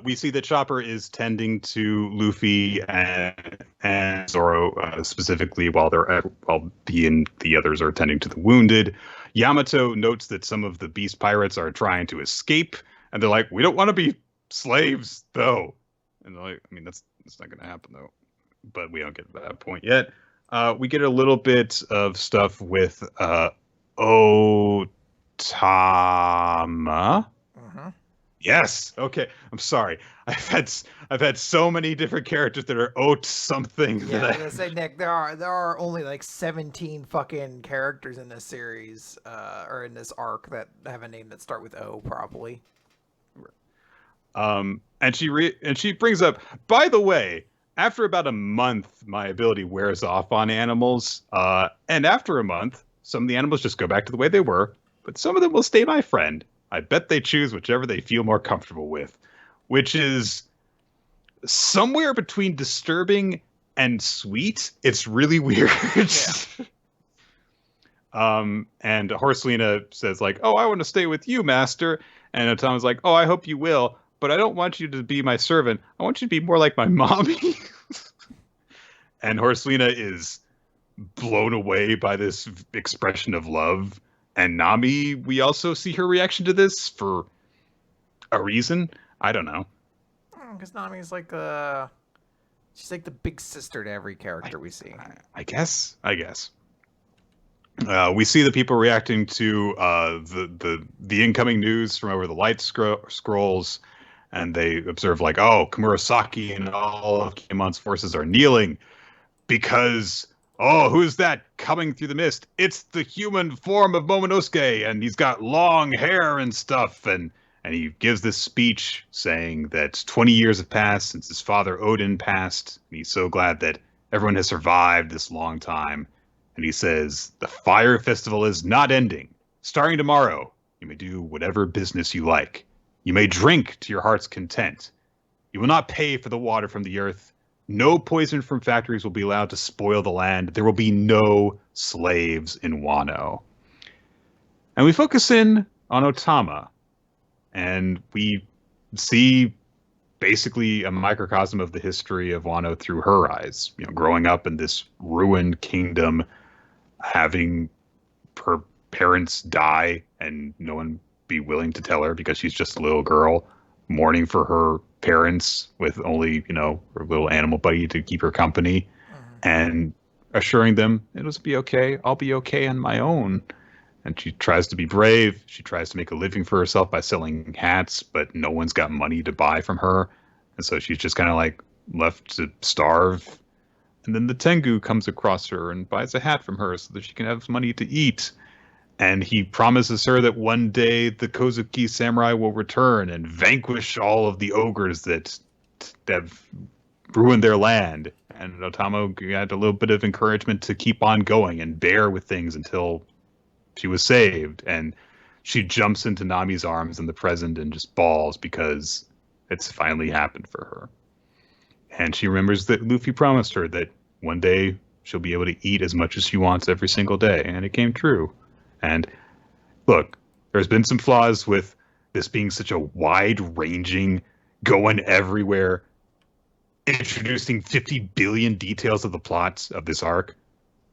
We see that Chopper is tending to Luffy and Zoro specifically while he and the others are tending to the wounded. Yamato notes that some of the beast pirates are trying to escape, and they're like, we don't want to be slaves, though. And they're like, I mean, that's not going to happen, though. But we don't get to that point yet. We get a little bit of stuff with Otama. Uh-huh. Yes. Okay. I'm sorry. I've had so many different characters that are Ot something. Yeah, I was gonna say, Nick, there are only like 17 fucking characters in this series, or in this arc that have a name that start with O, probably. And she brings up, by the way, after about a month, my ability wears off on animals. And after a month, some of the animals just go back to the way they were, but some of them will stay my friend. I bet they choose whichever they feel more comfortable with, which is somewhere between disturbing and sweet. It's really weird. Yeah. And Horselina says like, oh, I want to stay with you, master. And Otama's like, oh, I hope you will, but I don't want you to be my servant. I want you to be more like my mommy. And Horselina is blown away by this expression of love. And Nami, we also see her reaction to this for a reason. I don't know. Because Nami's like she's like the big sister to every character we see. I guess. We see the people reacting to the incoming news from over the light scrolls, and they observe like, oh, Komurasaki and all of Kinemon's forces are kneeling because, oh, who's that coming through the mist? It's the human form of Momonosuke, and he's got long hair and stuff. And he gives this speech saying that 20 years have passed since his father Odin passed. And he's so glad that everyone has survived this long time. And he says, "The fire festival is not ending. Starting tomorrow, you may do whatever business you like. You may drink to your heart's content. You will not pay for the water from the earth. No poison from factories will be allowed to spoil the land. There will be no slaves in Wano." And we focus in on Otama, and we see basically a microcosm of the history of Wano through her eyes. Growing up in this ruined kingdom, having her parents die and no one be willing to tell her because she's just a little girl, mourning for her parents with only, her little animal buddy to keep her company, and assuring them it'll be okay. I'll be okay on my own. And she tries to be brave. She tries to make a living for herself by selling hats, but no one's got money to buy from her. And so she's just kind of like left to starve. And then the Tengu comes across her and buys a hat from her so that she can have money to eat. And he promises her that one day the Kozuki samurai will return and vanquish all of the ogres that have ruined their land. And Otamo got a little bit of encouragement to keep on going and bear with things until she was saved. And she jumps into Nami's arms in the present and just bawls because it's finally happened for her. And she remembers that Luffy promised her that one day she'll be able to eat as much as she wants every single day. And it came true. And look, there's been some flaws with this being such a wide-ranging, going everywhere, introducing 50 billion details of the plots of this arc.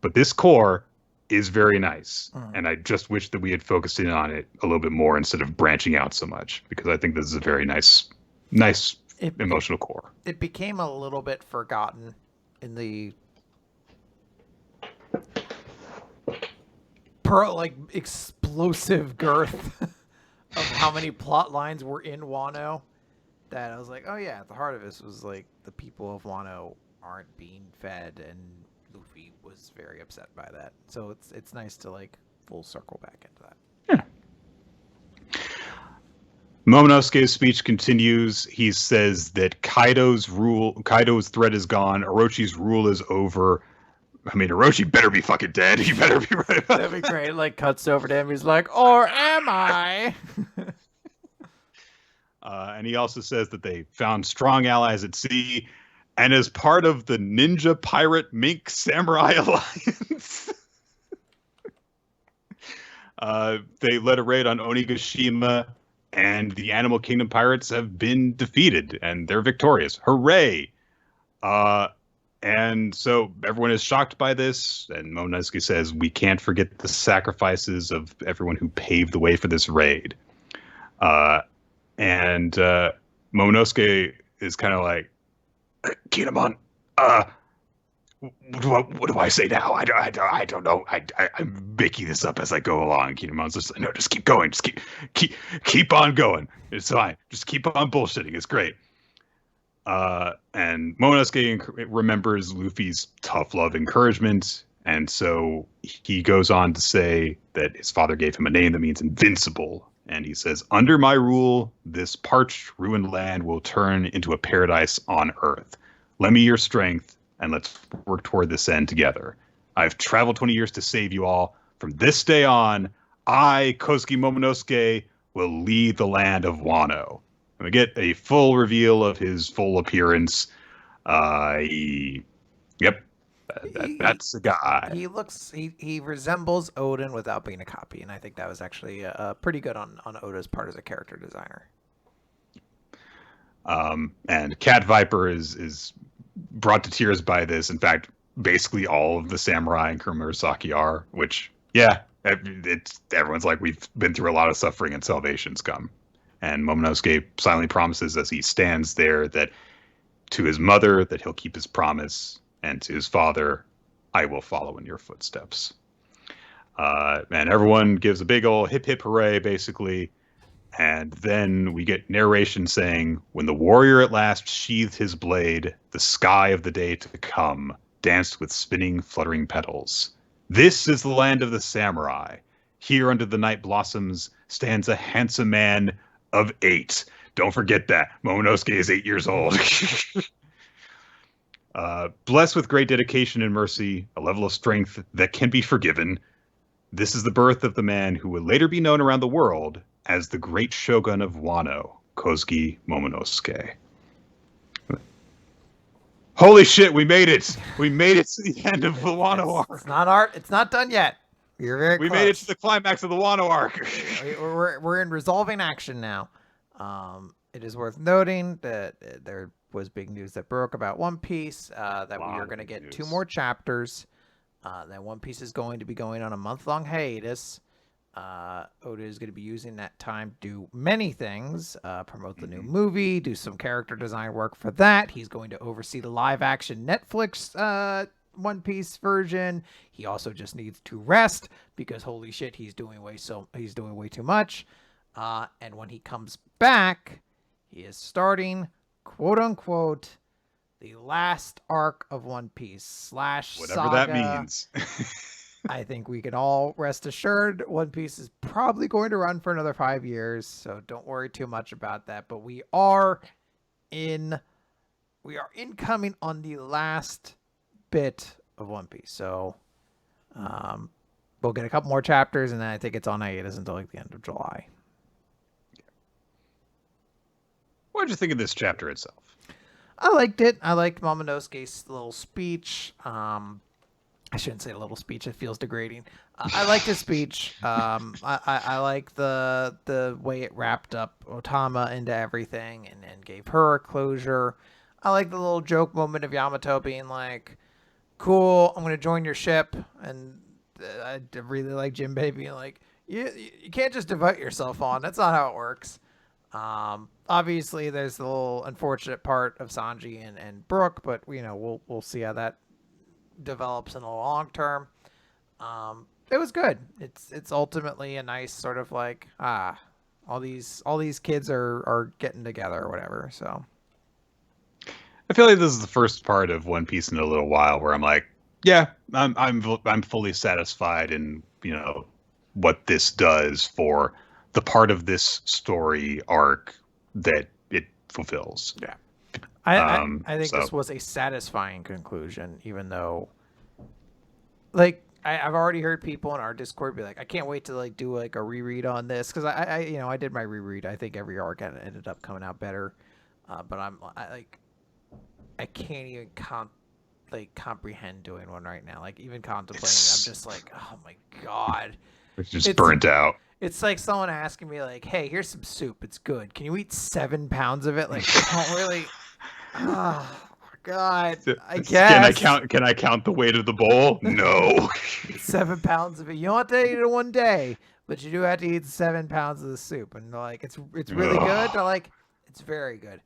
But this core is very nice. And I just wish that we had focused in on it a little bit more instead of branching out so much, because I think this is a very nice emotional core. It became a little bit forgotten in the explosive girth of how many plot lines were in Wano, that I was like, oh yeah, at the heart of this was like the people of Wano aren't being fed, and Luffy was very upset by that. So it's nice to like full circle back into that. Yeah. Momonosuke's speech continues. He says that Kaido's threat is gone. Orochi's rule is over. I mean, Orochi better be fucking dead. He better be right. That'd be great. Like, cuts over to him. He's like, or am I? And he also says that they found strong allies at sea, and as part of the Ninja Pirate Mink Samurai Alliance, they led a raid on Onigashima, and the Animal Kingdom pirates have been defeated, and they're victorious. Hooray! And so everyone is shocked by this, and Momonosuke says, we can't forget the sacrifices of everyone who paved the way for this raid. And Momonosuke is kind of like, Kinemon, what do I say now? I don't know. I'm making this up as I go along. Kinemon's just, no, just keep going. Just keep on going. It's fine. Just keep on bullshitting. It's great. And Momonosuke remembers Luffy's tough love encouragement, and so he goes on to say that his father gave him a name that means invincible. And he says, under my rule, this parched, ruined land will turn into a paradise on Earth. Lend me your strength, and let's work toward this end together. I've traveled 20 years to save you all. From this day on, I, Kosuke Momonosuke, will lead the land of Wano. And we get a full reveal of his full appearance. That's the guy. He resembles Odin without being a copy, and I think that was actually pretty good on Oda's part as a character designer. And Cat Viper is brought to tears by this. In fact, basically all of the samurai in Kuromurasaki are, which, yeah, everyone's like, we've been through a lot of suffering and salvation's come. And Momonosuke silently promises as he stands there that to his mother that he'll keep his promise, and to his father, I will follow in your footsteps. And everyone gives a big old hip hip hooray, basically. And then we get narration saying, when the warrior at last sheathed his blade, the sky of the day to come danced with spinning, fluttering petals. This is the land of the samurai. Here under the night blossoms stands a handsome man of 8. Don't forget that. Momonosuke is 8 years old. Blessed with great dedication and mercy, a level of strength that can be forgiven, this is the birth of the man who would later be known around the world as the great shogun of Wano, Kozuki Momonosuke. Holy shit, we made it! We made it to the end of the Wano arc. It's not art. It's not done yet. You're very We close. made it to the climax of the Wano arc. We're in resolving action now. It is worth noting that there was big news that broke about One Piece, that we are going to get 2 more chapters. That One Piece is going to be going on a month-long hiatus. Oda is going to be using that time to do many things, promote the new movie, do some character design work for that. He's going to oversee the live-action Netflix One Piece version. He also just needs to rest because holy shit, he's doing way too much. And when he comes back, he is starting, quote unquote, the last arc of One Piece / Whatever saga. that means. I think we can all rest assured One Piece is probably going to run for another 5 years, so don't worry too much about that. But we are incoming on the last bit of One Piece. So we'll get a couple more chapters, and then I think it's on hiatus until like the end of July. What did you think of this chapter itself? I liked it. I liked Momonosuke's little speech. I shouldn't say a little speech. It feels degrading. I liked his speech. I like the way it wrapped up Otama into everything and gave her a closure. I like the little joke moment of Yamato being like, cool, I'm going to join your ship. And I really like Jinbei being like, you can't just devote yourself on. That's not how it works. Obviously, there's the little unfortunate part of Sanji and Brook, but we'll see how that develops in the long term. It was good. It's ultimately a nice sort of like all these kids are getting together or whatever. So I feel like this is the first part of One Piece in a little while where I'm like, yeah, I'm fully satisfied in what this does for the part of this story arc that it fulfills. Yeah. I think this was a satisfying conclusion, even though, like, I've already heard people in our Discord be like, I can't wait to like do like a reread on this because I did my reread. I think every arc ended up coming out better, but I can't even comprehend doing one right now. Like even contemplating, I'm just like, oh my god, it's just burnt out. It's like someone asking me like, hey, here's some soup. It's good. Can you eat 7 pounds of it? Like, I don't really. Oh God! I guess. Can I count the weight of the bowl? No. 7 pounds of it. You don't have to eat it in one day, but you do have to eat 7 pounds of the soup. And like, it's really good. They're like, it's very good.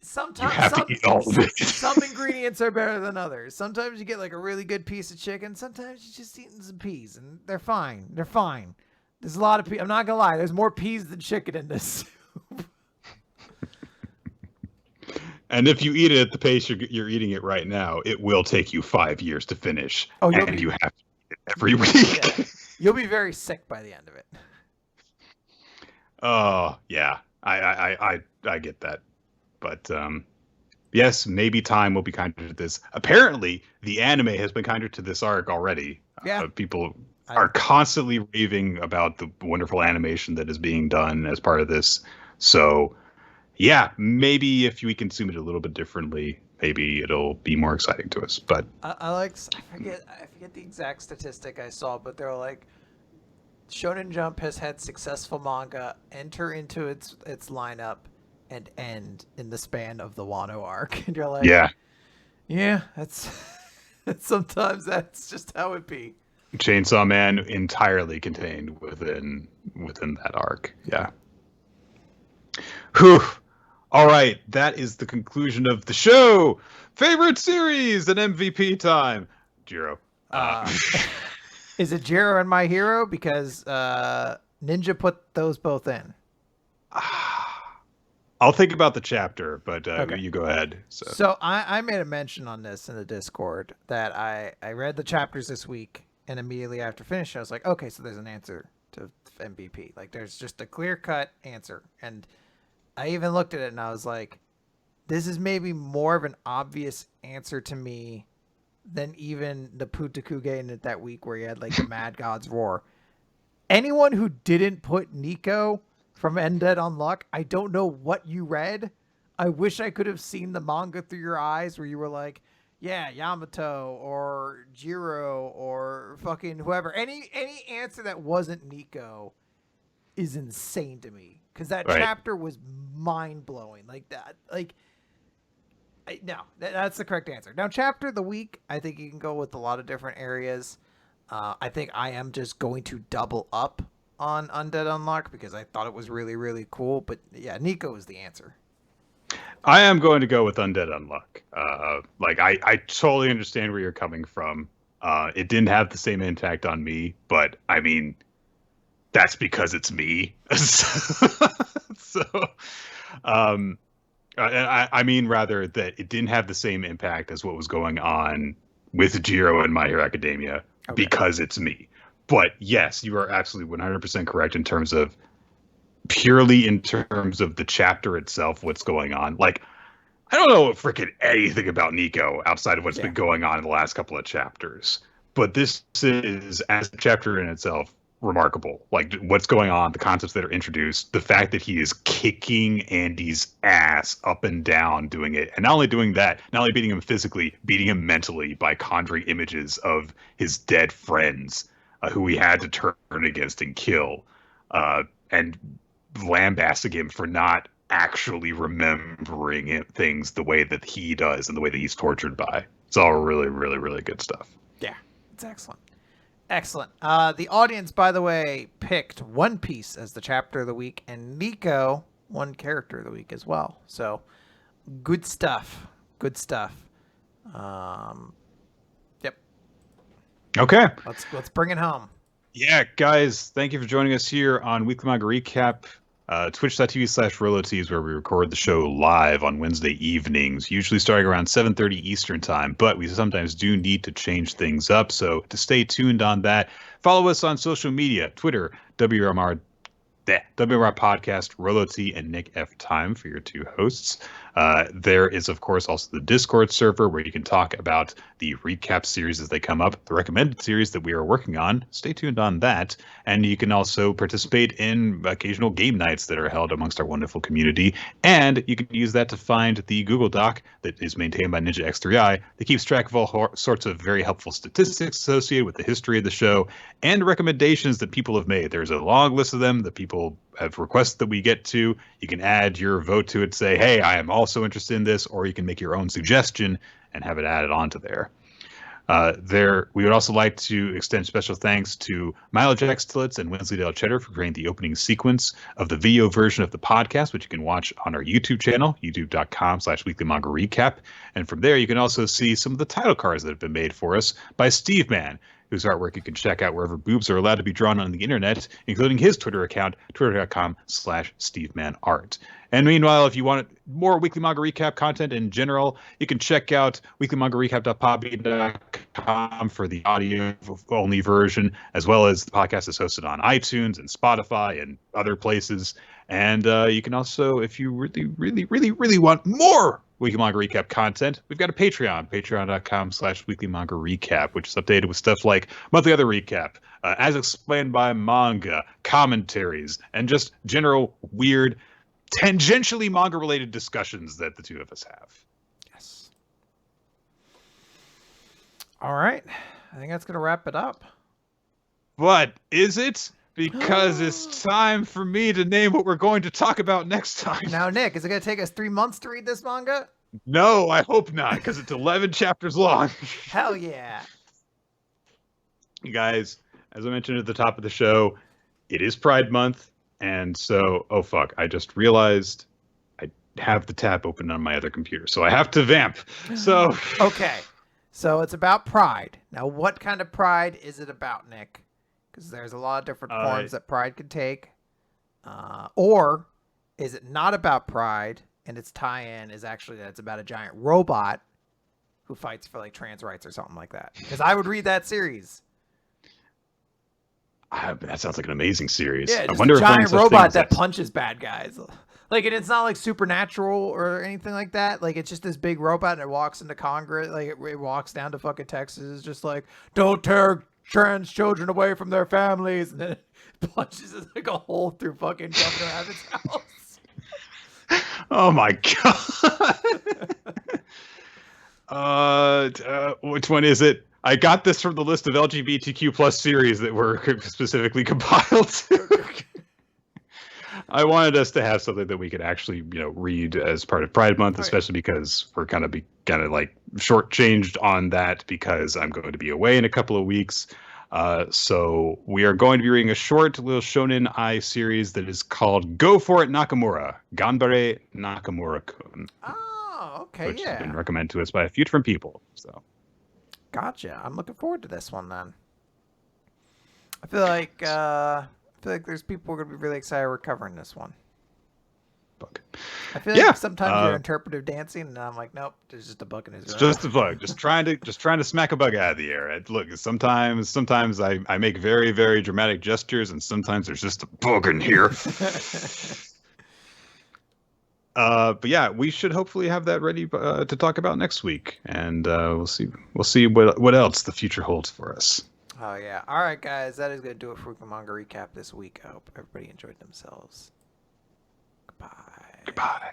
Sometimes you have to eat all of it. Some ingredients are better than others. Sometimes you get like a really good piece of chicken. Sometimes you're just eating some peas, and they're fine. They're fine. There's a lot of peas. I'm not gonna lie. There's more peas than chicken in this soup. And if you eat it at the pace you're eating it right now, it will take you 5 years to finish. Oh, you have to eat it every week. Yeah. You'll be very sick by the end of it. Oh yeah, I get that, but yes, maybe time will be kinder to this. Apparently, the anime has been kinder to this arc already. Yeah, people are constantly raving about the wonderful animation that is being done as part of this. So. Yeah, maybe if we consume it a little bit differently, maybe it'll be more exciting to us. But I forget the exact statistic I saw, but they're like, Shonen Jump has had successful manga enter into its lineup and end in the span of the Wano arc, and you're like, yeah, that's sometimes that's just how it be. Chainsaw Man entirely contained within that arc. Yeah. Whew. All right, that is the conclusion of the show. Favorite series and MVP time. Jiro. Is it Jiro and My Hero? Because Ninja put those both in. I'll think about the chapter, but okay. You go ahead. So I made a mention on this in the Discord that I read the chapters this week, and immediately after finishing, I was like, okay, so there's an answer to MVP. Like, there's just a clear-cut answer. And I even looked at it and I was like, this is maybe more of an obvious answer to me than even the Putakuge in it that week where you had like the Mad God's Roar. Anyone who didn't put Nico from Undead Unluck, I don't know what you read. I wish I could have seen the manga through your eyes where you were like, yeah, Yamato or Jiro or fucking whoever. Any answer that wasn't Nico is insane to me because that chapter was mind blowing. Like that, like no, that's the correct answer. Now, chapter of the week, I think you can go with a lot of different areas. I think I am just going to double up on Undead Unluck because I thought it was really, really cool. But yeah, Nico is the answer. I am going to go with Undead Unluck. Like I totally understand where you're coming from. It didn't have the same impact on me, but I mean, that's because it's me. So, I mean rather that it didn't have the same impact as what was going on with Jiro and My Hero Academia because it's me. But yes, you are absolutely 100% correct in terms of purely in terms of the chapter itself, what's going on. Like, I don't know freaking anything about Nico outside of what's been going on in the last couple of chapters. But this is, as a chapter in itself, remarkable. Like, what's going on, the concepts that are introduced, the fact that he is kicking Andy's ass up and down doing it. And not only doing that, not only beating him physically, beating him mentally by conjuring images of his dead friends who he had to turn against and kill. And lambasting him for not actually remembering things the way that he does and the way that he's tortured by. It's all really, really, really good stuff. Yeah, it's excellent. Excellent. The audience, by the way, picked One Piece as the chapter of the week and Nico, one character of the week as well. So good stuff. Good stuff. Yep. Okay. Let's bring it home. Yeah, guys, thank you for joining us here on Weekly Manga Recap. Twitch.tv/RoloT is where we record the show live on Wednesday evenings, usually starting around 7:30 Eastern time, but we sometimes do need to change things up. So to stay tuned on that, follow us on social media, Twitter, WMR Podcast, RoloT, and Nick F. Time for your two hosts. There is, of course, also the Discord server where you can talk about the recap series as they come up, the recommended series that we are working on. Stay tuned on that. And you can also participate in occasional game nights that are held amongst our wonderful community. And you can use that to find the Google Doc that is maintained by Ninja X3i that keeps track of all sorts of very helpful statistics associated with the history of the show and recommendations that people have made. There's a long list of them that people have requests that we get to. You can add your vote to it, say, hey, I am also interested in this, or you can make your own suggestion and have it added onto there. We would also like to extend special thanks to Milo Jack Stillitz and Wensleydale Cheddar for creating the opening sequence of the video version of the podcast, which you can watch on our YouTube channel, youtube.com/Weekly Manga Recap. And from there, you can also see some of the title cards that have been made for us by Steve Man, whose artwork you can check out wherever boobs are allowed to be drawn on the internet, including his Twitter account, twitter.com/SteveManArt. And meanwhile, if you want more Weekly Manga Recap content in general, you can check out weeklymangarecap.podbean.com for the audio-only version, as well as the podcast is hosted on iTunes and Spotify and other places. And you can also, if you really, really, really, really want more Weekly Manga Recap content, we've got a Patreon, patreon.com/Weekly Manga Recap, which is updated with stuff like Monthly Other Recap, as explained by manga, commentaries, and just general weird, tangentially manga-related discussions that the two of us have. Yes. All right. I think that's going to wrap it up. But is it? Because it's time for me to name what we're going to talk about next time. Now, Nick, is it going to take us 3 months to read this manga? No, I hope not, because it's 11 chapters long. Hell yeah. You guys, as I mentioned at the top of the show, it is Pride Month. And so, oh fuck, I just realized I have the tab open on my other computer. So I have to vamp. So okay. So it's about pride. Now, what kind of pride is it about, Nick? Because there's a lot of different forms that pride could take. Or is it not about pride and its tie-in is actually that it's about a giant robot who fights for like trans rights or something like that? Because I would read that series. That sounds like an amazing series. Yeah, I wonder a giant if robot that punches bad guys. Like, and it's not like supernatural or anything like that. Like, it's just this big robot and it walks into Congress. Like, it walks down to fucking Texas. It's just like, don't tear trans children away from their families. And then it punches like a hole through fucking Governor Abbott's house. Oh my god. Which one is it? I got this from the list of LGBTQ plus series that were specifically compiled. I wanted us to have something that we could actually, read as part of Pride Month, especially because we're gonna be kind of like shortchanged on that because I'm going to be away in a couple of weeks. So we are going to be reading a short little Shonen Ai series that is called "Go For It Nakamura," Ganbare Nakamura-kun. Oh, okay, which has been recommended to us by a few different people. So, gotcha. I'm looking forward to this one then. I feel like there's people who are gonna be really excited we're covering this one. I feel like sometimes you're interpretive dancing, and I'm like, nope, there's just a bug in his room. It's just a bug. Just trying to smack a bug out of the air. Look, sometimes I make very, very dramatic gestures, and sometimes there's just a bug in here. But yeah, we should hopefully have that ready to talk about next week, and we'll see what else the future holds for us. Oh yeah. All right, guys, that is gonna do it for the manga recap this week. I hope everybody enjoyed themselves. Goodbye. Goodbye.